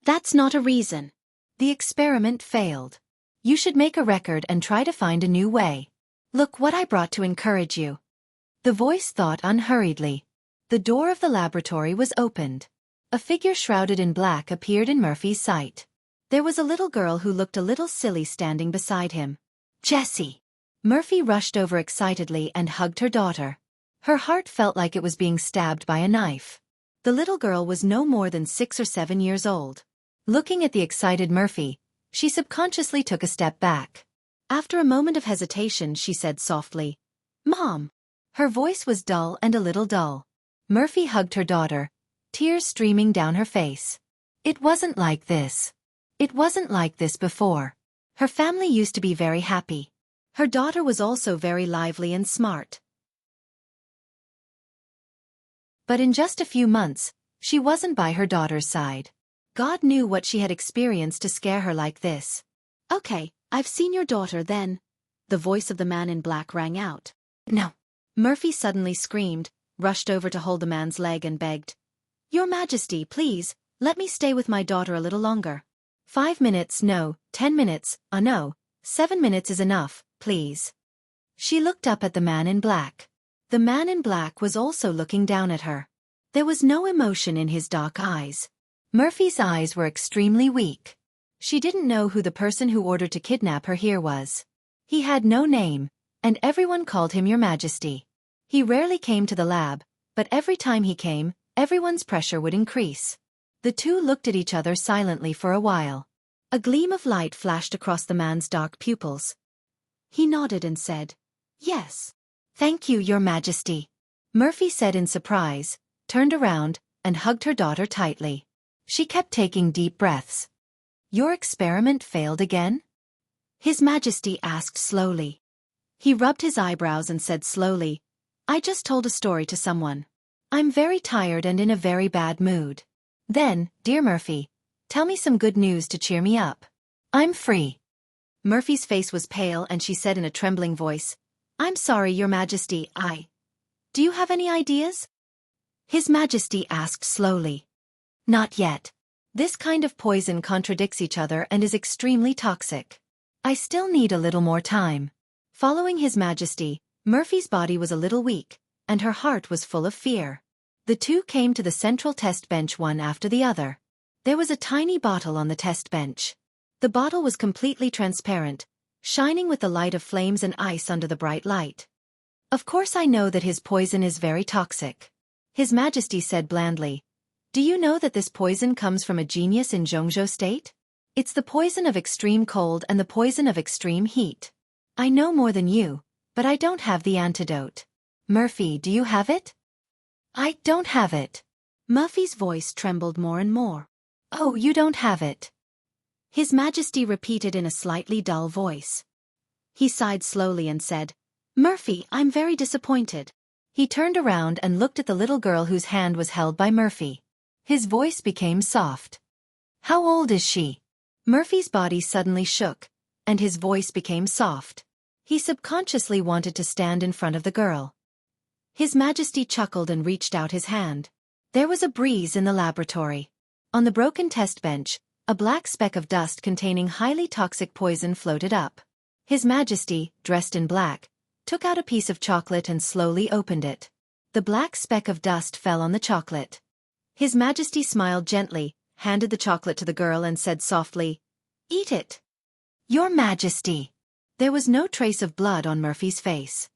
"That's not a reason." "The experiment failed. You should make a record and try to find a new way. Look what I brought to encourage you." The voice thought unhurriedly. The door of the laboratory was opened. A figure shrouded in black appeared in Murphy's sight. There was a little girl who looked a little silly standing beside him. "Jessie!" Murphy rushed over excitedly and hugged her daughter. Her heart felt like it was being stabbed by a knife. The little girl was no more than 6 or 7 years old. Looking at the excited Murphy, she subconsciously took a step back. After a moment of hesitation, she said softly, "Mom." Her voice was dull and a little dull. Murphy hugged her daughter, tears streaming down her face. "It wasn't like this. It wasn't like this before. Her family used to be very happy. Her daughter was also very lively and smart. But in just a few months, she wasn't by her daughter's side. God knew what she had experienced to scare her like this." "Okay, I've seen your daughter then." The voice of the man in black rang out. "No." Murphy suddenly screamed, rushed over to hold the man's leg and begged, "Your Majesty, please, let me stay with my daughter a little longer. 5 minutes, no, 10 minutes, no, 7 minutes is enough, please." She looked up at the man in black. The man in black was also looking down at her. There was no emotion in his dark eyes. Murphy's eyes were extremely weak. She didn't know who the person who ordered to kidnap her here was. He had no name, and everyone called him Your Majesty. He rarely came to the lab, but every time he came, everyone's pressure would increase. The two looked at each other silently for a while. A gleam of light flashed across the man's dark pupils. He nodded and said, "Yes." "Thank you, Your Majesty," Murphy said in surprise, turned around, and hugged her daughter tightly. She kept taking deep breaths. "Your experiment failed again?" His Majesty asked slowly. He rubbed his eyebrows and said slowly, "I just told a story to someone. I'm very tired and in a very bad mood. Then, dear Murphy, tell me some good news to cheer me up. I'm free." Murphy's face was pale and she said in a trembling voice, "I'm sorry, Your Majesty, Do you have any ideas?" His Majesty asked slowly. "Not yet. This kind of poison contradicts each other and is extremely toxic. I still need a little more time. Following His Majesty, Murphy's body was a little weak, and her heart was full of fear. The two came to the central test bench one after the other. There was a tiny bottle on the test bench. The bottle was completely transparent, shining with the light of flames and ice under the bright light. Of course I know that his poison is very toxic. His Majesty said blandly. Do you know that this poison comes from a genius in Jianghu state? It's the poison of extreme cold and the poison of extreme heat. I know more than you, but I don't have the antidote. Murphy, do you have it? I don't have it. Murphy's voice trembled more and more. Oh, you don't have it. His Majesty repeated in a slightly dull voice. He sighed slowly and said, Murphy, I'm very disappointed. He turned around and looked at the little girl whose hand was held by Murphy. His voice became soft. How old is she? Murphy's body suddenly shook, and his voice became soft. He subconsciously wanted to stand in front of the girl. His Majesty chuckled and reached out his hand. There was a breeze in the laboratory. On the broken test bench, a black speck of dust containing highly toxic poison floated up. His Majesty, dressed in black, took out a piece of chocolate and slowly opened it. The black speck of dust fell on the chocolate. His Majesty smiled gently, handed the chocolate to the girl and said softly, Eat it. Your Majesty. There was no trace of blood on Murphy's face.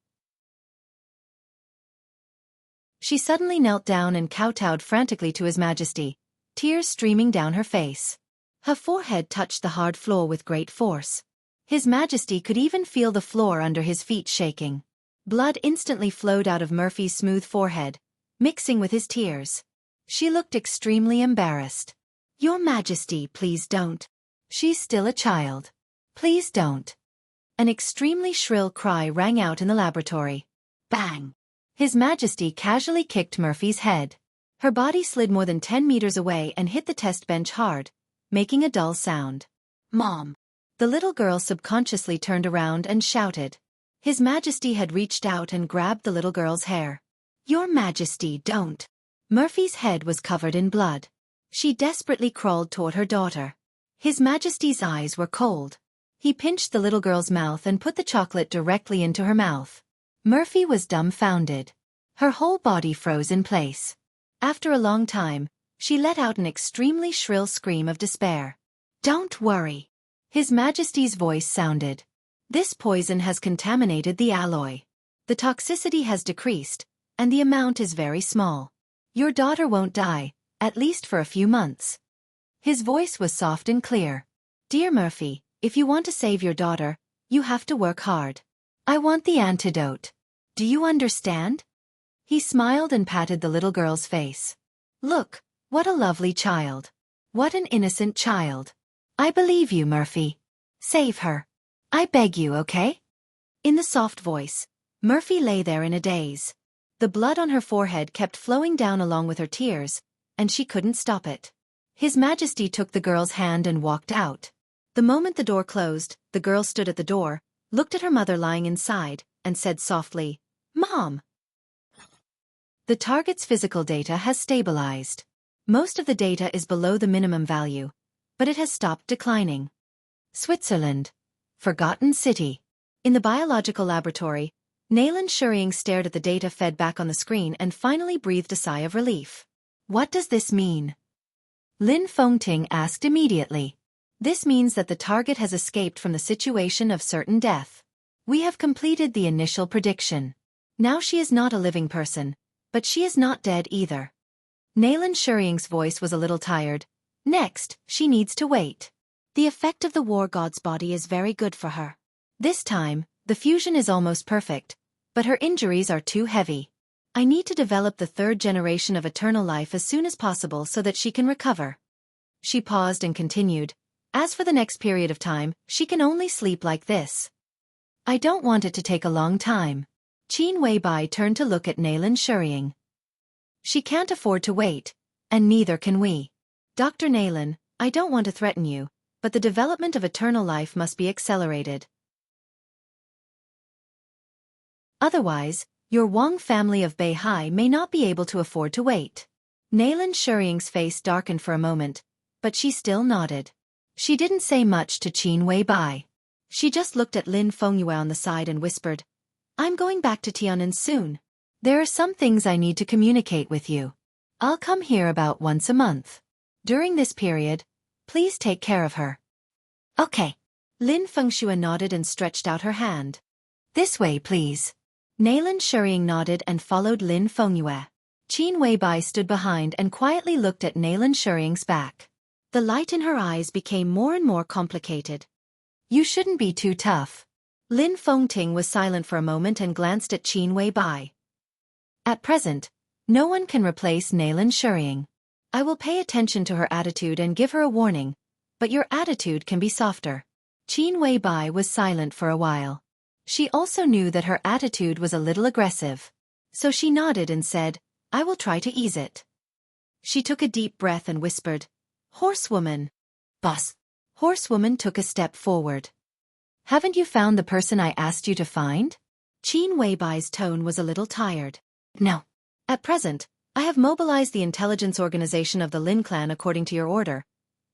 She suddenly knelt down and kowtowed frantically to His Majesty, tears streaming down her face. Her forehead touched the hard floor with great force. His Majesty could even feel the floor under his feet shaking. Blood instantly flowed out of Murphy's smooth forehead, mixing with his tears. She looked extremely embarrassed. Your Majesty, please don't. She's still a child. Please don't. An extremely shrill cry rang out in the laboratory. Bang! His Majesty casually kicked Murphy's head. Her body slid more than 10 meters away and hit the test bench hard, making a dull sound. Mom! The little girl subconsciously turned around and shouted. His Majesty had reached out and grabbed the little girl's hair. Your Majesty, don't. Murphy's head was covered in blood. She desperately crawled toward her daughter. His Majesty's eyes were cold. He pinched the little girl's mouth and put the chocolate directly into her mouth. Murphy was dumbfounded. Her whole body froze in place. After a long time, she let out an extremely shrill scream of despair. Don't worry. His Majesty's voice sounded. This poison has contaminated the alloy. The toxicity has decreased, and the amount is very small. Your daughter won't die, at least for a few months. His voice was soft and clear. Dear Murphy, if you want to save your daughter, you have to work hard. I want the antidote. Do you understand? He smiled and patted the little girl's face. Look, what a lovely child. What an innocent child. I believe you, Murphy. Save her. I beg you, okay? In the soft voice, Murphy lay there in a daze. The blood on her forehead kept flowing down along with her tears, and she couldn't stop it. His Majesty took the girl's hand and walked out. The moment the door closed, the girl stood at the door, looked at her mother lying inside, and said softly, Mom! The target's physical data has stabilized. Most of the data is below the minimum value, but it has stopped declining. Switzerland. Forgotten city. In the biological laboratory, Nayland Shuriying stared at the data fed back on the screen and finally breathed a sigh of relief. What does this mean? Lin Fengting asked immediately. This means that the target has escaped from the situation of certain death. We have completed the initial prediction. Now she is not a living person, but she is not dead either. Nayland Shuriying's voice was a little tired. Next, she needs to wait. The effect of the war god's body is very good for her. This time, the fusion is almost perfect, but her injuries are too heavy. I need to develop the third generation of eternal life as soon as possible so that she can recover. She paused and continued. As for the next period of time, she can only sleep like this. I don't want it to take a long time. Qin Weibai turned to look at Nayland Shuriying. She can't afford to wait, and neither can we. Dr. Nayland, I don't want to threaten you, but the development of eternal life must be accelerated. Otherwise, your Wang family of Beihai may not be able to afford to wait. Nayland Shuriying's face darkened for a moment, but she still nodded. She didn't say much to Qin Weibai. She just looked at Lin Fengyue on the side and whispered, "I'm going back to Tian'an soon. There are some things I need to communicate with you. I'll come here about once a month. During this period, please take care of her." "Okay." Lin Fengyue nodded and stretched out her hand. "This way, please." Nayland Shuriying nodded and followed Lin Fengyue. Qin Weibai stood behind and quietly looked at Nayland Shuriying's back. The light in her eyes became more and more complicated. "You shouldn't be too tough." Lin Fengting was silent for a moment and glanced at Qin Weibai. "At present, no one can replace Nayland Shuriying. I will pay attention to her attitude and give her a warning, but your attitude can be softer." Qin Weibai was silent for a while. She also knew that her attitude was a little aggressive. So she nodded and said, "I will try to ease it." She took a deep breath and whispered, "Horsewoman." "Boss." Horsewoman took a step forward. "Haven't you found the person I asked you to find?" Qin Weibai's tone was a little tired. "No. At present, I have mobilized the intelligence organization of the Lin clan according to your order.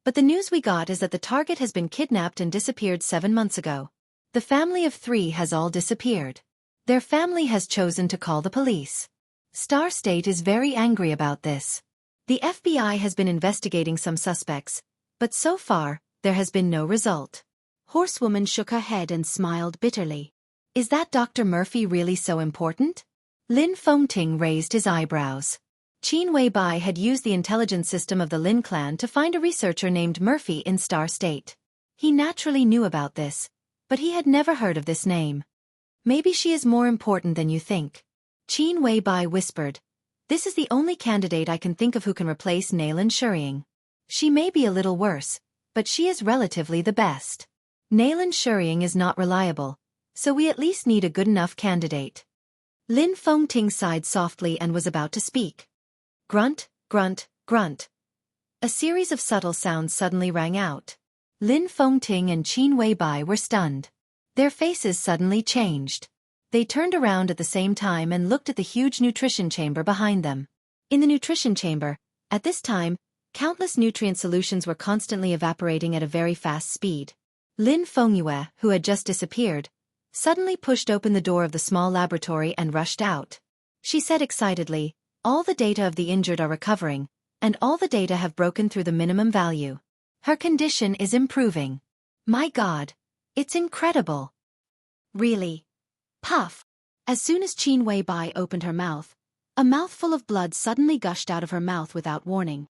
But the news we got is that the target has been kidnapped and disappeared 7 months ago. The family of 3 has all disappeared. Their family has chosen to call the police. Star State is very angry about this. The FBI has been investigating some suspects, but so far, there has been no result." Horsewoman shook her head and smiled bitterly. "Is that Dr. Murphy really so important?" Lin Fengting raised his eyebrows. Qin Weibai had used the intelligence system of the Lin clan to find a researcher named Murphy in Star State. He naturally knew about this, but he had never heard of this name. "Maybe she is more important than you think." Qin Weibai whispered, "This is the only candidate I can think of who can replace Nayland Shuriying. She may be a little worse, but she is relatively the best. Nayland Shuriying is not reliable, so we at least need a good enough candidate." Lin Fengting sighed softly and was about to speak. Grunt, grunt, grunt. A series of subtle sounds suddenly rang out. Lin Fengting and Qin Weibai were stunned. Their faces suddenly changed. They turned around at the same time and looked at the huge nutrition chamber behind them. In the nutrition chamber, at this time, countless nutrient solutions were constantly evaporating at a very fast speed. Lin Fengyue, who had just disappeared, suddenly pushed open the door of the small laboratory and rushed out. She said excitedly, "All the data of the injured are recovering, and all the data have broken through the minimum value. Her condition is improving. My God, it's incredible." "Really?" Puff. As soon as Qin Weibai opened her mouth, a mouthful of blood suddenly gushed out of her mouth without warning.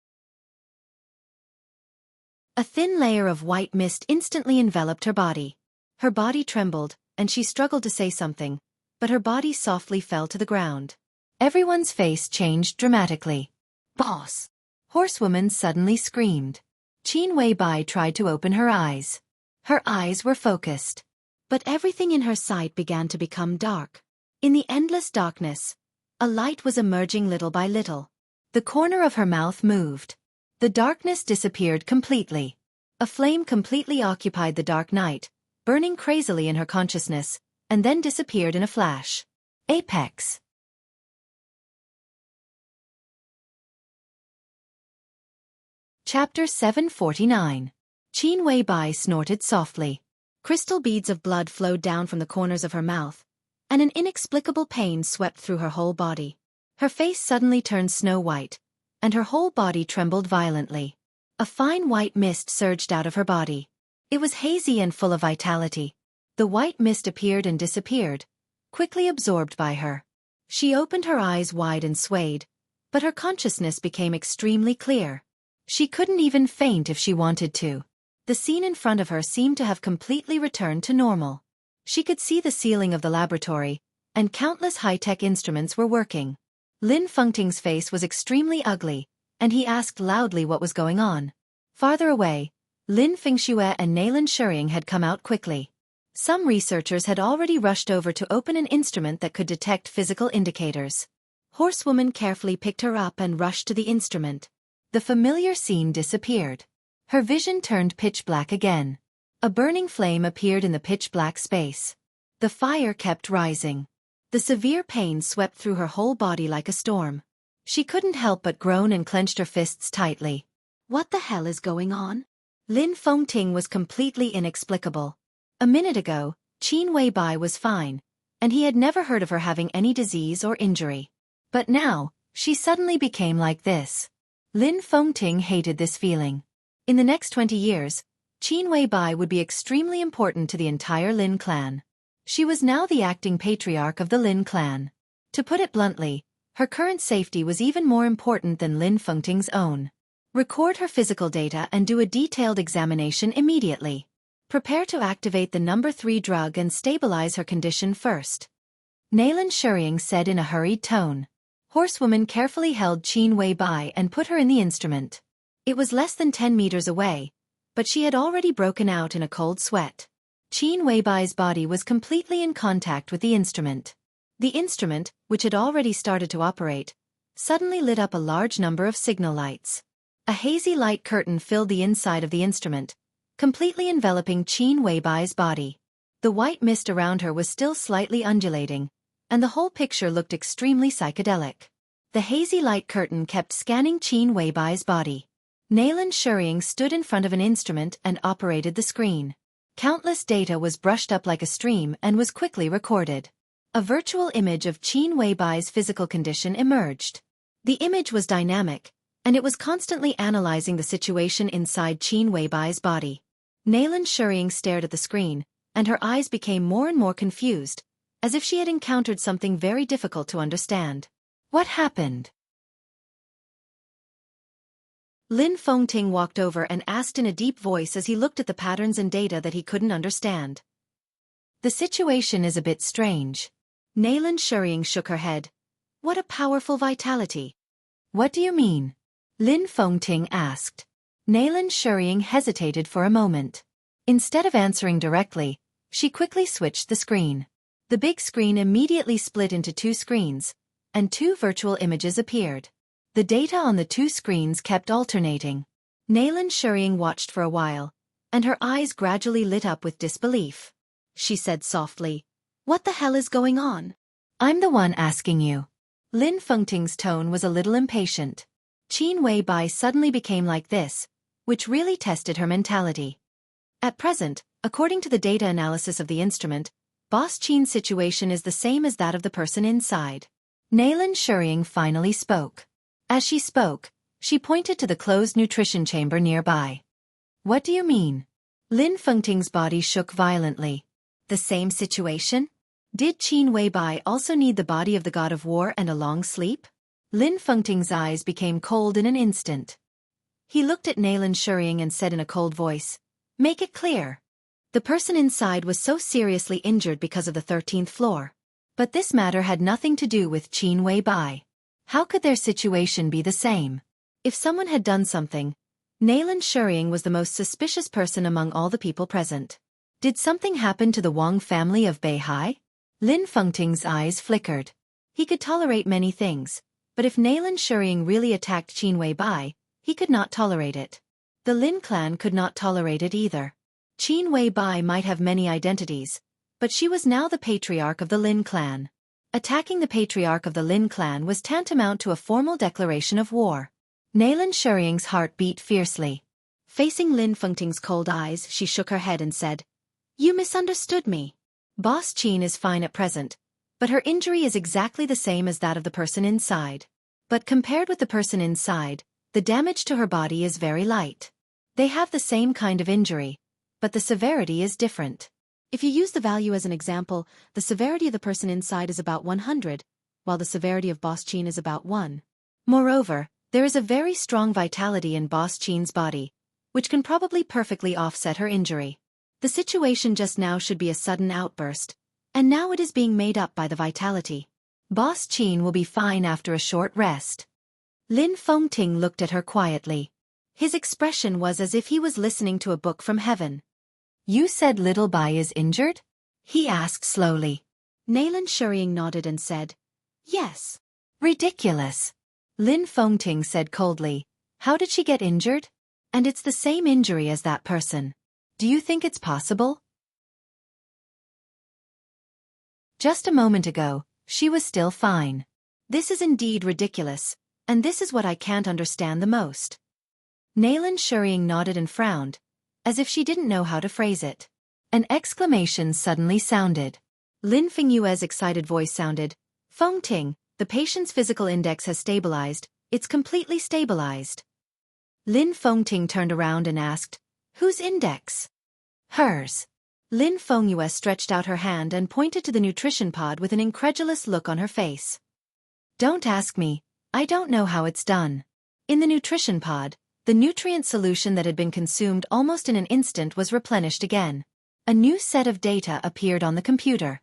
A thin layer of white mist instantly enveloped her body. Her body trembled, and she struggled to say something, but her body softly fell to the ground. Everyone's face changed dramatically. "Boss!" Horsewoman suddenly screamed. Qin Weibai tried to open her eyes. Her eyes were focused. But everything in her sight began to become dark. In the endless darkness, a light was emerging little by little. The corner of her mouth moved. The darkness disappeared completely. A flame completely occupied the dark night, burning crazily in her consciousness, and then disappeared in a flash. Apex. Chapter 749. Qin Weibai snorted softly. Crystal beads of blood flowed down from the corners of her mouth, and an inexplicable pain swept through her whole body. Her face suddenly turned snow-white, and her whole body trembled violently. A fine white mist surged out of her body. It was hazy and full of vitality. The white mist appeared and disappeared, quickly absorbed by her. She opened her eyes wide and swayed, but her consciousness became extremely clear. She couldn't even faint if she wanted to. The scene in front of her seemed to have completely returned to normal. She could see the ceiling of the laboratory, and countless high-tech instruments were working. Lin Fengting's face was extremely ugly, and he asked loudly what was going on. Farther away, Lin Fengxue and Nayland Shuriying had come out quickly. Some researchers had already rushed over to open an instrument that could detect physical indicators. Horsewoman carefully picked her up and rushed to the instrument. The familiar scene disappeared. Her vision turned pitch black again. A burning flame appeared in the pitch-black space. The fire kept rising. The severe pain swept through her whole body like a storm. She couldn't help but groan and clenched her fists tightly. What the hell is going on? Lin Fengting was completely inexplicable. A minute ago, Qin Weibai was fine, and he had never heard of her having any disease or injury. But now, she suddenly became like this. Lin Fengting hated this feeling. In the next 20 years, Qin Weibai would be extremely important to the entire Lin clan. She was now the acting patriarch of the Lin clan. To put it bluntly, her current safety was even more important than Lin Fengting's own. Record her physical data and do a detailed examination immediately. Prepare to activate the number 3 drug and stabilize her condition first. Naylan Shuying said in a hurried tone. Horsewoman carefully held Qin Weibai and put her in the instrument. It was less than 10 meters away, but she had already broken out in a cold sweat. Qin Weibai's body was completely in contact with the instrument. The instrument, which had already started to operate, suddenly lit up a large number of signal lights. A hazy light curtain filled the inside of the instrument, completely enveloping Qin Weibai's body. The white mist around her was still slightly undulating, and the whole picture looked extremely psychedelic. The hazy light curtain kept scanning Qin Weibai's body. Naylan Shuying stood in front of an instrument and operated the screen. Countless data was brushed up like a stream and was quickly recorded. A virtual image of Qin Weibai's physical condition emerged. The image was dynamic, and it was constantly analyzing the situation inside Qin Weibai's body. Naylan Shuying stared at the screen, and her eyes became more and more confused, as if she had encountered something very difficult to understand. What happened? Lin Fengting walked over and asked in a deep voice as he looked at the patterns and data that he couldn't understand. The situation is a bit strange. Naylan Shuying shook her head. What a powerful vitality. What do you mean? Lin Fengting asked. Naylan Shuying hesitated for a moment. Instead of answering directly, she quickly switched the screen. The big screen immediately split into 2 screens, and 2 virtual images appeared. The data on the 2 screens kept alternating. Naylan Shuying watched for a while, and her eyes gradually lit up with disbelief. She said softly, "What the hell is going on?" "I'm the one asking you." Lin Fengting's tone was a little impatient. Qin Weibai suddenly became like this, which really tested her mentality. At present, according to the data analysis of the instrument, Boss Qin's situation is the same as that of the person inside. Naylan Shuying finally spoke. As she spoke, she pointed to the closed nutrition chamber nearby. What do you mean? Lin Fengting's body shook violently. The same situation? Did Qin Weibai also need the body of the god of war and a long sleep? Lin Fengting's eyes became cold in an instant. He looked at Naylan Shuying and said in a cold voice, "Make it clear." The person inside was so seriously injured because of the 13th floor. But this matter had nothing to do with Qin Weibai. How could their situation be the same? If someone had done something, Naylan Shuying was the most suspicious person among all the people present. Did something happen to the Wang family of Beihai? Lin Fengting's eyes flickered. He could tolerate many things, but if Naylan Shuying really attacked Qin Weibai, he could not tolerate it. The Lin clan could not tolerate it either. Qin Weibai might have many identities, but she was now the patriarch of the Lin clan. Attacking the patriarch of the Lin clan was tantamount to a formal declaration of war. Naylan Shuying's heart beat fiercely. Facing Lin Fengting's cold eyes, she shook her head and said, "You misunderstood me. Boss Qin is fine at present, but her injury is exactly the same as that of the person inside. But compared with the person inside, the damage to her body is very light. They have the same kind of injury, but the severity is different. If you use the value as an example, the severity of the person inside is about 100, while the severity of Boss Qin is about 1. Moreover, there is a very strong vitality in Boss Qin's body, which can probably perfectly offset her injury. The situation just now should be a sudden outburst, and now it is being made up by the vitality. Boss Qin will be fine after a short rest." Lin Fengting looked at her quietly. His expression was as if he was listening to a book from heaven. "You said Little Bai is injured?" he asked slowly. Naylan Shuying nodded and said, "Yes." "Ridiculous," Lin Fengting said coldly. "How did she get injured? And it's the same injury as that person. Do you think it's possible?" Just a moment ago, she was still fine. This is indeed ridiculous, and this is what I can't understand the most. Nalan Shuriying nodded and frowned, as if she didn't know how to phrase it. An exclamation suddenly sounded. Lin Fingyue's excited voice sounded, "Feng Ting, the patient's physical index has stabilized, it's completely stabilized." Lin Fengting turned around and asked, "Whose index?" "Hers." Lin Fengyue stretched out her hand and pointed to the nutrition pod with an incredulous look on her face. "Don't ask me, I don't know how it's done." In the nutrition pod, the nutrient solution that had been consumed almost in an instant was replenished again. A new set of data appeared on the computer.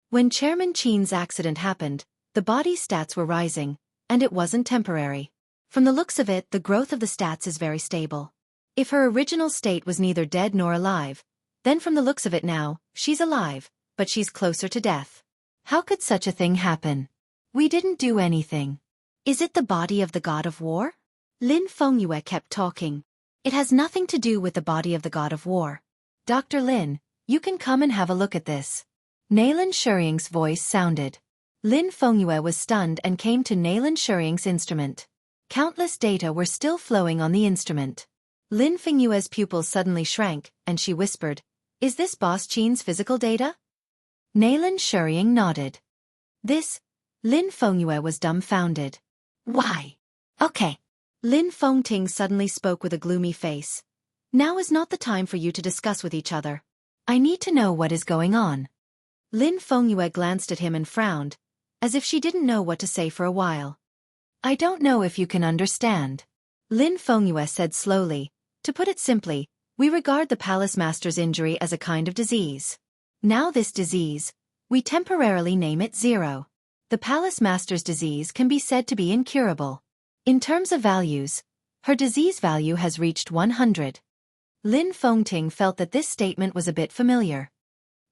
When Chairman Qin's accident happened, the body's stats were rising, and it wasn't temporary. From the looks of it, the growth of the stats is very stable. If her original state was neither dead nor alive, then from the looks of it now, she's alive, but she's closer to death. How could such a thing happen? We didn't do anything. Is it the body of the god of war? Lin Fengyue kept talking. It has nothing to do with the body of the god of war. Dr. Lin, you can come and have a look at this. Nalan Shuriying's voice sounded. Lin Fengyue was stunned and came to Nalan Shuriying's instrument. Countless data were still flowing on the instrument. Lin Fengyue's pupils suddenly shrank, and she whispered, "Is this Boss Qin's physical data?" Nalan Shuriying nodded. Lin Fengyue was dumbfounded. "Why? Okay." Lin Fengting suddenly spoke with a gloomy face. "Now is not the time for you to discuss with each other. I need to know what is going on." Lin Fengyue glanced at him and frowned, as if she didn't know what to say for a while. "I don't know if you can understand." Lin Fengyue said slowly, "To put it simply, we regard the palace master's injury as a kind of disease. Now this disease, we temporarily name it 0. The palace master's disease can be said to be incurable. In terms of values, her disease value has reached 100. Lin Fengting felt that this statement was a bit familiar.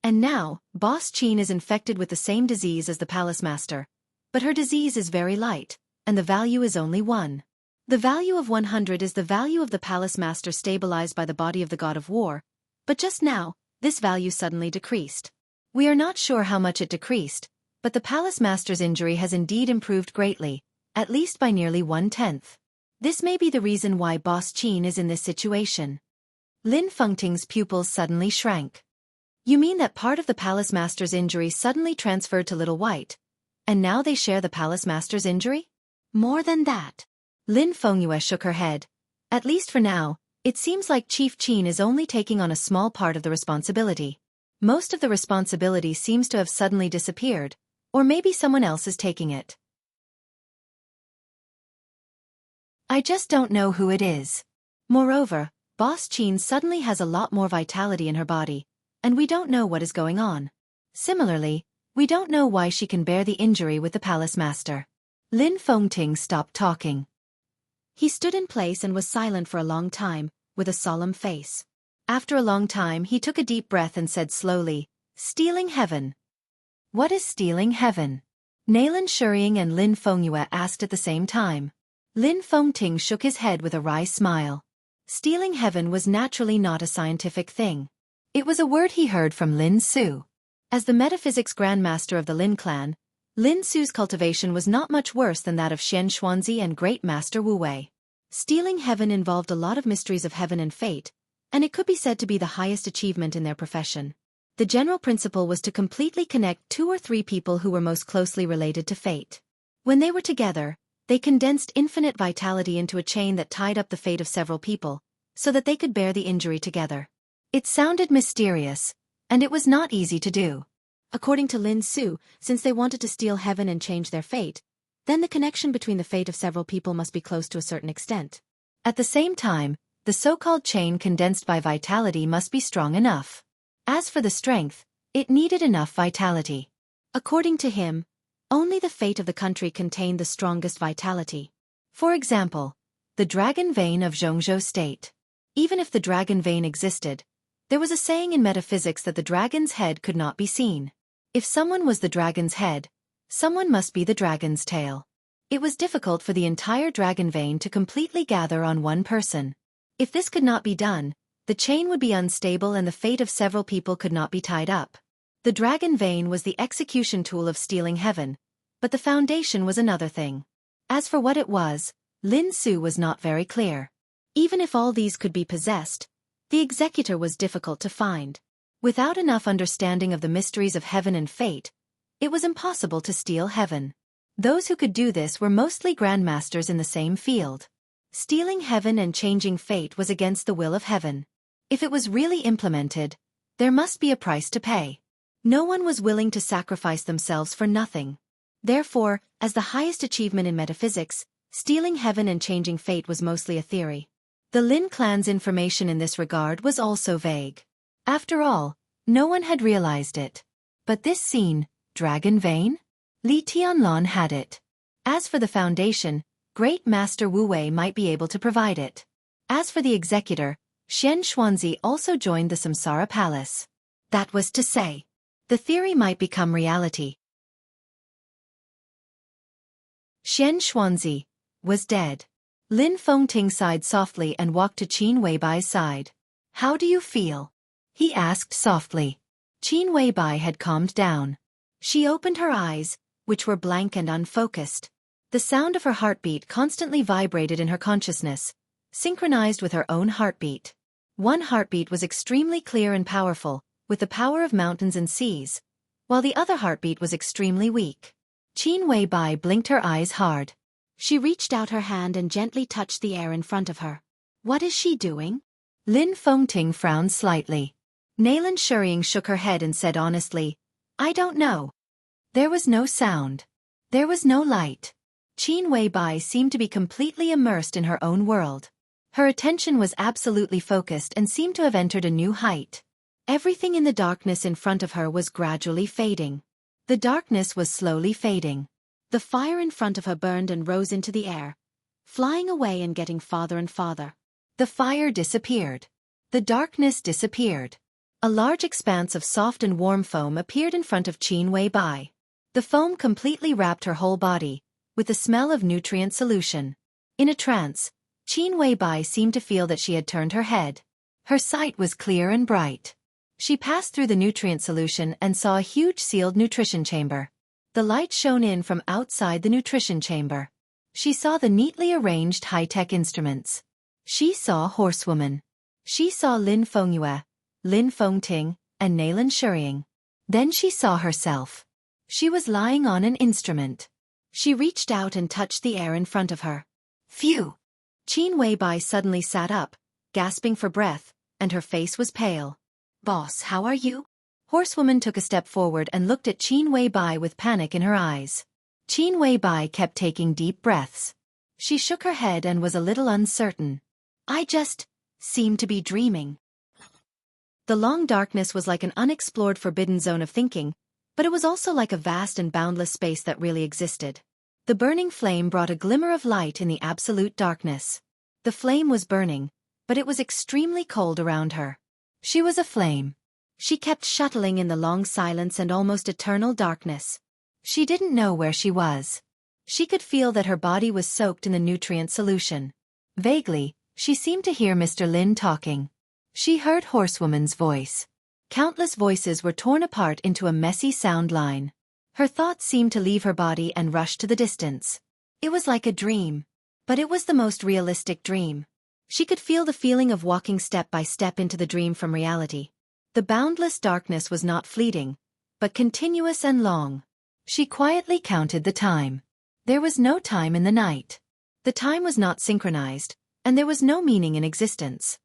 And now, Boss Qin is infected with the same disease as the palace master, but her disease is very light, and the value is only 1. The value of 100 is the value of the palace master stabilized by the body of the god of war, but just now, this value suddenly decreased. We are not sure how much it decreased, but the palace master's injury has indeed improved greatly, at least by nearly 1/10. This may be the reason why Boss Qin is in this situation. Lin Fengting's pupils suddenly shrank. You mean that part of the palace master's injury suddenly transferred to Little White, and now they share the palace master's injury? More than that. Lin Fengyue shook her head. At least for now, it seems like Chief Qin is only taking on a small part of the responsibility. Most of the responsibility seems to have suddenly disappeared, or maybe someone else is taking it. I just don't know who it is. Moreover, Boss Qin suddenly has a lot more vitality in her body, and we don't know what is going on. Similarly, we don't know why she can bear the injury with the palace master. Lin Fengting stopped talking. He stood in place and was silent for a long time, with a solemn face. After a long time he took a deep breath and said slowly, "Stealing heaven." "What is stealing heaven?" Nalan Shuriying and Lin Fengyue asked at the same time. Lin Fengting shook his head with a wry smile. Stealing heaven was naturally not a scientific thing. It was a word he heard from Lin Su. As the metaphysics grandmaster of the Lin clan, Lin Su's cultivation was not much worse than that of Xianxia and Great Master Wu Wei. Stealing heaven involved a lot of mysteries of heaven and fate, and it could be said to be the highest achievement in their profession. The general principle was to completely connect 2 or 3 people who were most closely related to fate. When they were together, they condensed infinite vitality into a chain that tied up the fate of several people, so that they could bear the injury together. It sounded mysterious, and it was not easy to do. According to Lin Su, since they wanted to steal heaven and change their fate, then the connection between the fate of several people must be close to a certain extent. At the same time, the so-called chain condensed by vitality must be strong enough. As for the strength, it needed enough vitality. According to him, only the fate of the country contained the strongest vitality. For example, the dragon vein of Jianghu state. Even if the dragon vein existed, there was a saying in metaphysics that the dragon's head could not be seen. If someone was the dragon's head, someone must be the dragon's tail. It was difficult for the entire dragon vein to completely gather on one person. If this could not be done, the chain would be unstable and the fate of several people could not be tied up. The dragon vein was the execution tool of stealing heaven, but the foundation was another thing. As for what it was, Lin Su was not very clear. Even if all these could be possessed, the executor was difficult to find. Without enough understanding of the mysteries of heaven and fate, it was impossible to steal heaven. Those who could do this were mostly grandmasters in the same field. Stealing heaven and changing fate was against the will of heaven. If it was really implemented, there must be a price to pay. No one was willing to sacrifice themselves for nothing. Therefore, as the highest achievement in metaphysics, stealing heaven and changing fate was mostly a theory. The Lin clan's information in this regard was also vague. After all, no one had realized it. But this scene, Dragon Vein? Li Tianlan had it. As for the foundation, Great Master Wu Wei might be able to provide it. As for the executor, Xianxia also joined the Samsara Palace. That was to say, the theory might become reality. Xianxia was dead. Lin Fengting sighed softly and walked to Qin Weibai's side. "How do you feel?" he asked softly. Qin Weibai had calmed down. She opened her eyes, which were blank and unfocused. The sound of her heartbeat constantly vibrated in her consciousness, synchronized with her own heartbeat. One heartbeat was extremely clear and powerful, with the power of mountains and seas, while the other heartbeat was extremely weak. Qin Weibai blinked her eyes hard. She reached out her hand and gently touched the air in front of her. What is she doing? Lin Fengting frowned slightly. Nalan Shuriying shook her head and said honestly, I don't know. There was no sound. There was no light. Qin Weibai seemed to be completely immersed in her own world. Her attention was absolutely focused and seemed to have entered a new height. Everything in the darkness in front of her was gradually fading. The darkness was slowly fading. The fire in front of her burned and rose into the air, flying away and getting farther and farther. The fire disappeared. The darkness disappeared. A large expanse of soft and warm foam appeared in front of Qin Weibai. The foam completely wrapped her whole body, with the smell of nutrient solution. In a trance, Qin Weibai seemed to feel that she had turned her head. Her sight was clear and bright. She passed through the nutrient solution and saw a huge sealed nutrition chamber. The light shone in from outside the nutrition chamber. She saw the neatly arranged high-tech instruments. She saw Horsewoman. She saw Lin Fengyue, Lin Fengting, and Nalan Shuriying. Then she saw herself. She was lying on an instrument. She reached out and touched the air in front of her. Phew! Qin Weibai suddenly sat up, gasping for breath, and her face was pale. Boss, how are you? Horsewoman took a step forward and looked at Qin Weibai with panic in her eyes. Qin Weibai kept taking deep breaths. She shook her head and was a little uncertain. I just seemed to be dreaming. The long darkness was like an unexplored forbidden zone of thinking, but it was also like a vast and boundless space that really existed. The burning flame brought a glimmer of light in the absolute darkness. The flame was burning, but it was extremely cold around her. She was a flame. She kept shuttling in the long silence and almost eternal darkness. She didn't know where she was. She could feel that her body was soaked in the nutrient solution. Vaguely, she seemed to hear Mr. Lin talking. She heard Horsewoman's voice. Countless voices were torn apart into a messy sound line. Her thoughts seemed to leave her body and rush to the distance. It was like a dream. But it was the most realistic dream. She could feel the feeling of walking step by step into the dream from reality. The boundless darkness was not fleeting, but continuous and long. She quietly counted the time. There was no time in the night. The time was not synchronized, and there was no meaning in existence.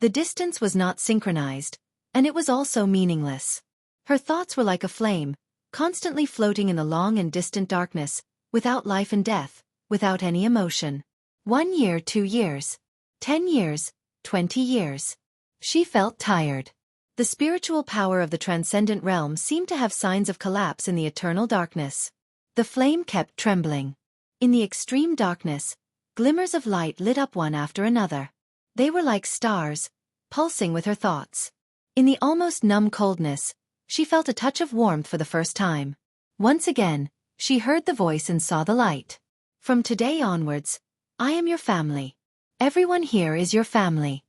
The distance was not synchronized, and it was also meaningless. Her thoughts were like a flame, constantly floating in the long and distant darkness, without life and death, without any emotion. 1 year, 2 years, 10 years, 20 years. She felt tired. The spiritual power of the transcendent realm seemed to have signs of collapse in the eternal darkness. The flame kept trembling. In the extreme darkness, glimmers of light lit up one after another. They were like stars, pulsing with her thoughts. In the almost numb coldness, she felt a touch of warmth for the first time. Once again, she heard the voice and saw the light. From today onwards, I am your family. Everyone here is your family.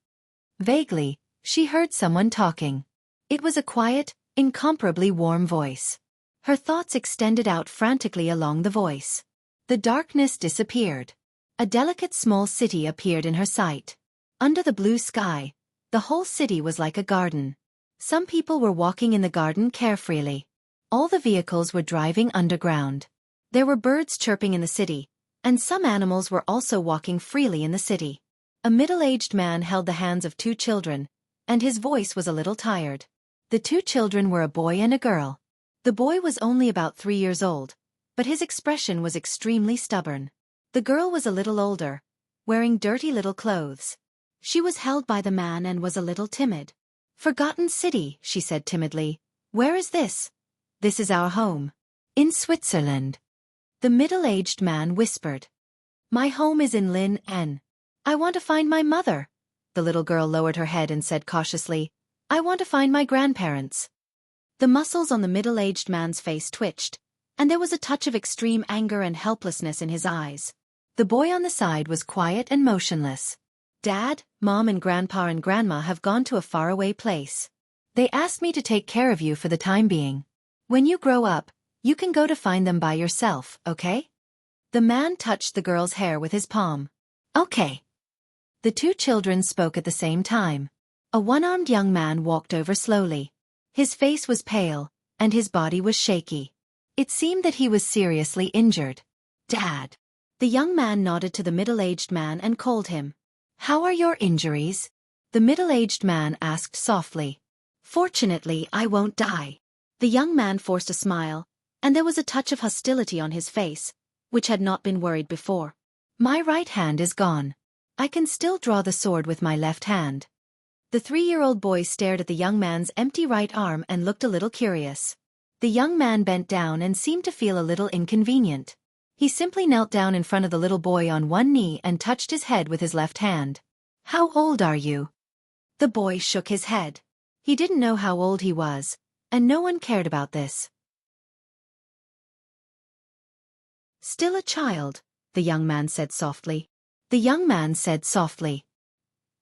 Vaguely, she heard someone talking. It was a quiet, incomparably warm voice. Her thoughts extended out frantically along the voice. The darkness disappeared. A delicate small city appeared in her sight. Under the blue sky, the whole city was like a garden. Some people were walking in the garden carefreely. All the vehicles were driving underground. There were birds chirping in the city, and some animals were also walking freely in the city. A middle-aged man held the hands of two children, and his voice was a little tired. The two children were a boy and a girl. The boy was only about 3 years old, but his expression was extremely stubborn. The girl was a little older, wearing dirty little clothes. She was held by the man and was a little timid. "Forgotten city," she said timidly. "Where is this?" "This is our home."
"In Switzerland."
The middle-aged man whispered. "My home is in Lin. I want to find my mother." The little girl lowered her head and said cautiously, "I want to find my grandparents." The muscles on the middle-aged man's face twitched, and there was a touch of extreme anger and helplessness in his eyes. The boy on the side was quiet and motionless. "Dad, Mom and Grandma have gone to a faraway place. They asked me to take care of you for the time being. When you grow up, you can go to find them by yourself, okay?" The man touched the girl's hair with his palm.
"Okay."
The two children spoke at the same time. A one-armed young man walked over slowly. His face was pale, and his body was shaky. It seemed that he was seriously injured.
"Dad."
The young man nodded to the middle-aged man and called him.
"How are your injuries?"
The middle-aged man asked softly.
"Fortunately, I won't die."
The young man forced a smile, and there was a touch of hostility on his face, which had not been worried before.
"My right hand is gone.
I can still draw the sword with my left hand." The 3-year-old boy stared at the young man's empty right arm and looked a little curious. The young man bent down and seemed to feel a little inconvenient. He simply knelt down in front of the little boy on one knee and touched his head with his left hand.
"How old are you?"
The boy shook his head. He didn't know how old he was, and no one cared about this. "Still a child," the young man said softly. The young man said softly.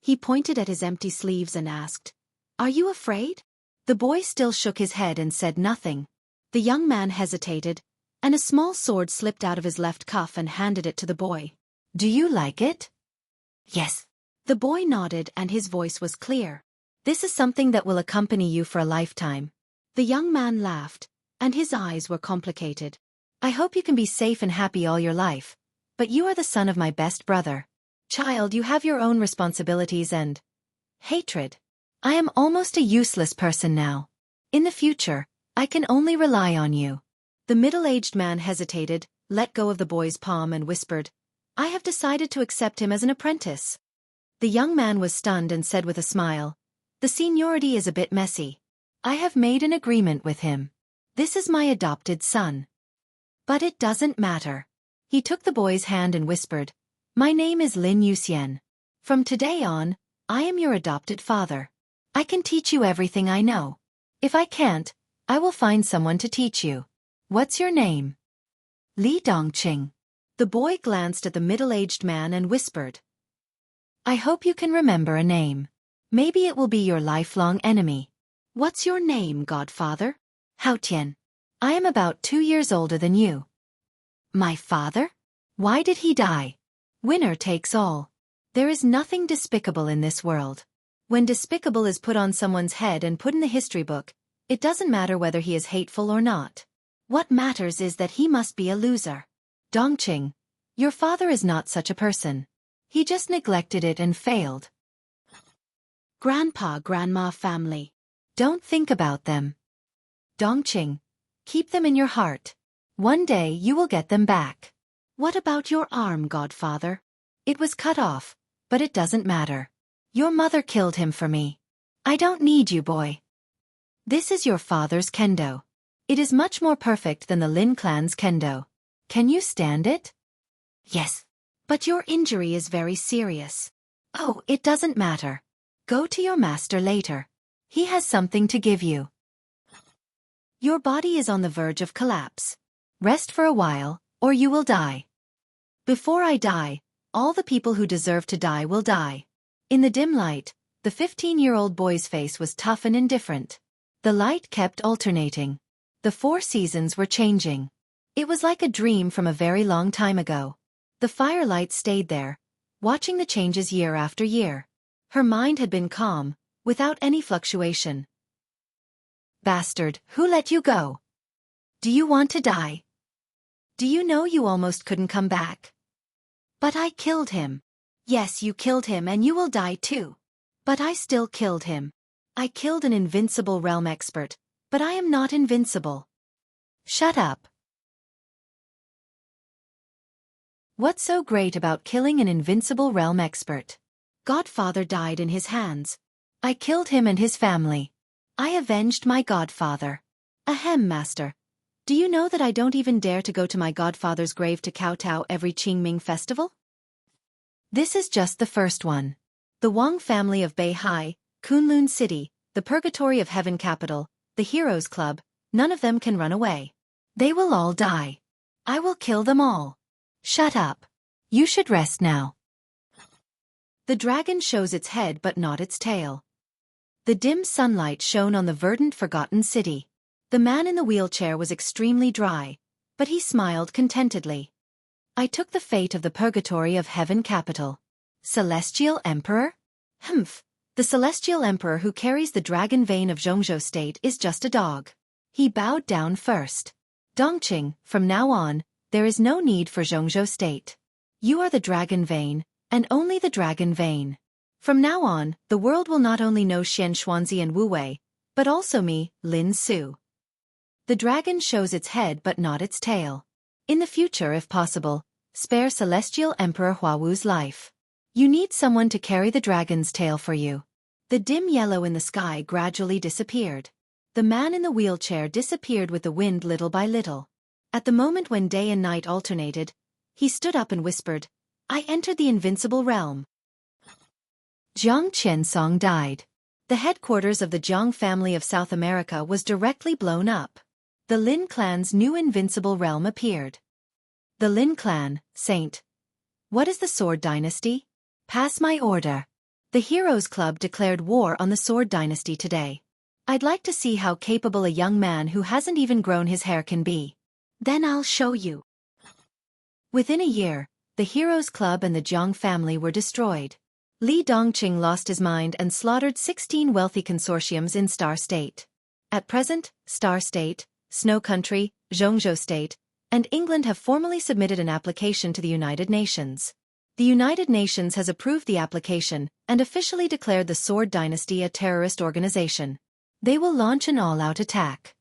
He pointed at his empty sleeves and asked, "Are you afraid?" The boy still shook his head and said nothing. The young man hesitated, and a small sword slipped out of his left cuff and handed it to the boy.
"Do you like it?"
"Yes." The boy nodded and his voice was clear. "This is something that will accompany you for a lifetime." The young man laughed, and his eyes were complicated. "I hope you can be safe and happy all your life, but you are the son of my best brother. Child, you have your own responsibilities and hatred.
I am almost a useless person now. In the future, I can only rely on you."
The middle-aged man hesitated, let go of the boy's palm and whispered, "I have decided to accept him as an apprentice." The young man was stunned and said with a smile, "The seniority is a bit messy.
I have made an agreement with him. This is my adopted son."
"But it doesn't matter." He took the boy's hand and whispered, "My name is Lin Yuxian. From today on, I am your adopted father.
I can teach you everything I know. If I can't, I will find someone to teach you. What's your name?"
"Li Dongqing." The boy glanced at the middle-aged man and whispered,
"I hope you can remember a name. Maybe it will be your lifelong enemy."
"What's your name, godfather?"
"Haotian. I am about 2 years older than you."
"My father?
Why did he die?"
"Winner takes all. There is nothing despicable in this world. When despicable is put on someone's head and put in the history book, it doesn't matter whether he is hateful or not. What matters is that he must be a loser. Dongqing, your father is not such a person. He just neglected it and failed." Grandma family.
Don't think about them.
Dongqing, keep them in your heart.
One day you will get them back.
What about your arm, godfather?
It was cut off, but it doesn't matter. Your mother killed him for me. I don't need you, boy.
This is your father's kendo. It is much more perfect than the Lin clan's kendo. Can you stand it?
Yes.
But your injury is very serious.
Oh, it doesn't matter. Go to your master later. He has something to give you.
Your body is on the verge of collapse.
Rest for a while, or you will die.
Before I die, all the people who deserve to die will die. In the dim light, the 15-year-old boy's face was tough and indifferent. The light kept alternating. The 4 seasons were changing. It was like a dream from a very long time ago. The firelight stayed there, watching the changes year after year. Her mind had been calm, without any fluctuation.
Bastard, who let you go? Do you want to die? Do you know you almost couldn't come back?
But I killed him.
Yes, you killed him and you will die too.
But I still killed him. I killed an invincible realm expert, but I am not invincible.
Shut up.
What's so great about killing an invincible realm expert? Godfather died in his hands.
I killed him and his family.
I avenged my godfather. Ahem, master. Do you know that I don't even dare to go to my godfather's grave to kowtow every Qingming festival?
This is just the first one.
The Wang family of Beihai, Kunlun City, the Purgatory of Heaven capital, the Heroes Club, none of them can run away.
They will all die. I will kill them all. Shut up. You should rest now.
The dragon shows its head but not its tail. The dim sunlight shone on the verdant forgotten city. The man in the wheelchair was extremely dry, but he smiled contentedly.
I took the fate of the Purgatory of Heaven capital. Celestial Emperor?
Humph, the Celestial Emperor who carries the dragon vein of Jianghu state is just a dog. He bowed down first.
Dongqing, from now on, there is no need for Jianghu state. You are the dragon vein, and only the dragon vein.
From now on, the world will not only know Xianxia and Wu Wei, but also me, Lin Su.
The dragon shows its head but not its tail. In the future, if possible, spare Celestial Emperor Huawu's life. You need someone to carry the dragon's tail for you.
The dim yellow in the sky gradually disappeared. The man in the wheelchair disappeared with the wind little by little. At the moment when day and night alternated, he stood up and whispered, I entered the invincible realm.
Jiang Qiansong died.
The headquarters of the Jiang family of South America was directly blown up. The Lin clan's new invincible realm appeared.
The Lin clan, Saint. What is the Sword Dynasty?
Pass my order. The Heroes Club declared war on the Sword Dynasty today. I'd like to see how capable a young man who hasn't even grown his hair can be. Then I'll show you. Within a year, the Heroes Club and the Jiang family were destroyed. Li Dongqing lost his mind and slaughtered 16 wealthy consortiums in Star State. At present, Star State, Snow Country, Jianghu State, and England have formally submitted an application to the United Nations. The United Nations has approved the application and officially declared the Sword Dynasty a terrorist organization. They will launch an all-out attack.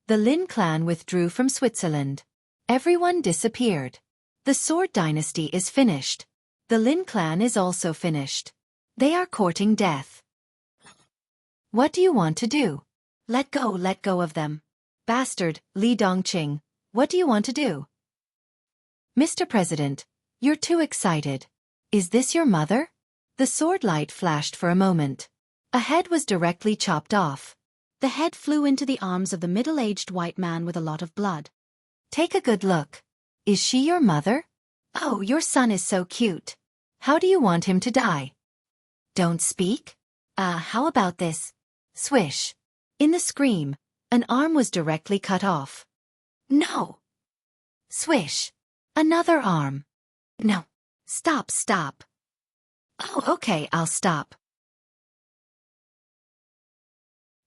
The Lin clan withdrew from Switzerland. Everyone disappeared. The Sword Dynasty is finished.
The Lin clan is also finished.
They are courting death. What do you want to do?
Let go of them. Bastard, Li Dongqing, what do you want to do?
Mr. President, you're too excited. Is this your mother? The sword light flashed for a moment. A head was directly chopped off.
The head flew into the arms of the middle-aged white man with a lot of blood.
Take a good look. Is she your mother?
Oh, your son is so cute.
How do you want him to die? Don't speak?
How about this?
Swish.
In the scream, an arm was directly cut off.
No. Swish. Another arm.
No. Stop.
Oh, okay, I'll stop.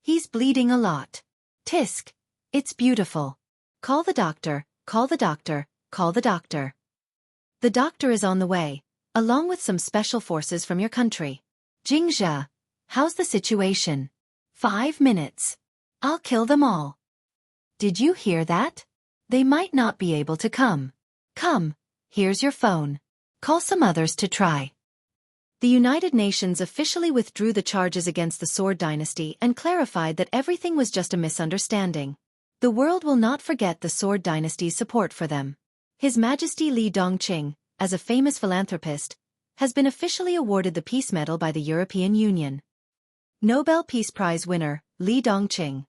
He's bleeding a lot.
Tisk. It's beautiful.
Call the doctor, call the doctor, call the doctor. The doctor is on the way, along with some special forces from your country.
Jianghu, how's the situation?
5 minutes.
I'll kill them all. Did you hear that? They might not be able to come. Come, here's your phone. Call some others to try.
The United Nations officially withdrew the charges against the Sword Dynasty and clarified that everything was just a misunderstanding. The world will not forget the Sword Dynasty's support for them. His Majesty Li Dongqing, as a famous philanthropist, has been officially awarded the Peace Medal by the European Union. Nobel Peace Prize winner, Li Dongqing.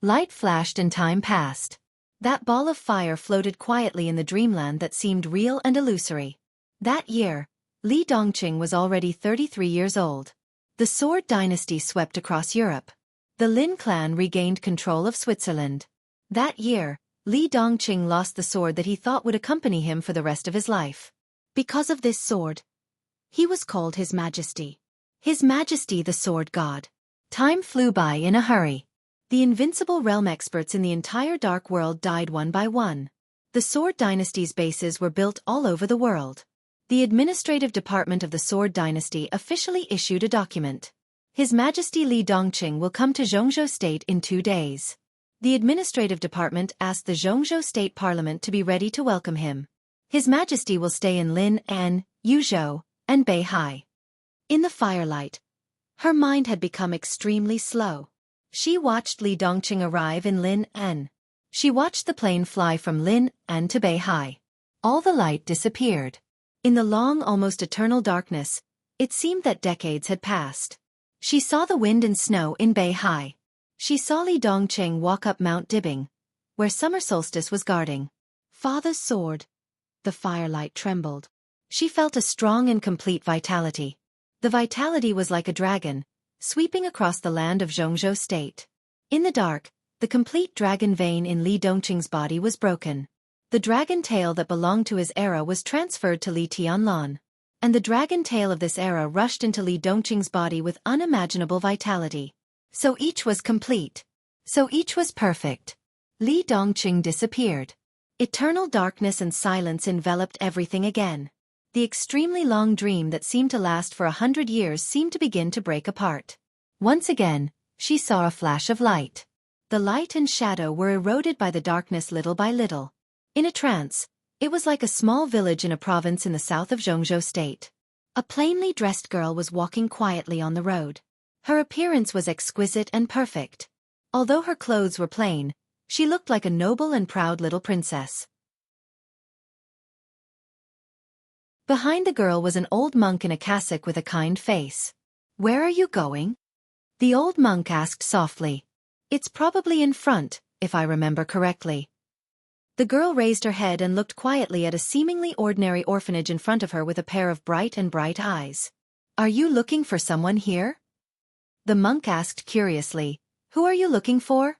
Light flashed and time passed.
That ball of fire floated quietly in the dreamland that seemed real and illusory. That year, Li Dongqing was already 33 years old. The Sword Dynasty swept across Europe. The Lin clan regained control of Switzerland. That year, Li Dongqing lost the sword that he thought would accompany him for the rest of his life. Because of this sword, he was called His Majesty. His Majesty the Sword God. Time flew by in a hurry. The invincible realm experts in the entire dark world died one by one. The Sword Dynasty's bases were built all over the world. The administrative department of the Sword Dynasty officially issued a document. His Majesty Li Dongqing will come to Jianghu State in 2 days. The administrative department asked the Jianghu State Parliament to be ready to welcome him. His Majesty will stay in Lin'an, Yuzhou, and Beihai. In the firelight, her mind had become extremely slow. She watched Li Dongqing arrive in Lin'an. She watched the plane fly from Lin'an to Beihai. All the light disappeared. In the long, almost eternal darkness, it seemed that decades had passed. She saw the wind and snow in Beihai. She saw Li Dongqing walk up Mount Dibing, where summer solstice was guarding. Father's sword. The firelight trembled. She felt a strong and complete vitality. The vitality was like a dragon, sweeping across the land of Jianghu State. In the dark, the complete dragon vein in Li Dongqing's body was broken. The dragon tail that belonged to his era was transferred to Li Tianlan. And the dragon tail of this era rushed into Li Dongqing's body with unimaginable vitality. So each was complete. So each was perfect. Li Dongqing disappeared. Eternal darkness and silence enveloped everything again. The extremely long dream that seemed to last for 100 years seemed to begin to break apart. Once again, she saw a flash of light. The light and shadow were eroded by the darkness little by little. In a trance, it was like a small village in a province in the south of Jianghu State. A plainly dressed girl was walking quietly on the road. Her appearance was exquisite and perfect. Although her clothes were plain, she looked like a noble and proud little princess. Behind the girl was an old monk in a cassock with a kind face. "Where are you going?" The old monk asked softly. "It's probably in front, if I remember correctly." The girl raised her head and looked quietly at a seemingly ordinary orphanage in front of her with a pair of bright eyes. "Are you looking for someone here?" The monk asked curiously. "Who are you looking for?"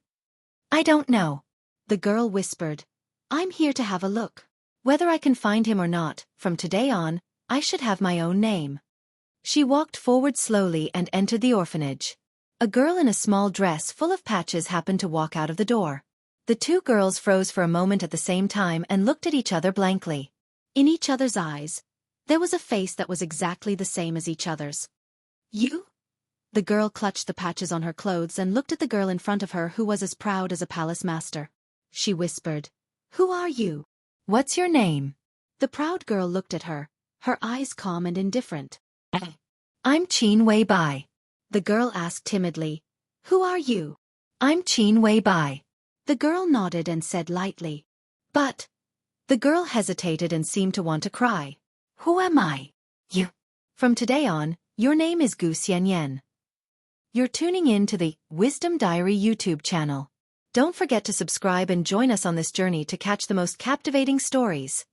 "I don't know," the girl whispered. "I'm here to have a look. Whether I can find him or not, from today on, I should have my own name." She walked forward slowly and entered the orphanage. A girl in a small dress full of patches happened to walk out of the door. The two girls froze for a moment at the same time and looked at each other blankly. In each other's eyes, there was a face that was exactly the same as each other's. "You?" The girl clutched the patches on her clothes and looked at the girl in front of her who was as proud as a palace master. She whispered, "Who are you? What's your name?" The proud girl looked at her, her eyes calm and indifferent. "I'm Qin Wei Bai." The girl asked timidly, "Who are you?" "I'm Qin Wei Bai." The girl nodded and said lightly, "But..." The girl hesitated and seemed to want to cry. "Who am I?" "You. From today on, your name is Gu Xianyan." You're tuning in to the Wisdom Diary YouTube channel. Don't forget to subscribe and join us on this journey to catch the most captivating stories.